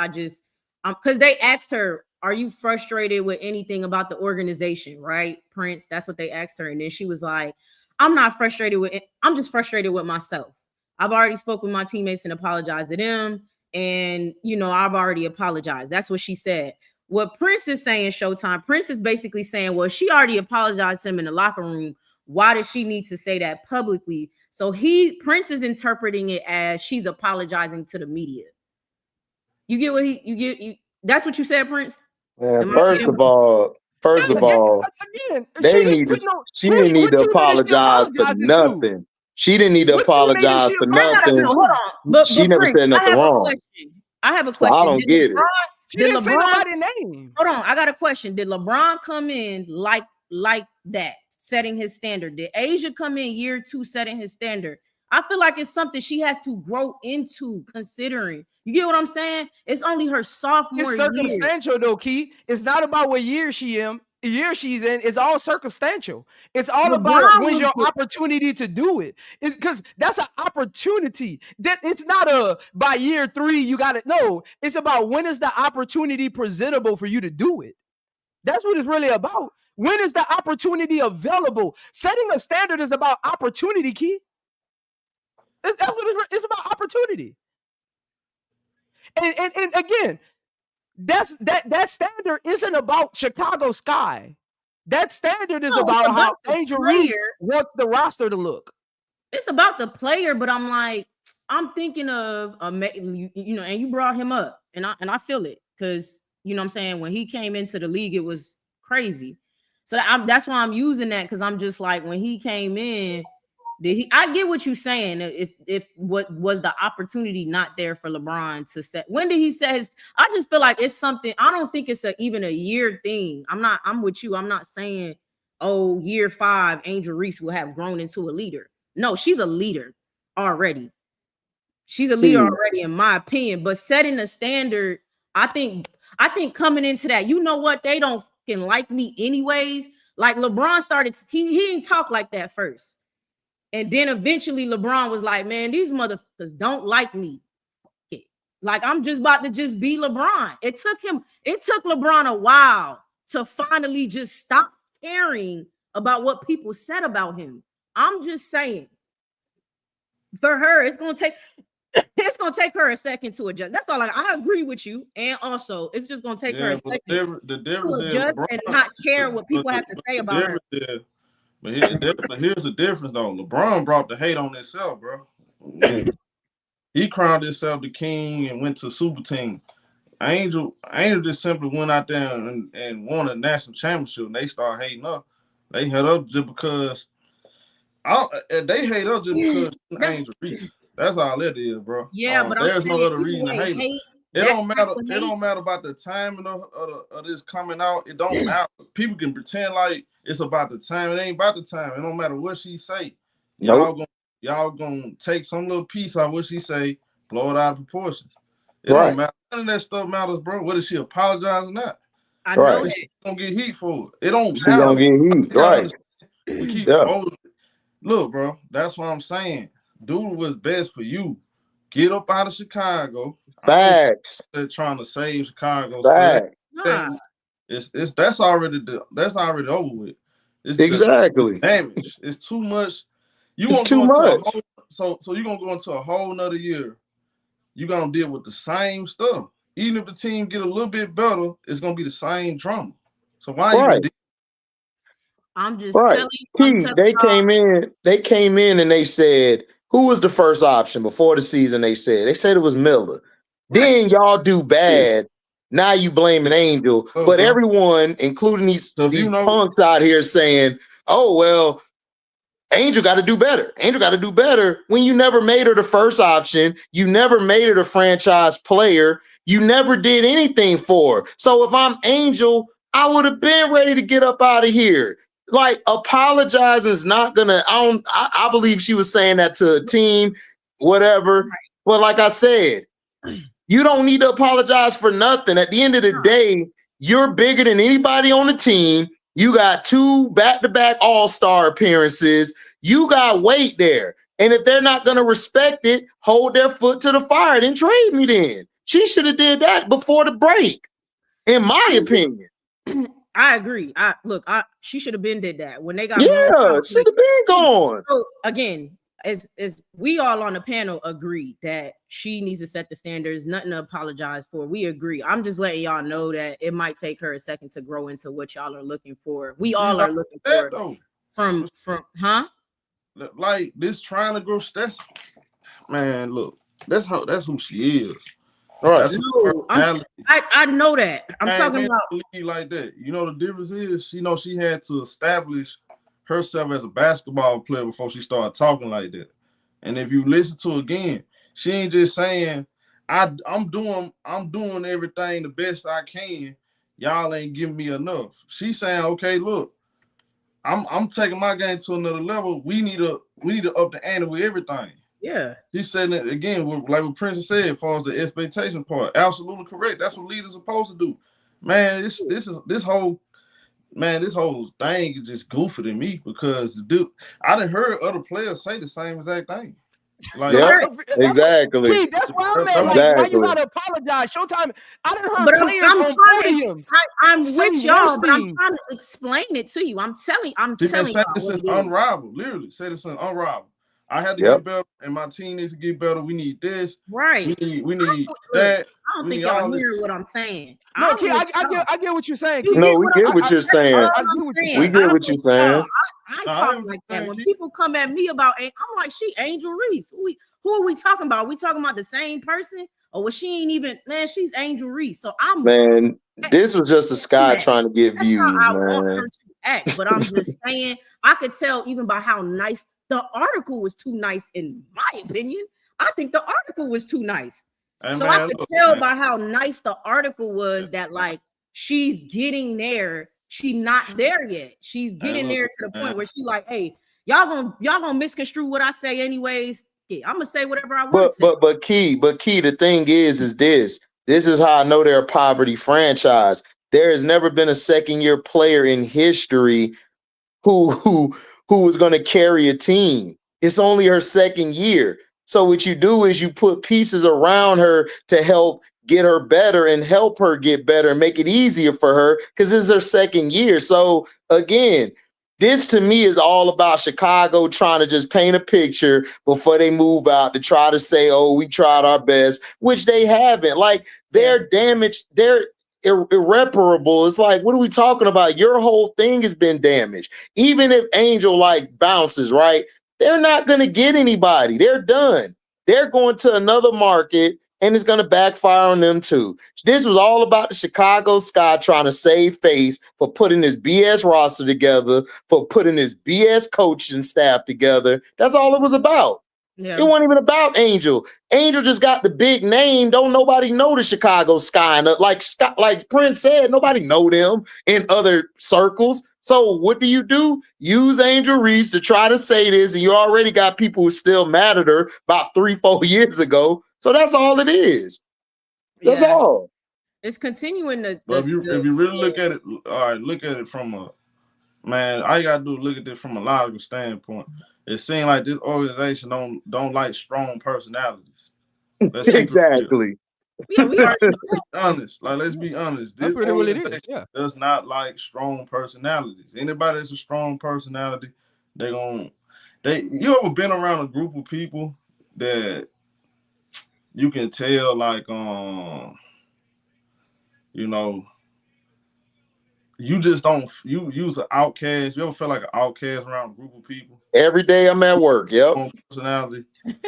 Because they asked her, are you frustrated with anything about the organization, right, Prince? That's what they asked her. And then she was like, I'm not frustrated with it. I'm just frustrated with myself. I've already spoke with my teammates and apologized to them. And, I've already apologized. That's what she said. What Prince is saying, Showtime, Prince is basically saying, well, she already apologized to him in the locker room. Why does she need to say that publicly? So Prince is interpreting it as she's apologizing to the media. You get what that's what you said, Prince? Man, first of all, again, she didn't need to apologize for nothing. She didn't need to apologize for nothing. Hold on. But she never Prince, said nothing wrong. I have a question. I don't get it. She didn't say nobody's name. Hold on, I got a question. Did LeBron come in like that, setting his standard? Did Asia come in year 2 setting his standard? I feel like it's something she has to grow into, considering. You get what I'm saying? It's only her sophomore year. It's circumstantial though, Key. It's not about what year she's in. It's all circumstantial. It's all about when's your opportunity to do it. It's because that's an opportunity. That it's not by year 3 you got it. No, it's about when is the opportunity presentable for you to do it. That's what it's really about. When is the opportunity available? Setting a standard is about opportunity, Key. That's what it's about, opportunity. And again, that standard isn't about Chicago Sky. That standard is about how Angel Reese wants the roster to look. It's about the player, but I'm thinking of and you brought him up, and I feel it because what I'm saying, when he came into the league, it was crazy. So that's why I'm using that, because I'm just like, when he came in, I get what you're saying. If what was the opportunity not there for LeBron to set? When did he set his? I just feel like it's something. I don't think it's even a year thing. I'm with you. I'm not saying, year 5, Angel Reese will have grown into a leader. No, she's a leader already. She's a leader already, in my opinion. But setting a standard, I think coming into that, you know what? They don't fucking like me anyways. Like LeBron started. He didn't talk like that first. And then eventually LeBron was like, man, these motherfuckers don't like me. Like, I'm just about to just be LeBron. It took LeBron a while to finally just stop caring about what people said about him. I'm just saying, for her, it's gonna take her a second to adjust. That's all. I agree with you. And also, it's just gonna take her a second to adjust and not care what people have to say about her. But here's the difference, though. LeBron brought the hate on himself, bro. He crowned himself the king and went to super team. Angel just simply went out there and won a national championship, and they start hating up. They hate up just because Angel Reese. That's all it is, bro. Yeah, but there's no other reason to hate. It don't matter. It don't matter about the timing of this coming out. It don't matter. People can pretend like it's about the time. It ain't about the time. It don't matter what she say. Y'all gonna take some little piece out of what she say, blow it out of proportion. It don't matter. None of that stuff matters, bro. Whether she apologize or not. I know that. She's gonna get heat for it. It don't She's matter. Gonna get heat, right? We keep Look, bro. That's what I'm saying. Do what's best for you. Get up out of Chicago. Facts. They're trying to save Chicago. Facts. That's already over with. It's exactly damage. It's too much. It's too much. So you're gonna go into a whole nother year. You're gonna deal with the same stuff. Even if the team get a little bit better, it's gonna be the same drama. So why you? I'm just telling you. They came in and they said, who was the first option before the season? They said it was Miller. Then y'all do bad. Now you blaming Angel, but everyone, including these punks out here, saying, "Oh well, Angel got to do better. Angel got to do better." When you never made her the first option, you never made her the franchise player, you never did anything for her. So if I'm Angel, I would have been ready to get up out of here. Like, apologize is not gonna. I believe she was saying that to a team, whatever. But like I said, you don't need to apologize for nothing. At the end of the day, you're bigger than anybody on the team. You got 2 back-to-back all-star appearances. You got weight there. And if they're not going to respect it, hold their foot to the fire, then trade me then. She should have did that before the break, in my opinion. I agree. She should have been did that when they got should have been gone. So again, as we all on the panel agree that she needs to set the standards, nothing to apologize for. We agree. I'm just letting y'all know that it might take her a second to grow into what y'all are looking for. We all are looking for though. from like this trying to grow. That's man, look, that's who she is. Right. No, I know that. I'm talking about like that. You know the difference is, she had to establish herself as a basketball player before she started talking like that. And if you listen to again, she ain't just saying, I'm doing everything the best I can. Y'all ain't giving me enough. She's saying, okay, look, I'm taking my game to another level. We need to up the ante with everything. Yeah. She's saying it again, like what Prince said, as far as the expectation part. Absolutely correct. That's what leaders are supposed to do. Man, this whole thing is just goofy to me because dude, I done heard other players say the same exact thing. Like, exactly. That's why I'm at. Like, why you gotta apologize? Showtime. I done heard players on podiums. I'm with y'all, but I'm trying to explain it to you. I'm telling y'all. This is unrivaled. Literally, say this is unrivaled. I had to get better, and my team needs to get better. We need this. Right. We need that. I don't think y'all hear what I'm saying. No, Key, I get what you're saying. Key. No, we get what you're saying. We get what you're saying. I talk like that. When people come at me about, I'm like, she Angel Reese. Who are we talking about? Are we talking about the same person? Or was she ain't even, man, she's Angel Reese. So man, this was just a Sky trying to get views, I man. want her to act, but I'm just saying, I could tell even by how nice the article was too nice, in my opinion. I think the article was too nice. Hey, so I could tell by how nice the article was that like she's getting there. She's not there yet. She's getting there to the point where she like, hey, y'all gonna misconstrue what I say anyways. Yeah, I'm gonna say whatever I want to say. But Key, the thing is this is how I know they're a poverty franchise. There has never been a second-year player in history who was going to carry a team. It's only her second year. So what you do is you put pieces around her to help get her better and help her get better and make it easier for her because this is her second year. So again, this to me is all about Chicago trying to just paint a picture before they move out to try to say, oh, we tried our best, which they haven't. Like, they're damaged. They're irreparable. It's like, what are we talking about? Your whole thing has been damaged. Even if Angel like bounces, right? They're not going to get anybody. They're done. They're going to another market and it's going to backfire on them too. This was all about the Chicago Sky trying to save face for putting this BS roster together, for putting this BS coaching staff together. That's all it was about. Yeah. It wasn't even about Angel. Angel just got the big name. Don't nobody know the Chicago Sky. And like Prince said, nobody know them in other circles. So what do? Use Angel Reese to try to say this, and you already got people who still mad at her about 3-4 years ago. So that's all it is. That's all. It's continuing to. But if you really look at it, all right, look at it from a man. All you gotta do is look at this from a logical standpoint. It seems like this organization don't like strong personalities. Exactly. Yeah, we are honest. Like, let's be honest. This organization does not like strong personalities. Anybody that's a strong personality, you ever been around a group of people that you can tell, like, you just don't, you's an outcast. You ever feel like an outcast around a group of people? Every day I'm at work. Yep. Personality.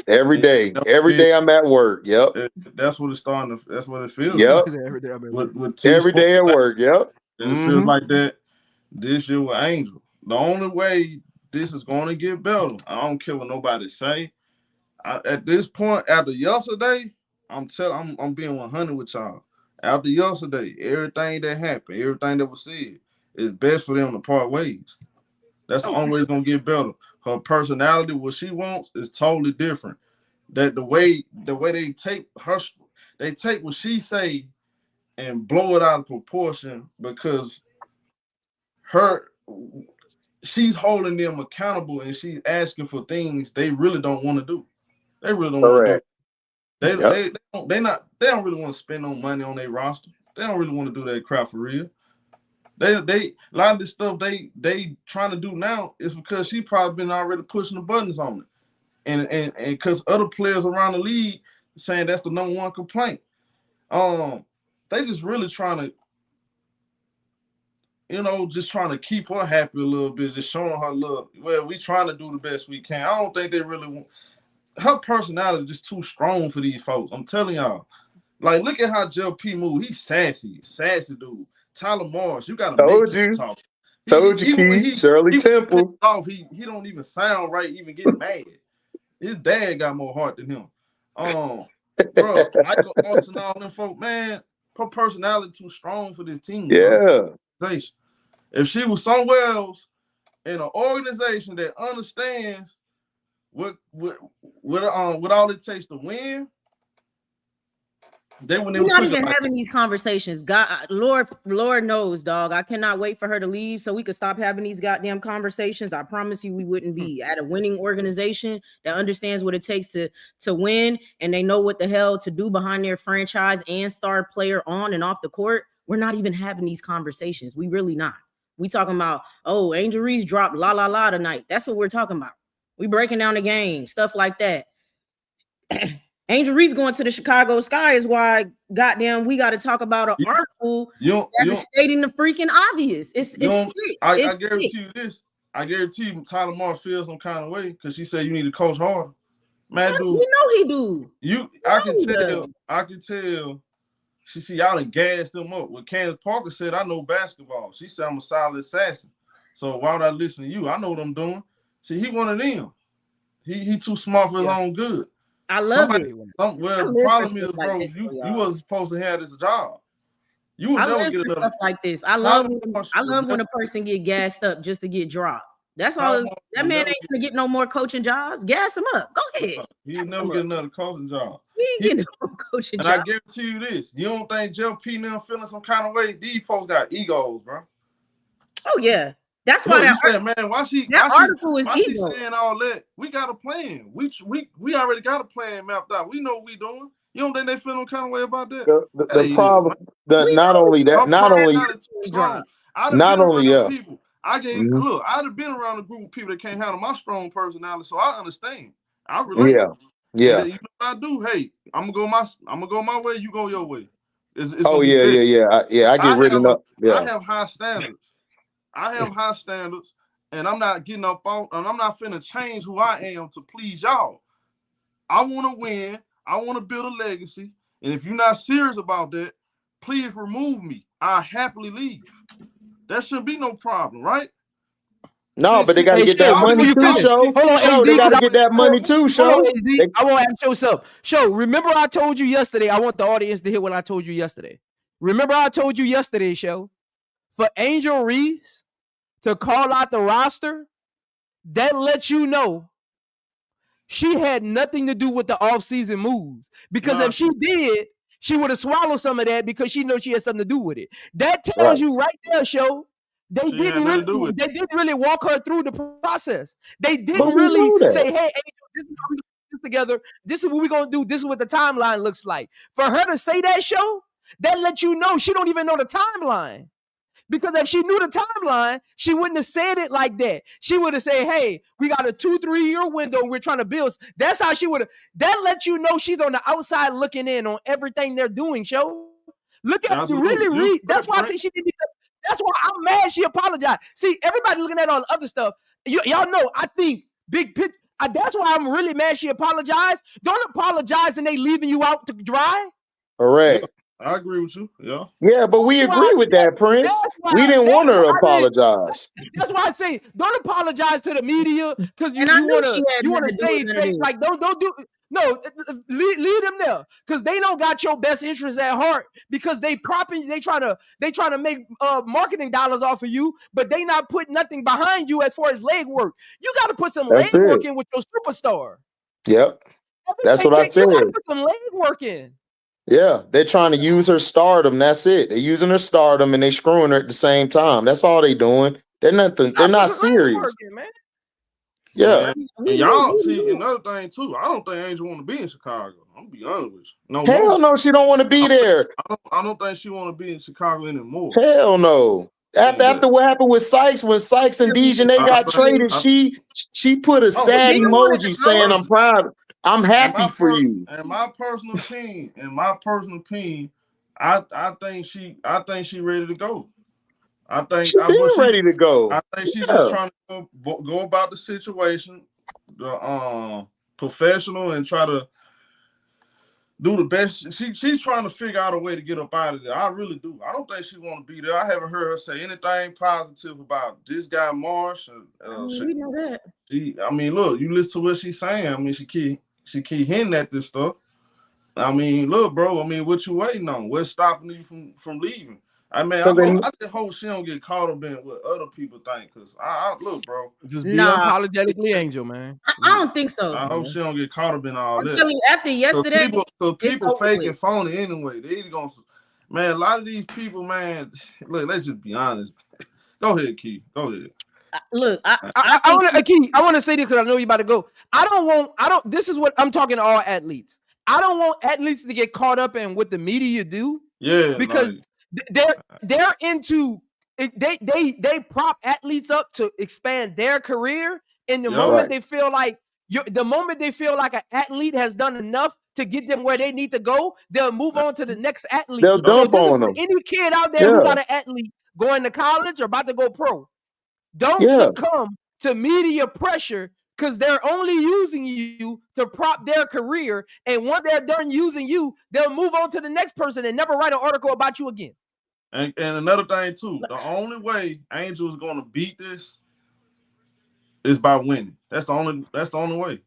Every day I'm at work. Yep. That's what it's starting to. That's what it feels. Yep. Like. Every day I'm at work. Every day at work. Yep. It feels like that this year with Angel. The only way this is going to get better, I don't care what nobody say. At this point, after yesterday, I'm being 100 with y'all. After yesterday, everything that happened, everything that was said, it's best for them to part ways. That's the only way it's gonna get better. Her personality, what she wants, is totally different. That the way they take what she say and blow it out of proportion because she's holding them accountable and she's asking for things they really don't want to do. They really don't want to do. They don't really want to spend no money on their roster. They don't really want to do that crap for real. They a lot of this stuff they trying to do now is because she probably been already pushing the buttons on it. And because other players around the league saying that's the number one complaint. They just really trying to, just trying to keep her happy a little bit, just showing her love. Well, we trying to do the best we can. I don't think they really want. Her personality is just too strong for these folks. I'm telling y'all. Like, look at how Joe P move. He's sassy dude. Tyler Morris, you gotta make him talk. Told you, Keith. Shirley Temple. He don't even sound right, even get mad. His dad got more heart than him. Bro, Michael Alton and all them folk, man, her personality too strong for this team. Yeah. Bro. If she was somewhere else in an organization that understands what all it takes to win, they wouldn't. We're not even having these conversations. God, Lord knows, dog. I cannot wait for her to leave so we could stop having these goddamn conversations. I promise you, we wouldn't be at a winning organization that understands what it takes to win, and they know what the hell to do behind their franchise and star player on and off the court. We're not even having these conversations. We really not. We talking about, oh, Angel Reese dropped la la la tonight. That's what we're talking about. We breaking down the game, stuff like that. Angel Reese going to the Chicago Sky is why, goddamn, we got to talk about an article that is stating the freaking obvious. It's sick. I guarantee you this. I guarantee you Tyler Morris feels some kind of way because she said you need to coach harder. Man, dude, you know he do. I can tell. She see y'all and gas them up. What Candace Parker said, I know basketball. She said I'm a solid assassin. So why would I listen to you? I know what I'm doing. See, he one of them. He too smart for his own good. I love it. The problem is, bro, you wasn't supposed to have this job. You would never get another stuff like this. I love when a person get gassed up just to get dropped. That's all. That man ain't gonna get no more coaching jobs. Gas him up. Go ahead. He'll never get another coaching job. He ain't get no coaching job. And I guarantee you this: you don't think Joe P now feeling some kind of way? These folks got egos, bro. Oh yeah. That's why you said, man, why she saying all that? We got a plan. We already got a plan mapped out. We know what we doing. You don't think they feel no kind of way about that? The problem, not only people. Look, I'd have been around a group of people that can't handle my strong personality, so I understand. I relate. Yeah. You know what I do? Hey, I'm gonna go my way. You go your way. I get ridden up. Yeah. I have high standards. And I'm not getting up on, and I'm not finna change who I am to please y'all. I want to win. I want to build a legacy. And if you're not serious about that, please remove me. I'll happily leave. That shouldn't be no problem, right? No, but they got to get that money too, Show. Hold on, Show, they got to get that money too, Show. I want to ask something. Show, remember I told you yesterday, I want the audience to hear what I told you yesterday. Remember I told you yesterday, Show, for Angel Reese to call out the roster, that lets you know she had nothing to do with the offseason moves. Because if she did, she would have swallowed some of that because she knows she had something to do with it. That tells you right there, Show. They didn't really walk her through the process. They didn't really say, hey, Angel, this is how we do this together. This is what we're going to do. This is what the timeline looks like. For her to say that, Show, that lets you know she don't even know the timeline. Because if she knew the timeline, she wouldn't have said it like that. She would have said, hey, we got a 2-3 year window. We're trying to build. That's how she would have. That lets you know she's on the outside looking in on everything they're doing, Show. Look at you really read. That's why I say she didn't. That's why I'm mad she apologized. See, everybody looking at all the other stuff. Y'all know, I think big picture. That's why I'm really mad she apologized. Don't apologize and they leaving you out to dry. Correct. I agree with you. Yeah. Yeah, but we agree with that, Prince. We didn't want her to apologize. That's why I say don't apologize to the media because you want to save face. Like don't do. No, leave them there because they don't got your best interests at heart because they trying to make marketing dollars off of you, but they not putting nothing behind you as far as leg work. You got to put some leg work in with your superstar. Yep. That's what I said. You got to put some leg work in. Yeah, they're trying to use her stardom. That's it. They're using her stardom and they screwing her at the same time. That's all they doing. They're nothing. They're not serious. Working, man. Yeah. And y'all see another thing too. I don't think Angel want to be in Chicago. I'm gonna be honest with you. No, hell no, she don't want to be there. I don't think she want to be in Chicago anymore. Hell no. After what happened with Sykes, when Sykes and Dejanay got traded, she put a sad emoji saying, "I'm proud. I'm happy for you." In my personal opinion, I think she ready to go. I think she's ready to go. I think she's just trying to go about the situation, the professional, and try to do the best. She's trying to figure out a way to get up out of there. I really do. I don't think she want to be there. I haven't heard her say anything positive about this guy Marsh. We know that. I mean, look, you listen to what she's saying. I mean, she keep hinting at this stuff. I mean, look, bro. I mean, what you waiting on? What's stopping you from leaving? I mean, I just hope she don't get caught up in what other people think. Cause I look, bro. Just be unapologetically Angel, man. I don't think so. I hope she don't get caught up in all that. I'm telling you, after yesterday, people fake and phony anyway. They either gonna, man. A lot of these people, man. Look, let's just be honest. Go ahead, Key. Go ahead. Look, I want to say this because I know you about to go. This is what I'm talking to all athletes. I don't want athletes to get caught up in what the media do. Yeah, because they're into they prop athletes up to expand their career. In the moment they feel like an athlete has done enough to get them where they need to go, they'll move on to the next athlete. They'll dump on them. Any kid out there who got an athlete going to college or about to go pro, don't succumb to media pressure because they're only using you to prop their career. And once they're done using you, they'll move on to the next person and never write an article about you again. And another thing too, the only way Angel is going to beat this is by winning. That's the only way.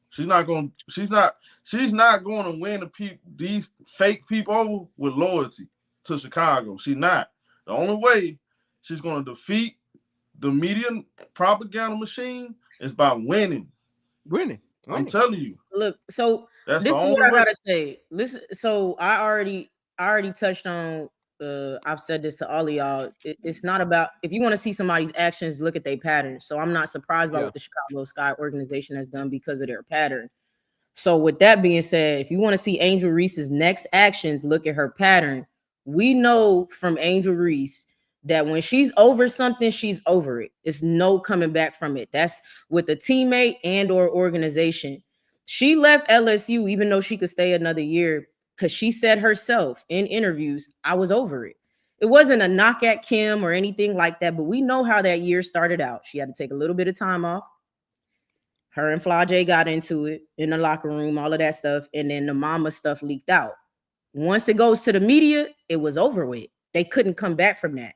She's not going to win these fake people over with loyalty to Chicago. She's not. The only way she's going to defeat the media propaganda machine is by winning. I'm telling you. Look, so this is what I gotta say. Listen, so I already touched on. I've said this to all of y'all. It's not about if you want to see somebody's actions, look at their patterns. So I'm not surprised by what the Chicago Sky organization has done because of their pattern. So with that being said, if you want to see Angel Reese's next actions, look at her pattern. We know from Angel Reese that when she's over something, she's over it. It's no coming back from it. That's with a teammate and or organization. She left LSU even though she could stay another year because she said herself in interviews, I was over it. It wasn't a knock at Kim or anything like that, but we know how that year started out. She had to take a little bit of time off. Her and Fly J got into it in the locker room, all of that stuff. And then the mama stuff leaked out. Once it goes to the media, it was over with. They couldn't come back from that.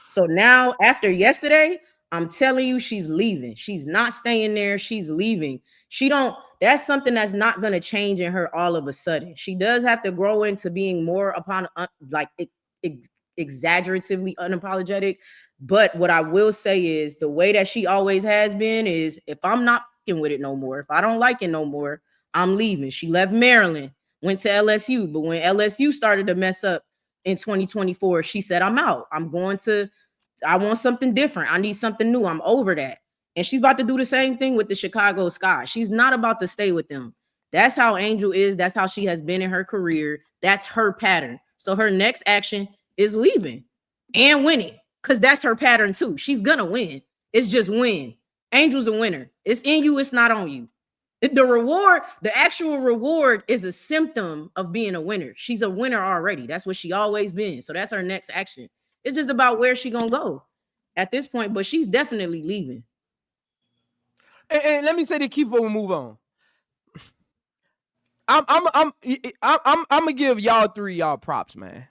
So now after yesterday, I'm telling you, she's leaving. She's not staying there. She's leaving. That's something that's not going to change in her all of a sudden. She does have to grow into being more exaggeratively unapologetic. But what I will say is the way that she always has been is if I'm not fucking with it no more, if I don't like it no more, I'm leaving. She left Maryland, went to LSU. But when LSU started to mess up in 2024, she said, I'm out. I want something different. I need something new. I'm over that. And she's about to do the same thing with the Chicago Sky. She's not about to stay with them. That's how Angel is. That's how she has been in her career. That's her pattern. So her next action is leaving and winning because that's her pattern too. She's going to win. It's just win. Angel's a winner. It's in you. It's not on you. The actual reward is a symptom of being a winner. She's a winner already. That's what she always been. So that's her next action. It's just about where she going to go at this point, but she's definitely leaving. And let me say to keep before we move on. I'm gonna give y'all three y'all props, man.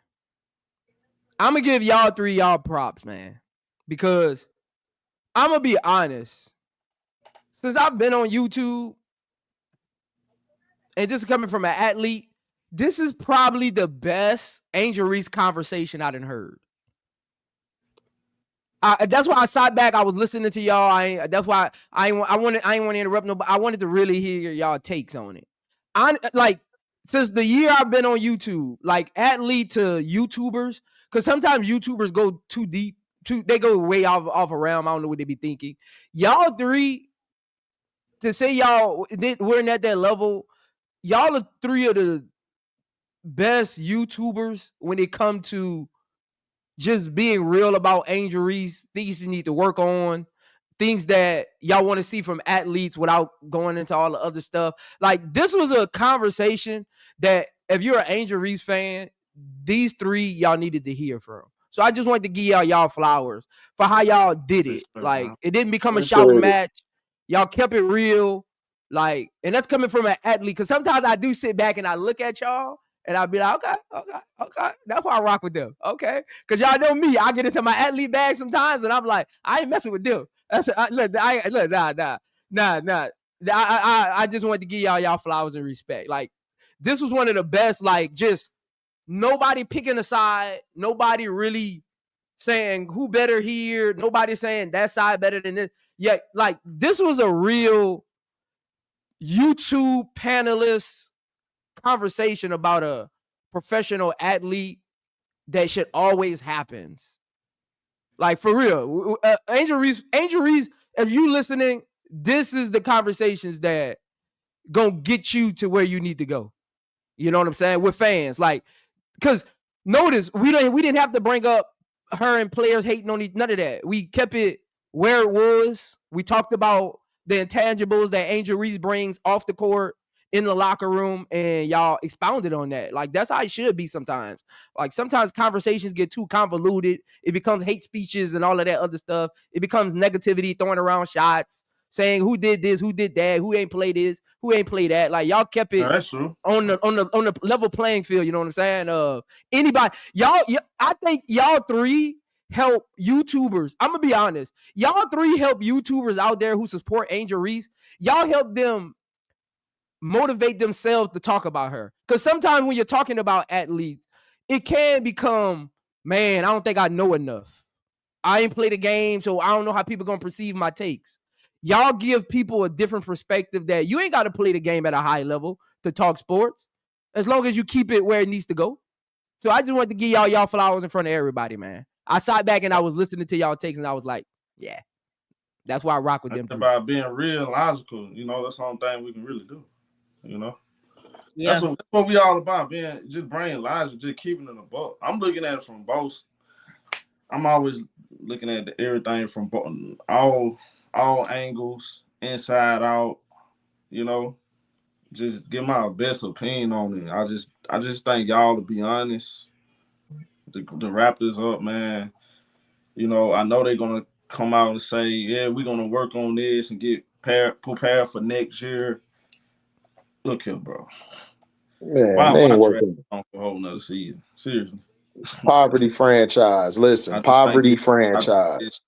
I'm gonna give y'all three y'all props, man, because I'm gonna be honest. Since I've been on YouTube, and this is coming from an athlete, this is probably the best Angel Reese conversation I done heard. That's why I sat back. I was listening to y'all. That's why I ain't want to interrupt nobody. I wanted to really hear y'all takes on it. Since the year I've been on YouTube, like athlete to YouTubers, because sometimes YouTubers go too deep. They go way off a realm. I don't know what they be thinking. Y'all three, to say y'all we're at that level, y'all are three of the best YouTubers when it comes to just being real about Angel Reese, things you need to work on, things that y'all want to see from athletes without going into all the other stuff. Like, this was a conversation that if you're an Angel Reese fan, these three y'all needed to hear from. So I just wanted to give y'all flowers for how y'all did it. Like, it didn't become a shouting match. Y'all kept it real. Like, and that's coming from an athlete, because sometimes I do sit back and I look at y'all and I'll be like, okay. That's why I rock with them. Okay. Because y'all know me. I get into my athlete bag sometimes and I'm like, I ain't messing with them. That's nah. I just wanted to give y'all flowers and respect. Like, this was one of the best, like, just nobody picking a side, nobody really saying who better here, nobody saying that side better than this. Yeah, like, this was a real YouTube panelist conversation about a professional athlete that should always happens. Like, for real, Angel Reese, if you listening, this is the conversations that gonna get you to where you need to go. You know what I'm saying? With fans, like, because notice we didn't have to bring up her and players hating on none of that. We kept it where it was. We talked about the intangibles that Angel Reese brings off the court, in the locker room, and y'all expounded on that. Like, that's how it should be sometimes. Like, sometimes conversations get too convoluted. It becomes hate speeches and all of that other stuff. It becomes negativity, throwing around shots, saying who did this, who did that, who ain't play this, who ain't play that. Like, y'all kept it on the level playing field. You know what I'm saying? Anybody, I think y'all three help YouTubers. I'm gonna be honest. Y'all three help YouTubers out there who support Angel Reese. Y'all help them motivate themselves to talk about her. Because sometimes when you're talking about athletes, it can become, man, I don't think I know enough. I ain't played a game, so I don't know how people gonna perceive my takes. Y'all give people a different perspective that you ain't got to play the game at a high level to talk sports, as long as you keep it where it needs to go. So I just wanted to give y'all flowers in front of everybody, man. I sat back and I was listening to y'all takes and I was like, yeah, that's why I rock with them. About being real, logical, you know, that's the only thing we can really do. You know, that's what we all about, being just bringing logic, just keeping it a buck. I'm looking at it from both. I'm always looking at everything from all angles, inside out. You know, just give my best opinion on it. I just think y'all, to be honest, the wrap this up, man. You know, I know they're gonna come out and say, yeah, we're gonna work on this and get prepared for next year. Look here, bro. Man, why they ain't draft working. on for a whole nother season? Seriously. Poverty franchise. Listen, poverty franchise.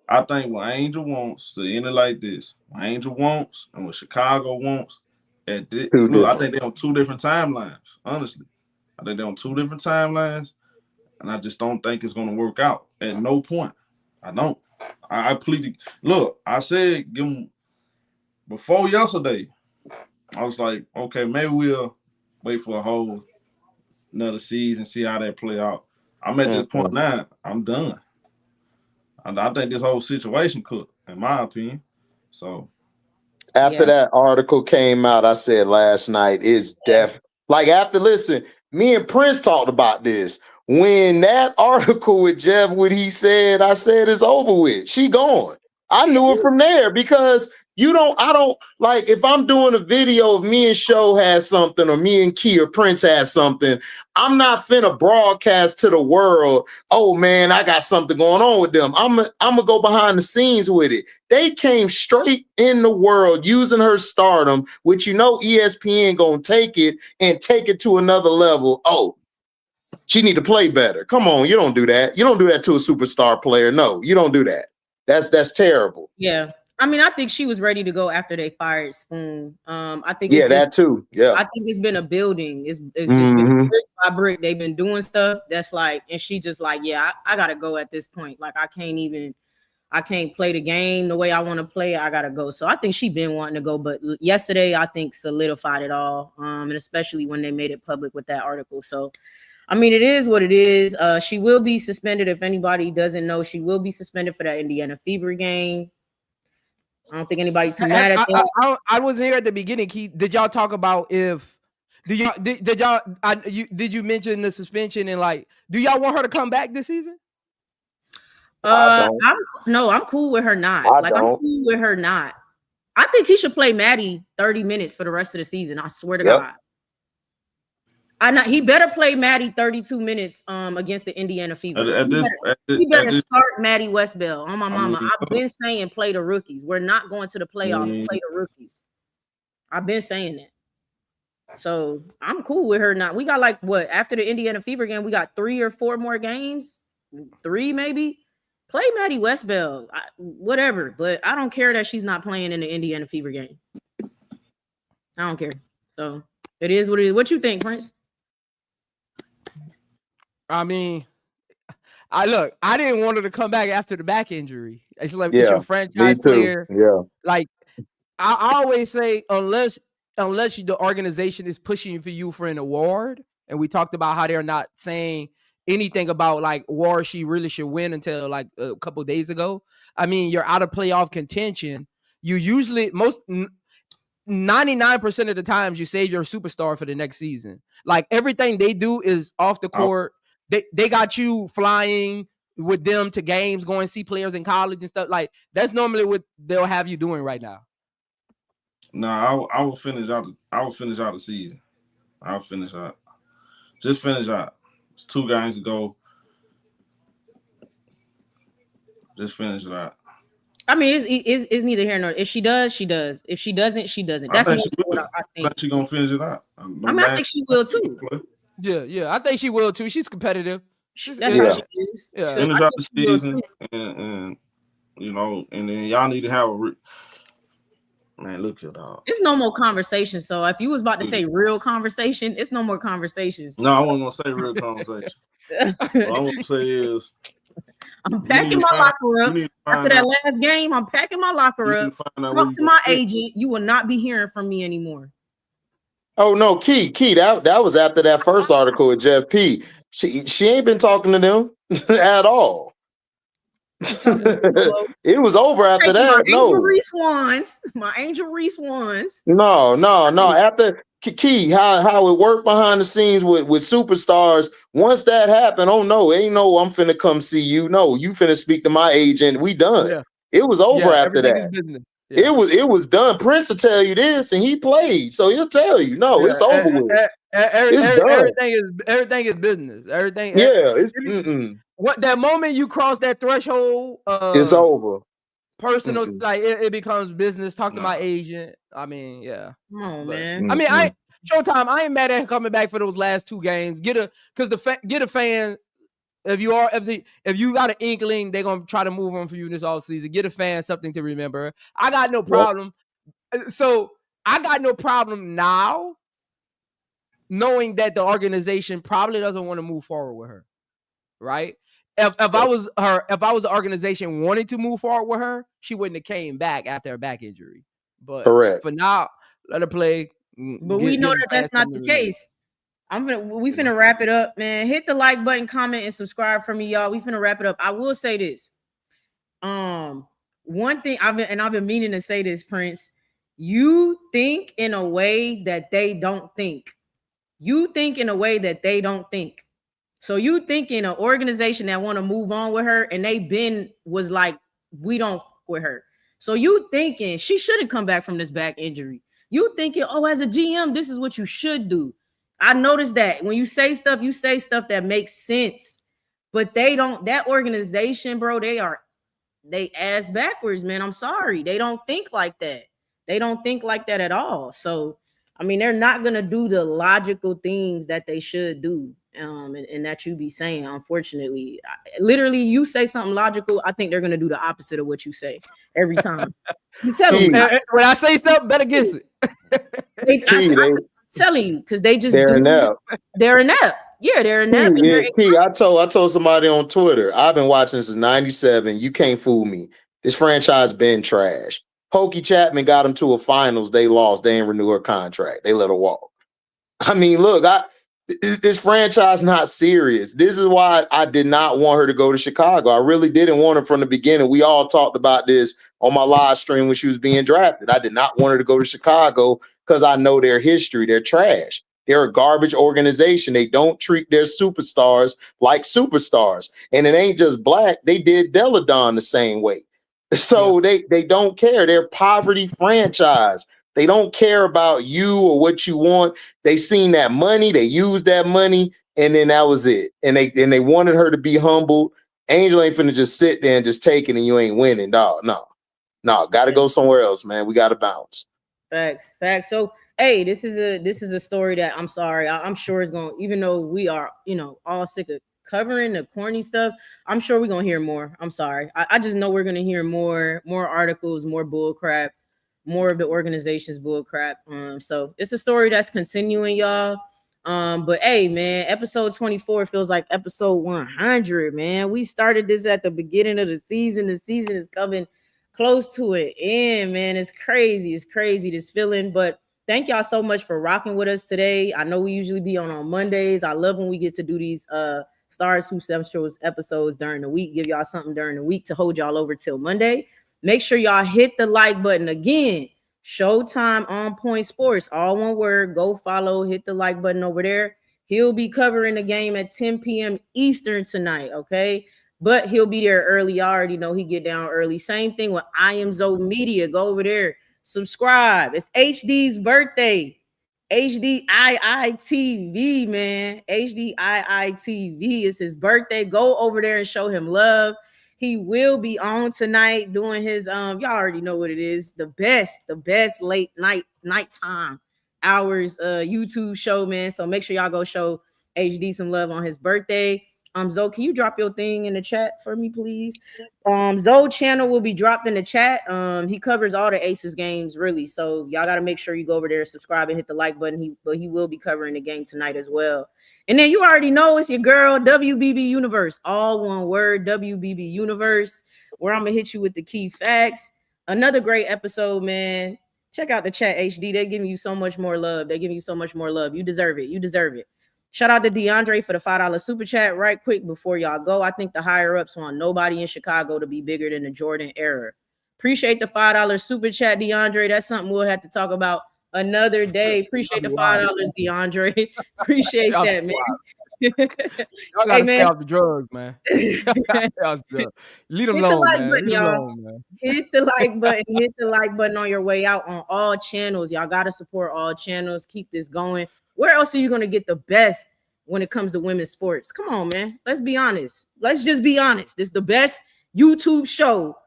I think what Angel wants to end it like this. What Angel wants and what Chicago wants. I think they're on two different timelines, honestly. I think they're on two different timelines, and I just don't think it's going to work out at no point. I don't. I plead. Look, I said, give them before yesterday. I was like, okay, maybe we'll wait for a whole another season, see how that play out. I'm at this point now. I'm done. I think this whole situation cooked, in my opinion. So after that article came out, I said last night is listen, me and Prince talked about this. When that article with Jeff, what he said, I said it's over with. She gone. I knew it from there, because I don't like, if I'm doing a video of me and Show has something, or me and Key or Prince has something, I'm not finna broadcast to the world, oh man, I got something going on with them. I'm gonna go behind the scenes with it. They came straight in the world using her stardom, which ESPN gonna take it and take it to another level. Oh, she need to play better. Come on, you don't do that. You don't do that to a superstar player. No, you don't do that. That's terrible. Yeah. I mean, I think she was ready to go after they fired Spoon. I think Yeah, it's that too. Yeah. I think it's been a building. It's just been brick by brick. They've been doing stuff that's like, and she just like, yeah, I gotta go at this point. Like I can't play the game the way I want to play. I gotta go. So I think she been wanting to go, but yesterday I think solidified it all. And especially when they made it public with that article. So I mean, it is what it is. She will be suspended. If anybody doesn't know, she will be suspended for that Indiana Fever game. I don't think anybody's too mad at that. I wasn't here at the beginning. Keith, did y'all talk about if did you mention the suspension and like do y'all want her to come back this season? I'm cool with her not. I'm cool with her not. I think he should play Maddie 30 minutes for the rest of the season. I swear to God. He better play Maddie 32 minutes against the Indiana Fever. He better start Maddie Westbell on my mama. I've been saying play the rookies. We're not going to the playoffs. Play the rookies. I've been saying that. So I'm cool with her not. We got like what after the Indiana Fever game, we got 3 or 4 more games. 3 maybe. Play Maddie Westbell. Whatever. But I don't care that she's not playing in the Indiana Fever game. I don't care. So it is what it is. What you think, Prince? I mean, I didn't want her to come back after the back injury. It's like it's your franchise player. Yeah. Like I always say, unless the organization is pushing for you for an award, and we talked about how they're not saying anything about like war she really should win until like a couple of days ago. I mean, you're out of playoff contention. You usually 99% of the times you save your superstar for the next season. Like everything they do is off the court. They got you flying with them to games, going to see players in college and stuff. Like that's normally what they'll have you doing right now. No, I will finish out. I will finish out the season. I'll finish out. Just finish out. It's 2 games to go. Just finish it out. I mean, it's neither here nor. If she does, she does. If she doesn't, she doesn't. That's what I think. She's gonna finish it out. I think she will too. Yeah, I think she will too. She's competitive. That's how she is. Yeah. Finish out the season, and you know, and then y'all need to have man. Look at dog. There's no more conversation. So if you was about to say real conversation, it's no more conversations. No, I wasn't gonna say real conversation. What I want to say is, I'm packing my locker up. After that last game, I'm packing my locker up. Talk to my agent. You will not be hearing from me anymore. Oh no, Key, that was after that first article with Jeff P. She ain't been talking to them at all. It was over after that. My Angel Reese ones. No. After Key, how it worked behind the scenes with superstars. Once that happened, oh no, ain't no I'm finna come see you. No, you finna speak to my agent. We done. Yeah. It was over after that. Yeah. It was done. Prince will tell you this, and he played, so he'll tell you. No, it's over with. Everything is business. Everything. Yeah, it's what that moment you cross that threshold, it's over. Personal, like it becomes business. Talk to my agent. I mean, yeah. Come on, man. I mean, Showtime. I ain't mad at her coming back for those last 2 games. Get a fan. If you got an inkling, they're gonna try to move on for you this all season. Get a fan something to remember. I got no problem. So I got no problem now, knowing that the organization probably doesn't want to move forward with her. Right? If I was the organization wanting to move forward with her, she wouldn't have came back after her back injury. But for now, let her play. But we know that that's not the case. We finna wrap it up, man. Hit the like button, comment, and subscribe for me, y'all. We finna wrap it up. I will say this. One thing I've been meaning to say this, Prince. You think in a way that they don't think. You think in a way that they don't think. So you think in an organization that want to move on with her, and they was like, we don't fuck with her. So you thinking she shouldn't come back from this back injury. You thinking, oh, as a GM, this is what you should do. I noticed that when you say stuff that makes sense, but they don't. That organization, bro, they ass backwards, man. I'm sorry, they don't think like that. They don't think like that at all. So, I mean, they're not gonna do the logical things that they should do. and that you be saying. Unfortunately, literally, you say something logical, I think they're gonna do the opposite of what you say every time. You tell them when I say something, better guess it. I'm telling you, because they just they're inept. They're inept. Yeah, they're inept. I told somebody on Twitter, I've been watching since '97. You can't fool me. This franchise been trash. Pokey Chapman got them to a finals. They lost. They didn't renew her contract. They let her walk. I mean, look, this franchise not serious. This is why I did not want her to go to Chicago. I really didn't want her from the beginning. We all talked about this on my live stream when she was being drafted. I did not want her to go to Chicago because I know their history. They're trash. They're a garbage organization. They don't treat their superstars like superstars. And it ain't just Black. They did Deladon the same way. So they don't care. They're a poverty franchise. They don't care about you or what you want. They seen that money. They used that money. And then that was it. And they wanted her to be humble. Angel ain't finna just sit there and just take it and you ain't winning. No. Got to go somewhere else, man. We got to bounce. Facts. So, hey, this is a story that I'm sorry. I'm sure it's going to, even though we are, all sick of covering the corny stuff, I'm sure we're going to hear more. I'm sorry. I just know we're going to hear more articles, more bull crap, more of the organization's bull crap. So it's a story that's continuing, y'all. But hey, man, episode 24 feels like episode 100, man. We started this at the beginning of the season. The season is coming close to an end, man. It's crazy. This feeling. But thank y'all so much for rocking with us today. I know we usually be on Mondays. I love when we get to do these Stars Who Central's episodes during the week. Give y'all something during the week to hold y'all over till Monday. Make sure y'all hit the like button again. Showtime On Point Sports, all one word. Go follow, hit the like button over there. He'll be covering the game at 10 p.m. Eastern tonight, okay? But he'll be there early. You already know he get down early. Same thing with I Am Zoe Media. Go over there. Subscribe. It's HD's birthday. HDII TV, man. HDII TV is his birthday. Go over there and show him love. He will be on tonight doing his y'all already know what it is. The best late nighttime hours YouTube show, man. So make sure y'all go show HD some love on his birthday. Zoe, can you drop your thing in the chat for me, please? Zoe channel will be dropped in the chat. He covers all the Aces games, really. So y'all got to make sure you go over there, subscribe, and hit the like button. But he will be covering the game tonight as well. And then you already know it's your girl, WBB Universe. All one word, WBB Universe, where I'm going to hit you with the key facts. Another great episode, man. Check out the chat, HD. They're giving you so much more love. You deserve it. Shout out to DeAndre for the $5 super chat. Right quick before y'all go, I think the higher-ups want nobody in Chicago to be bigger than the Jordan era. Appreciate the $5 super chat, DeAndre. That's something we'll have to talk about another day. Appreciate the $5, DeAndre. Appreciate that, man. Y'all gotta stay off the drugs, man. Leave them alone, man. Hit the like button. Hit the like button on your way out on all channels. Y'all gotta support all channels. Keep this going. Where else are you gonna get the best when it comes to women's sports? Come on, man. Let's be honest. Let's just be honest. This is the best YouTube show.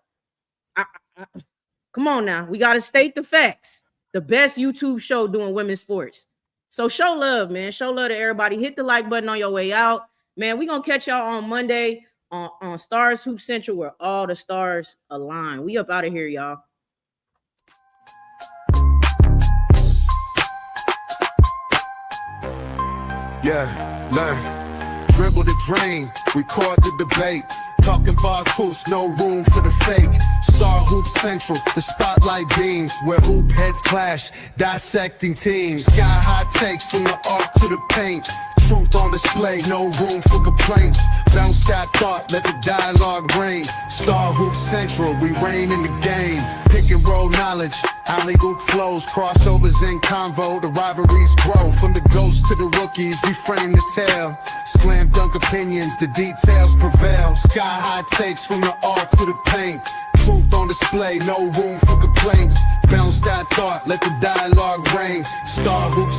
Come on now. We gotta state the facts. The best YouTube show doing women's sports. So show love, man. Show love to everybody. Hit the like button on your way out. Man, we're going to catch y'all on Monday on Stars Hoop Central where all the stars align. We up out of here, y'all. Yeah, learn. Dribble the drain. We caught the debate. Talking bar coops, no room for the fake. Star Hoop Central, the spotlight beams, where hoop heads clash, dissecting teams. Sky high takes from the arc to the paint. Truth on display, no room for complaints. Bounce that thought, let the dialogue reign. Star Hoop Central, we reign in the game. Pick and roll knowledge, alley-oop flows, crossovers in convo, the rivalries grow. From the ghosts to the rookies, we frame the tale. Slam dunk opinions, the details prevail. Sky high takes from the arc to the paint. Truth on display, no room for complaints. Bounce that thought, let the dialogue reign. Star Hoops.